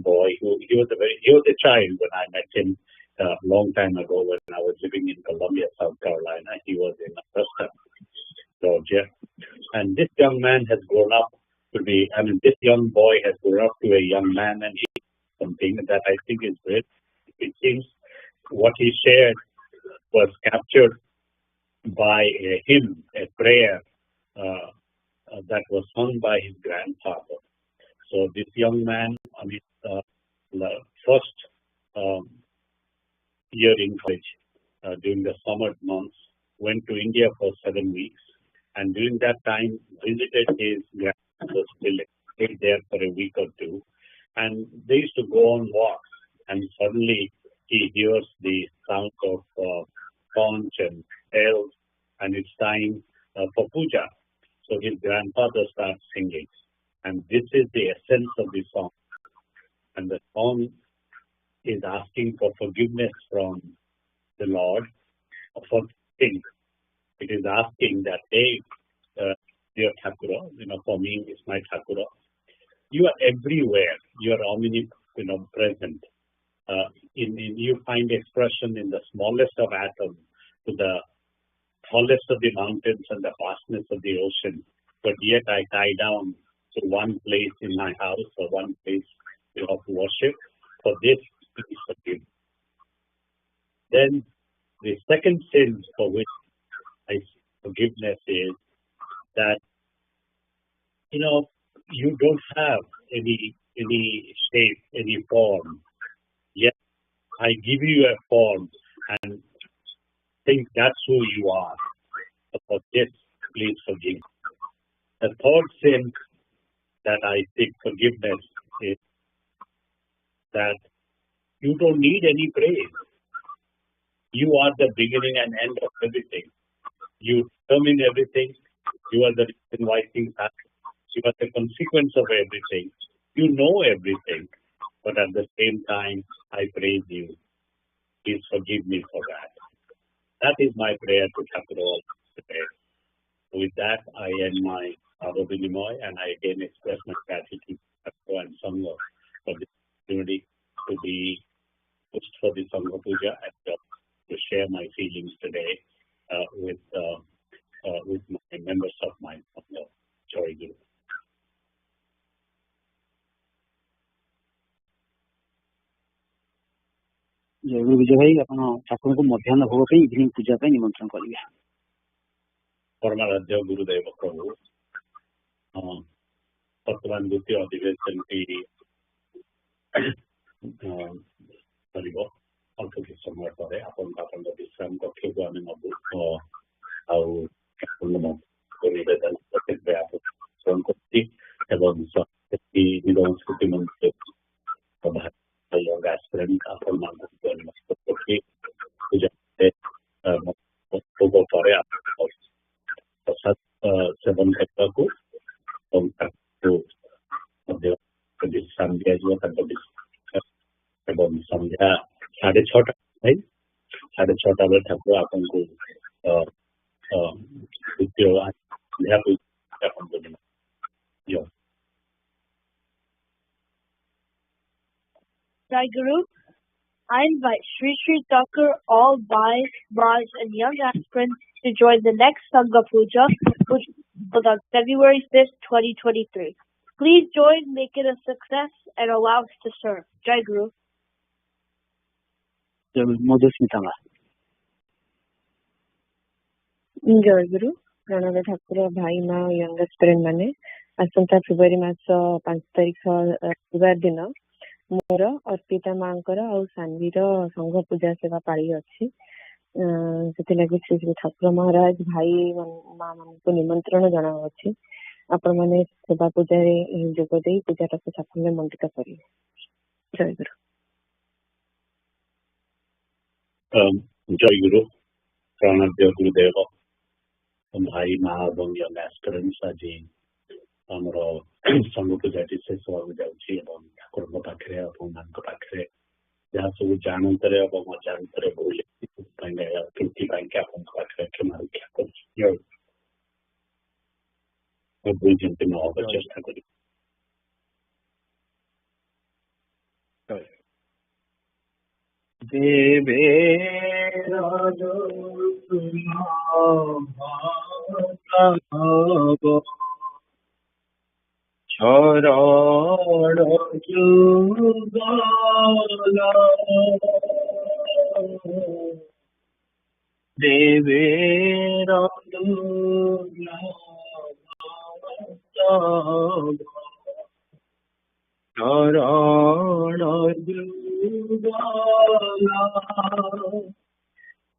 boy who he was a child when I met him a long time ago when I was living in Columbia, South Carolina. He was in Augusta, Georgia. And this young man has grown up this young boy has grown up to a young man, and he something that I think is great. It seems what he shared was captured by a hymn, a prayer that was sung by his grandfather. So this young man, the first year in college during the summer months, went to India for 7 weeks and during that time visited his grandmother's village, stayed there for a week or two, and they used to go on walks, and suddenly he hears the sound of conch and bells, and it's time for puja. So his grandfather starts singing, and this is the essence of the song. And the song is asking for forgiveness from the Lord for things. It is asking that, hey, dear Thakura, for me, it's my Thakura. You are everywhere. You are omnipresent. You find expression in the smallest of atoms to the tallest of the mountains and the vastness of the ocean. But yet I tie down to one place in my house or one place of worship. For this, please forgive. Then the second sin for which I seek forgiveness is that you don't have any shape, any form. Yet I give you a form and think that's who you are. For this, please forgive. The third sin that I seek forgiveness is that you don't need any praise. You are the beginning and end of everything. You determine everything. You are the reason why things happen. You are the consequence of everything. You know everything. But at the same time, I praise you. Please forgive me for that. That is my prayer to Thakura today. With that, I end my Vinimoy, and I again express my gratitude to Thakura and Sangha for the opportunity to be pushed for the Sangha Puja and to share my feelings today with my members of my Sangha. Joy Guru. जय गुरु विजय भाई आपण ठाकुर को मध्याह्न भोग पे evening पूजा पे निमंत्रण करिवे परमाराध्य गुरुदेव प्रभु वर्तमान द्वितीय अधिवेशन की अल्प कि समय पर अपन विश्राम कक्ष को आम नबू आवेदन प्रत्येक संस्कृति मंत्री सेवन करने विश्राम दिया संध्या 6:30 बेले ठाकुर आपन को द्वितीय संध्या Jai Guru, I invite Sri Sri Thakur, all Bhais, Bhais and young aspirants to join the next Sangha Puja, which is on February 5th, 2023. Please join, make it a success, and allow us to serve. Jai Guru. जय गुरु प्रणव ठाकुर भाई माँ young aspirant माने आसंता February मास 5 तारिख रविवार दिन मोर अर्पिता मांकर आ सान्वीर संघ पूजा सेवा पाड़ी अच्छी से श्री ठाकुर महाराज भाई माँ मान को निमंत्रण जना अच्छी आपण मैंने सेवा पूजा जोग दे पूजा टाक साफल्य मंडित करेंगे। जय गुरु। जय गुरु प्रणव गुरुदेव भाई माँ और यंग एस्पिरेंट्स आज आमर संघ पूजा शेष होगा जाऊँगी ठाकुर पाखे मान पाखे जहाँ सब जानतर अजाणतर भूल त्रुटि पाखे क्षमा रक्षा कर भूल जमी न हवा चेष्टा कर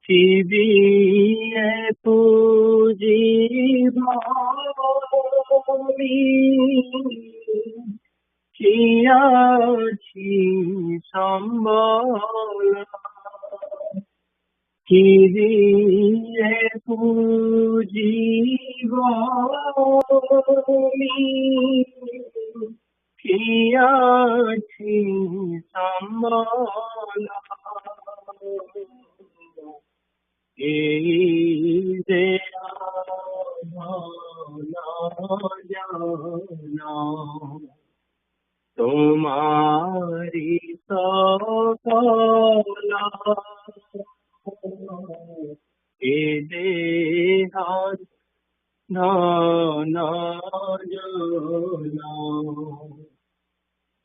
কি দিয়ে পুজিব আমি, কি আছে সম্বল, কি দিয়ে পুজিব আমি, কি আছে সম্বল, এই যে জানা তোমারি সকল, এ দেহার ধন জন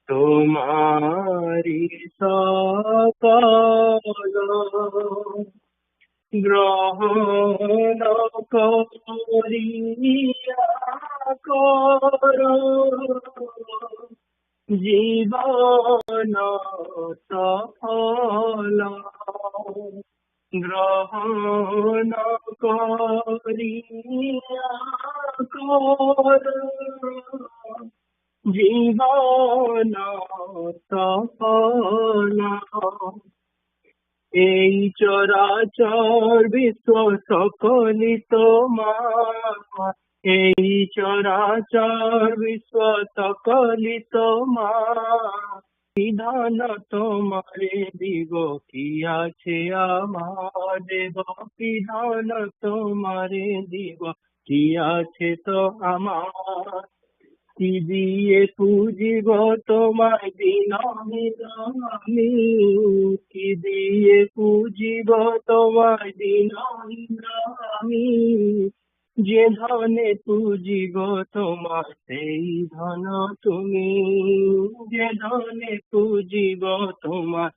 তোমারি সকল, গ্রহণ করিয়া কর জীবন সফল, গ্রহণ করিয়া কর জীবন সফল, এই চরাচর বিশ্ব সকলি তোমার, এই চরাচর বিশ্ব সকলি তোমার, বিধান তোমারে দিব কি আছে আমার দেব, বিধান তোমারে দিব কি আছে তো আমার, কি দিয়ে পুজিব তোমায় দিনহিরামি, কি দিয়ে পুজিব তোমায় দিনহিরামি, যে ধনে পুজিব তোমার সেই ধন তুমি, যে ধনে পুজিব তোমার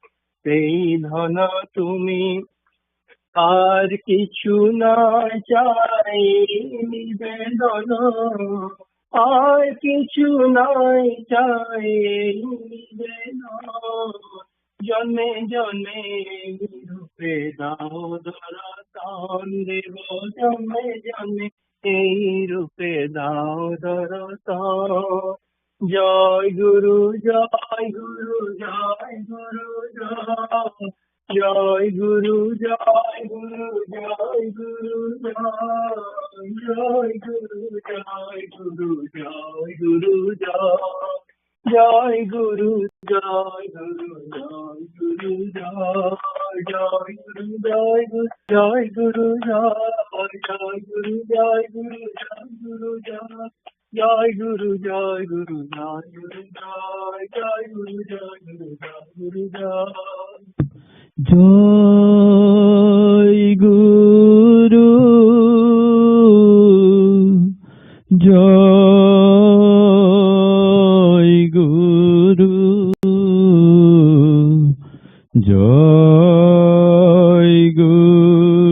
সেই ধন তুমি, আর কিছু না চাই নিবেদন, আর কিছু নাই চাই নিবেদন, জন্মে জন্মে রূপে দাও দর্শন দেব, জন্মে জন্মে এই রূপে দাও দর্শন, জয় গুরু জয় গুরু জয় গুরু জয়, জয় গুরু জয় গুরু জয় গুরু জয়, জয় গুরু জয় গুরু জয় গুরু জয়, জয় গুরু জয় গুরু জয় গুরু জয়, জয় গুরু জয় গুরু জয় গুরু জয়, জয় গুরু জয় গুরু জয় গুরু জয়, জয় গুরু জয় গুরু জয় গুরু জয়, জয় গুরু জয় গুরু জয় গুরু জয়। জয় গুরু জয় গুরু জয় গুরু জয় জয় গুরু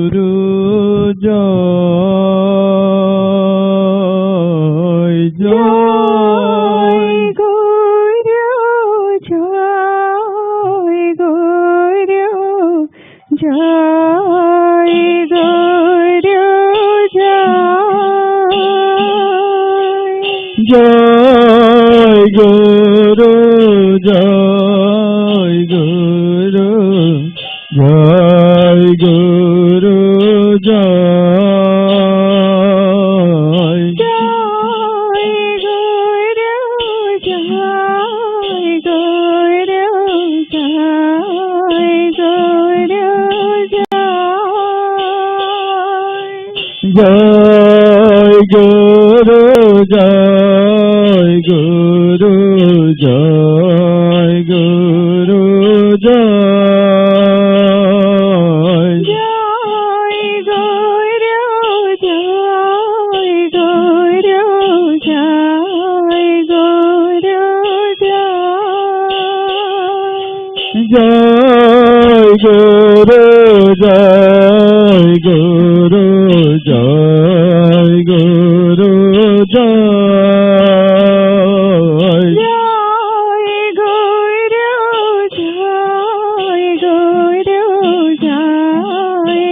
জয় গুরু জয় গুরু জয় গুরু জয় গুরু জয় গুরু জয় জয় গুরু জয় গুরু জয় গুরু জয় গুরু জয় গুরু জয় গুরু জয় জয় গুরু জয় গুরু জয় গুরু জয় গুরু জয় গুরু জয় গুরু জয় জয় গুরু জয় গুরু জয়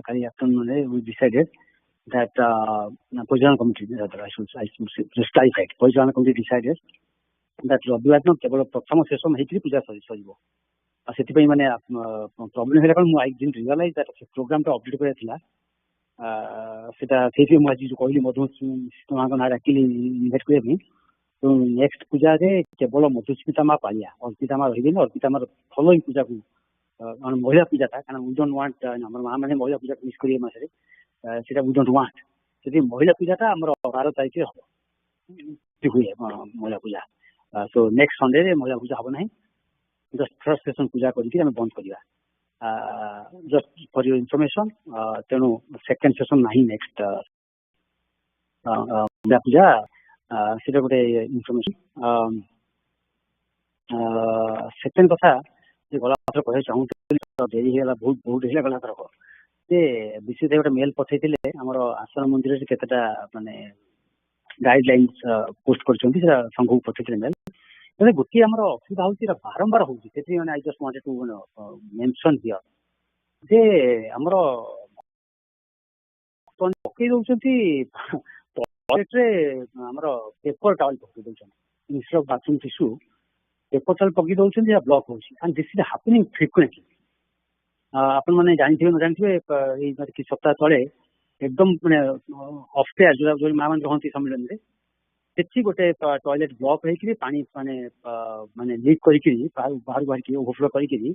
kali afternoon we decided that Pojana committee, I should just clarify, Pojana committee decided that रविवार न केवल प्रथम सेशन हेकि पूजा सरिबो आ सेति पई माने प्रॉब्लम हेला कोन I didn't realize that program टा अपडेट करे थिला सेटा सेति म आज जो कहली मधुस्मिता ना डाकिली इनवाइट करे मी तो नेक्स्ट पूजा रे केवल मधुस्मिता मा पालिया अर्पिता मा रहिबे न अर्पिता मा फॉलोइंग पूजा को महिला पूजा था कारण वी डोंट वांट हमर मां माने महिला पूजा मिस करिए मासरे सेटा वी डोंट वांट सेति महिला पूजा ता हमर 12 तारिख रे हो हुए महिला पूजा so next Sunday रे महिला पूजा हबो नाही just first session पूजा करिकि हम बंद करिया just for your information तेनु second session नाही next महिला पूजा सेटा गोटे information second कथा जे गला थर कहे चाहू देरी हेला बहुत हेला गला थर जे विशेष गोटे मेल पठैतिले हमर आश्रम मंदिर से केतेटा माने गाइडलाइंस पोस्ट करछन्ती से संघ पठैतिले मेल तने गोटी हमर असुविधा होची बारंबार होची सेति माने I just wanted to mention here जे हमर कोन पकई दोछन्ती टॉयलेट रे हमर पेपर टॉवल पकई दोछन्ती instead of bathroom tissue paper towel पकई दोछन्ती ब्लॉक होची and this is happening frequently आपण माने जानथिबे न जानथिबे ए कि सप्ताह तळे एकदम माने ऑफस्टेयर जो मां मन रहंती सम्मेलन रे सेठी गोटे टॉयलेट ब्लॉक हेकि पानी माने माने लीक करिकि बाहर बाहर के ओवरफ्लो करिकि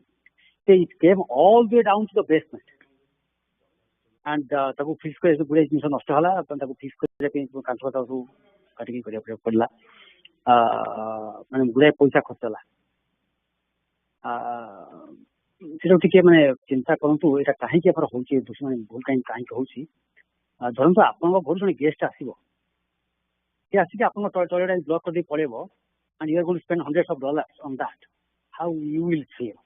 ते it came all the way down to the basement and ताको फिक्स करे गुडे जिंस नष्ट होला अपन ताको फिक्स करे पे कांचटा सु काटिकि करे पड़ला माने गुडे पैसा खर्चला सेटा टिके माने चिंता करंतु एटा काहे के पर होची दुश्मन भूल काहे होची धरंतु आपन घर जने गेस्ट आसीबो के आसी के आपन टॉयलेट ब्लॉक कर दे पड़ेबो and you are going to spend hundreds of dollars on that how you will feel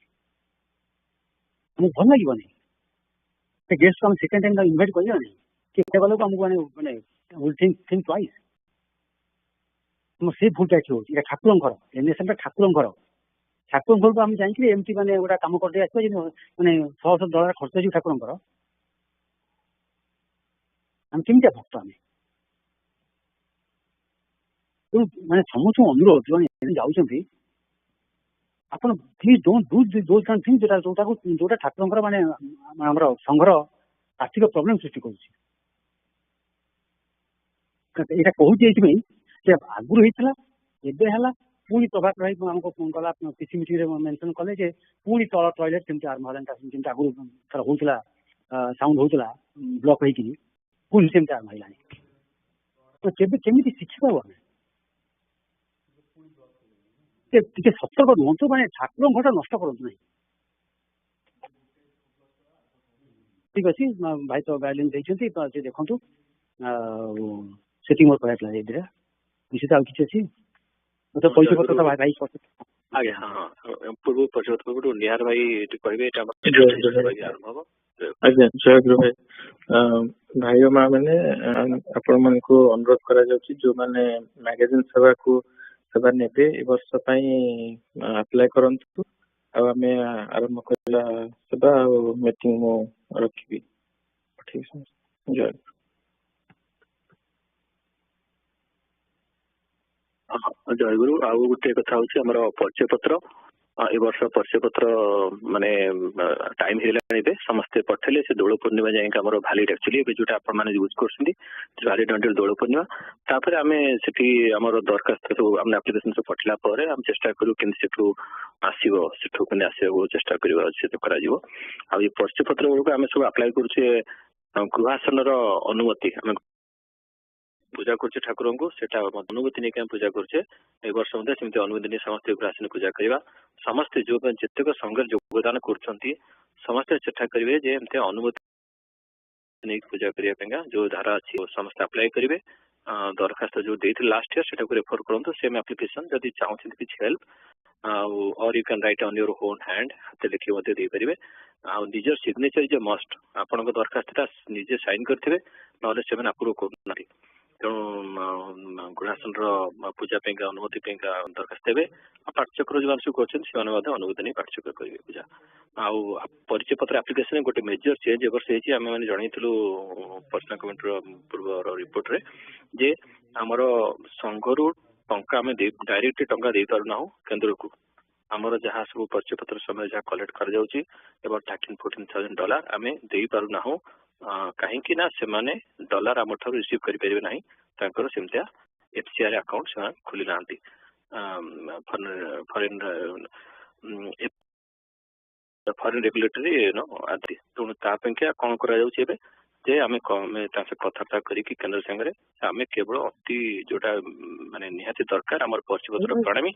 हम भल लागिबो नहीं ते गेस्ट को हम सेकंड टाइम इनवाइट करियो नहीं कि एटा गलो हमको माने विल थिंक ट्वाइस हम से भूल जाई होची एटा ठाकुरन घर एनेसन ठाकुरन घर को हम जाई कि एमटी माने गोटा काम कर दे आछो माने $100 खर्च जी ठाकुरन घर हम केमते भक्त हमें तो माने समस्त अनुरोध जो जाउछंती आपण please don't do those kind thing जोटा ठाकुरंकर माने हमर संघर आर्थिक प्रॉब्लम सृष्टि करूची एटा कहूची एति में जे आगुर हेतला एबे हला पूरी प्रभात रही हमको फोन कला किसी मीटिंग रे मेंशन कले जे पूरी तळ टॉयलेट केमति आर मालंटा केमति आगुर थर होतला साउंड होतला ब्लॉक हेकि पूरी केमति आर माइलानी तो केमति शिक्षा होने टिके सतर्क रुहतु माने ठाकुर घटा नष्ट करंतु नहीं ठीक अछि भाई तो गाइडलाइन दैछन्ती तो जे देखंतु सेटिंग मोर कहला ए दिरा निश्चित आउ किछ अछि तो पैसा पत्र तो भाई आगे हां पूर्व परिषद को निहार भाई कहबे एटा आरंभ हो आज्ञा जय गुरु भाई भाई मां माने आपण मन को अनुरोध करा जाउची जो माने मैगजीन सेवा नेबे ए वर्ष पई अप्लाई करंतु आ हमें आरंभ करला सेवा मीटिंग मो रखबी ठीक है जय जय गुरु आ गोटे कथा होची हमर परिचय पत्र ए वर्ष परिचय पत्र माने टाइम हेलानी समस्त पठेले से दोल पूर्णिमा जाए हमर वैलिड एक्चुअली जोटा आपण माने यूज करछिंदी वैलिड अंटिल दोल पूर्णिमा तापर आमे सेठी हमर दरखास्त तो हमने एप्लीकेशन से पठला पर हम चेष्टा करू कि सेठू आसीबो सेठू कने आसीबो चेष्टा करबा से तो करा जिवो आ ये परिचय पत्र को आमे सब अप्लाई करूछे गृहासन रो अनुमति हम पूजा करछे ठाकुर को सेटा अनुमति नहीं पूजा करछे ए वर्ष मते सेमते अनुमति नहीं समस्त गृहासन पूजा करबा समस्त जो जतेक संघर योगदान करछंती समस्त चेष्टा करिवे जे एमते अनुमति नहीं पूजा करिया पेंगा जो धारा अछि समस्त अप्लाई करिवे दरखास्त जो देथिल लास्ट ईयर सेटा को रेफर करंतु सेम एप्लीकेशन जदी चाहउछिन कि हेल्प और you can write on your own hand हाथ लिखि मते दे परिवे आ निजर सिग्नेचर जे मस्ट आपन को दरखास्तटा निजे साइन करथिबे नले सेवन अप्रूव करनारी तेणु गुणासन पूजा अनुमति दरखास्त देवे पाठचक्र जो सब कर अनुमति नहीं पाठचक्र करेंगे पूजा आउ परिचय पत्र एप्लिकेशन गोटे मेजर चेंज एवर्ष आम मैंने जनइलु पर्सनल कमेंट पूर्व रिपोर्ट रे जे आमर संघरू टंका आम डायरेक्ट टंका दे पारना केन्द्र को आमर जहाँ सब परिचय पत्र समय जहाँ कलेक्ट कर जाउची about $13,000-14,000 आम दे पारना कहीं ना से माने डॉलर आम ठार रिसीव करें ना तांकर सेमतिया एफसीआर अकाउंट से खोली ना फॉरेन रेगुलेटरी आदि तेणु तापेक्षा कौन करे आम कथबार्ता करी केन्द्र संगे आम केवल अति जोटा माने निहाती दरकार आम परिचय पत्र प्रणामी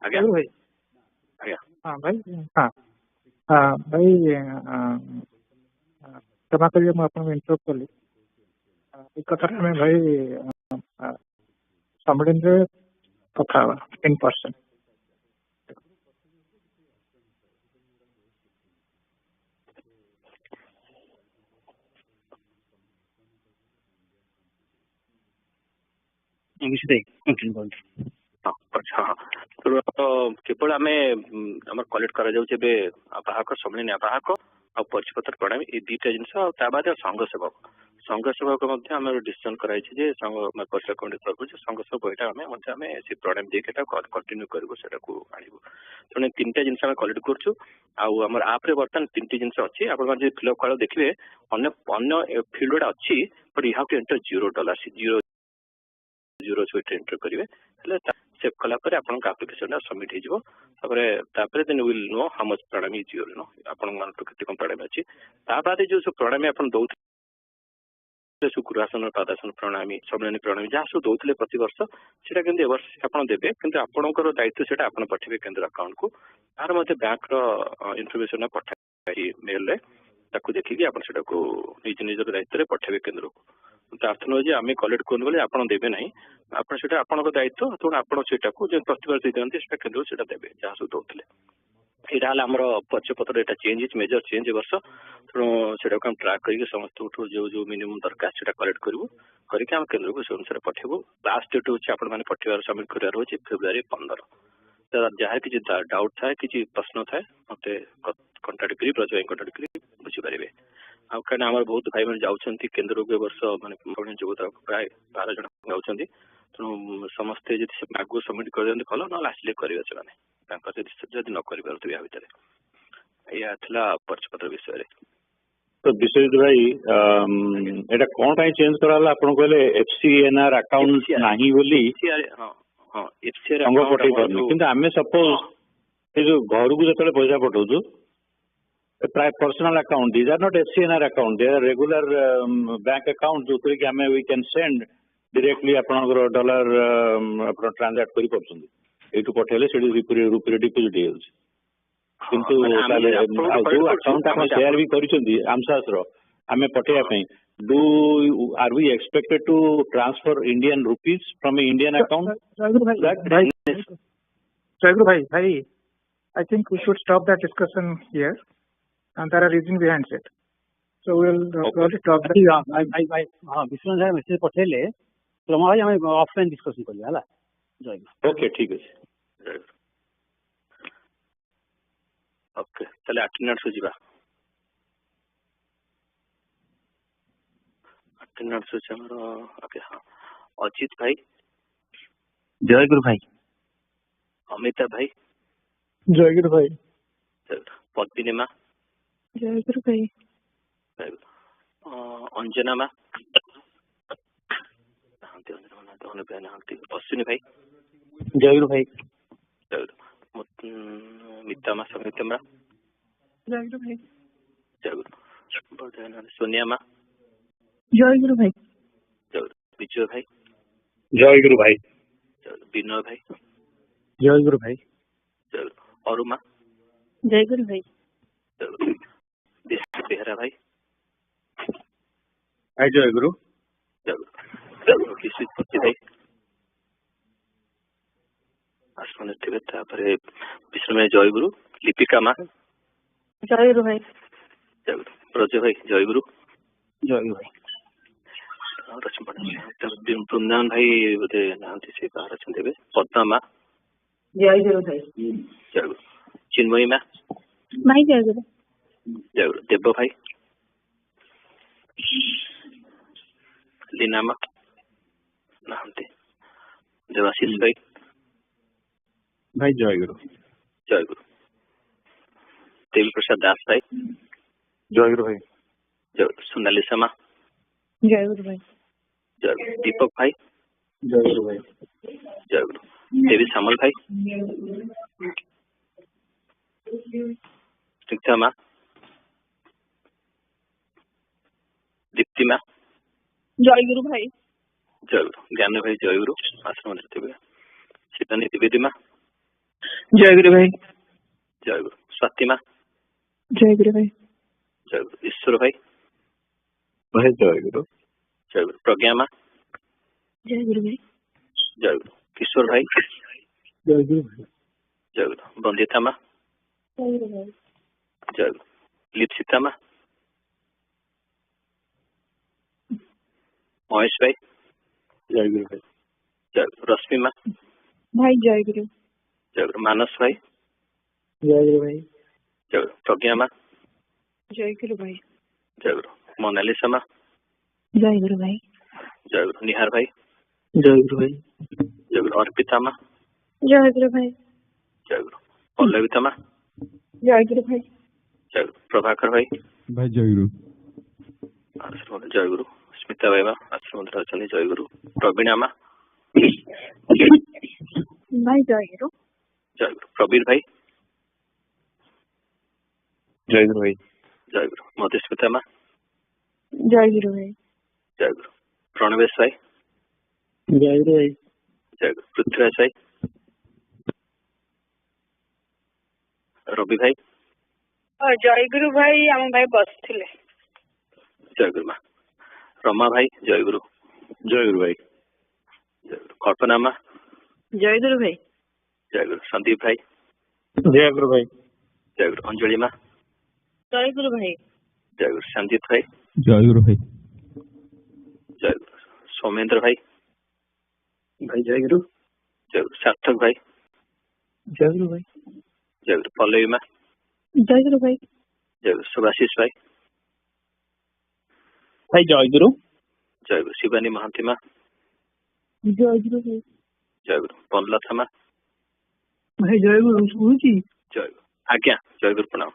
आज्ञा आज्ञा हाँ भाई हाँ हाँ भाई क्षमा करिए मैं आपको इंटरप्ट कली एक कथा में भाई सम्मेलन रे कथा इन पर्सन अच्छा तो केवल आम कलेक्ट कर बाहक सम्मेलन बाहक आ परिचय पत्र प्रणामी ये दुईटा जिन बाद संघ सेवक आम डिसीजन कराई परिचय कमिटी तरफ संघ सेवक यहाँ आम से प्रणामी देखा कंटिन्यू करूँ आणबू तेणु तीन जिन कलेक्ट करें आप्रे बर्तमान तीन जिन अच्छी आप फिलअप कल देखिए अन्य फिल्ड गुड़ा अच्छी but you have to enter $0 zero enter करेंगे सेव कलापर आप्लिकेशन सबमिट हो then will know how much प्रणामी इज योर नो आपण केते कम प्रणामी अच्छी बाद जो सब प्रणामी आप दौते शुक्रासन पादासन प्रणामी सम्मेलन प्रणामी जहाँ सब दौले प्रति वर्ष से वर्ष आप देवे कि आपंकर दायित्व से आप पठेबे केन्द्र अकाउंट को तार बैंक इनफर्मेशन पठाई मेल देखिए आप निज निजर दायित्व पठेबे केन्द्र को अर्थ नुहे आम कलेक्ट करूँ बोले आप देवे ना आप दायित्व तेणु आप प्रतिवार दिखाते केन्द्र से देवे जहाँ सब दौले यहाँ आम परिचय पत्र यहाँ चेंज मेजर चेंज वर्ष तेणु से ट्राक कर समस्त जो जो मिनिमम दरकार से कलेक्ट करूँ करके केन्द्र को से अनुसार पठेबू लास्ट डेट हूँ आप पठेबार सबमिट कर February 15 जहाँ कि डाउट थाए कि प्रश्न थाए मत कंटाक्ट करी ब्रज भाई कंटाक्ट करी बुझीपारे आम बहुत भाई मैंने जाऊँगी केन्द्र को वर्ष मैंने जोगदा प्राय 12 जन जाऊँगी तेणु समस्ते जब आगु सबमिट कर दिखाते भल ना आसिले करेंगे से न कर भितर या परिचय पत्र विषय तो विश्वजित भाई एटा कौन पाई चेंज कराला आपण कहले एफसीएनआर अकाउंट नाही बोली हां एफसीआर अकाउंट पठै परनी किंतु आमे सपोज ए जो घर को जतले पैसा पठाउछु प्राय personal account these are not FCNR account they are regular bank account जो कि आमे वी कैन सेंड डायरेक्टली आपनकर डॉलर आपन ट्रांजैक्ट करि परछुंदी एटू पठेले सेडी रुपरे डिपॉजिट हेउछ किंतु ताले जो अकाउंट हम शेयर भी करिसुंदी आमसास रो आमे पठेया पई do are we expected to transfer Indian rupees from an Indian account? Jagru bhai, I think we should stop that discussion here, and there are reasons behind it. So we'll probably talk that. हाँ विश्वनाथ भाई message पठेले तो भाई हमें offline discussion करिया हला जय okay ठीक है ओके चले अटेंडेंस हो जीवा ओके हाँ अजित भाई जय गुरु भाई अमिता भाई जय गुरु भाई पद्मिनी जय गुरु भाई अंजना माँ अश्विनी भाई जय गुरु भाई मिता माँ समिता माँ जय गुरु भाई जय गुरु सोनिया माँ जय गुरु भाई विजय भाई जय गुरु भाई विनय भाई जय गुरु भाई अरुमा जय गुरु भाई बेहरा भाई जय गुरु भाई आसमान थे विष्णु जय गुरु लिपिका माँ जय गुरु भाई जय गुरु ब्रज भाई जय गुरु जय गुरु भाई ବୃନ୍ଦାବନ ଭାଇ ବୋଧେ ନାହାନ୍ତି, ସେ ବାହାରେ ଅଛନ୍ତି ଏବେ। ପଦ୍ମା ମା ଜୟ ଗୁରୁ ଭାଇ। ଜୟ ଗୁରୁ। ଚିନ୍ମୟୀ ମା ଭାଇ ଜୟ ଗୁରୁ। ଜୟ ଗୁରୁ। ଦେବ ଭାଇ, लीना मा नाहंती। देवाशीष भाई भाई जय गुरु। जय गुरु। देवी प्रसाद दास भाई जय गुरु भाई। जय गुरु। सोनालिसा मा जय गुरु भाई। जय गुरु। दीपक भाई जय गुरु भाई। जय गुरु। देवी श्यामल भाई स्निग्धा मा दीप्ति मा जय गुरु भाई। जय गुरु। ज्ञान भाई जय गुरु। आश्रम शिवानी द्विवेदी मा जय गुरु भाई। जय गुरु। स्वाति मा जय गुरु भाई। जय गुरु। ईश्वर भाई भाई जय गुरु। जय गुरु। प्रज्ञा मा जय गुरु भाई। जय गुरु। किशोर भाई जय गुरु भाई। जय गुरु। बंदिता मा जय गुरु भाई। जय गुरु। लिप्सिता मा महेश भाई जय गुरु भाई। जय गुरु। रश्मि मा भाई जय गुरु। जय गुरु। मानस भाई जय गुरु भाई। जय गुरु। प्रज्ञा मा जय गुरु भाई। जय गुरु। मोनालिसा मा जय गुरु भाई। जय गुरु। निहार भाई जय गुरु भाई। जय गुरु। अर्पिता मा जय गुरु भाई। जय गुरु। पल्लविता मा जय गुरु भाई। जय गुरु। प्रभाकर भाई भाई जय गुरु। आश्रम जय गुरु। स्मिता भाई आश्रम अच्छे जय गुरु। प्रवीणा मा भाई जय गुरु। जय गुरु। प्रवीर भाई जय गुरु भाई। जय गुरु। मधुस्मिता मा जय गुरु भाई। जय गुरु। प्रणवेश भाई जय गुरु भाई। जय गुरु। पृथ्वीराज भाई रवि भाई जय गुरु भाई। आम भाई बस थिले। जय गुरु मा। रमा भाई जय गुरु। जय गुरु भाई। जय गुरु। कल्पना मा जय गुरु भाई। जय गुरु। संदीप भाई जय गुरु भाई। जय गुरु। अंजलि मा जय गुरु भाई। जय गुरु। संजीत भाई जय गुरु भाई। जय गुरु। सौमेंद्र भाई भाई जय गुरु। जय गुरु। सार्थक भाई जय गुरु भाई। जय गुरु। पल्लवी मा जय गुरु भाई। जय गुरु। सुभाषिष भाई भाई जय गुरु। जय गुरु। शिवानी महांती मा जय गुरु भाई। जय गुरु। बनलता मा भाई जय गुरु। सुनुची जय गुरु। आज्ञा जय गुरु। प्रणाम।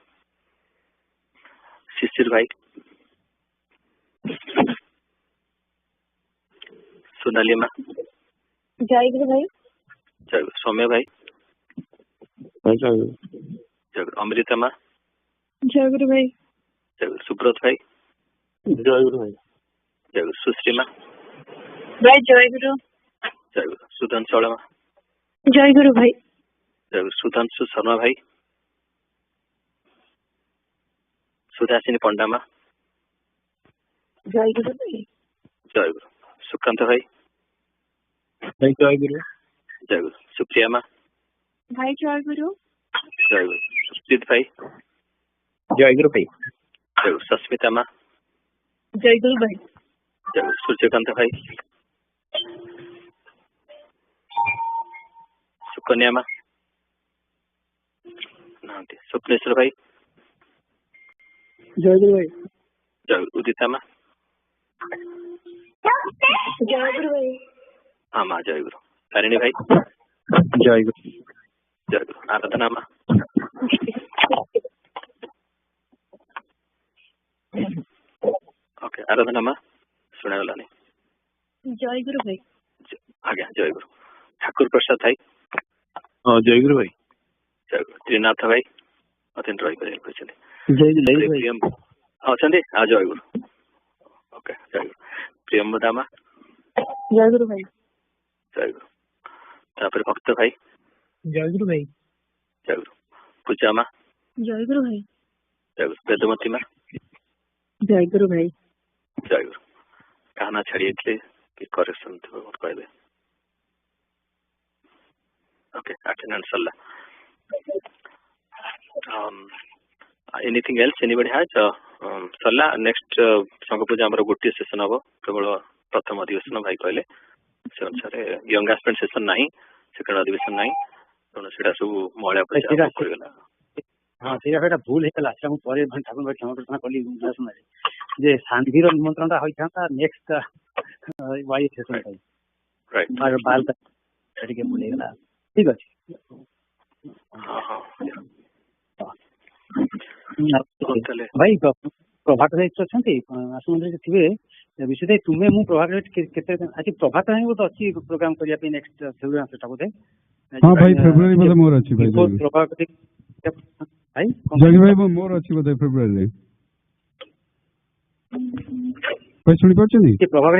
शिशिर भाई सोनाली मा जय गुरु भाई। जय गुरु। सौम्य भाई भाई जय गुरु। जय गुरु। अमृता मा जय गुरु भाई। जय गुरु। सुब्रत भाई जय गुरु भाई। जय गुरु। सुश्री मा भाई जय गुरु। जय गुरु। सुधांशु मा जय गुरु भाई। जय गुरु। सुधांशु शर्मा भाई सुधासिनी पंडा मा जय गुरु भाई। जय गुरु। सुकांत भाई भाई जय गुरु। जय गुरु। सुप्रिया मा भाई जय गुरु। जय गुरु। सुजीत भाई जय गुरु भाई। जय गुरु। सस्मिता मा जय गुरु भाई। जय गुरु। सूर्यकांत भाई सुकन्या मा नांती। स्वप्नेश्वर भाई जय गुरु भाई। जय गुरु। उदिता मा जय गुरु भाई। हाँ माँ जय गुरु। तारिणी भाई जय गुरु। जय गुरु। आराधना मा ओके। आराधना मा सुना गलानी। जय गुरु भाई। आज्ञा जय गुरु। ठाकुर प्रसाद भाई हाँ जय गुरु भाई। जय गुरु। त्रिनाथ भाई अत्यंत रही जय गुरु भाई। प्रियम हाँ अच्छा हाँ जय गुरु। ओके जय गुरु। प्रियम्बदा मा जय गुरु भाई। जय गुरु। तापर भक्त भाई जय गुरु भाई। जय गुरु। पूजा मा जय गुरु भाई। जय गुरु। वेदमती मा जय गुरु भाई। जय गुरु। कहना छाड़िए कि करेक्शन थे मत कहबे। ओके अटेंडेंस सल्ला। एनीथिंग एल्स एनीबडी हैज सल्ला। नेक्स्ट संघ पूजा हमर गोटे सेशन हबो केवल प्रथम अधिवेशन भाई कहले से अनुसार यंग एस्पिरेंट सेशन नहीं सेकेंड अधिवेशन नहीं तेणु से सब महिला पूजा हाँ से भूल होता से मुझे ठाकुर भाई क्षमा प्रार्थना कली समय जे शांतिर निमंत्रण होता नेक्स्ट वाई सेशन बाल भूलगला ठीक अच्छे भाई प्रभात अच्छा आसु मंदिर थे विशेष तुम्हें मु प्रभात आज प्रभात गोटे अच्छी प्रोग्राम करने नेक्स्ट फेब्रुआरी मासटा बोधे हां भाई फेब्रुआरी बोधे मोर अछि भाई प्रभात भाई जगी भाई मोर अछि बोधे फेब्रुआरी रे भाई सुनि पाछनी प्रभात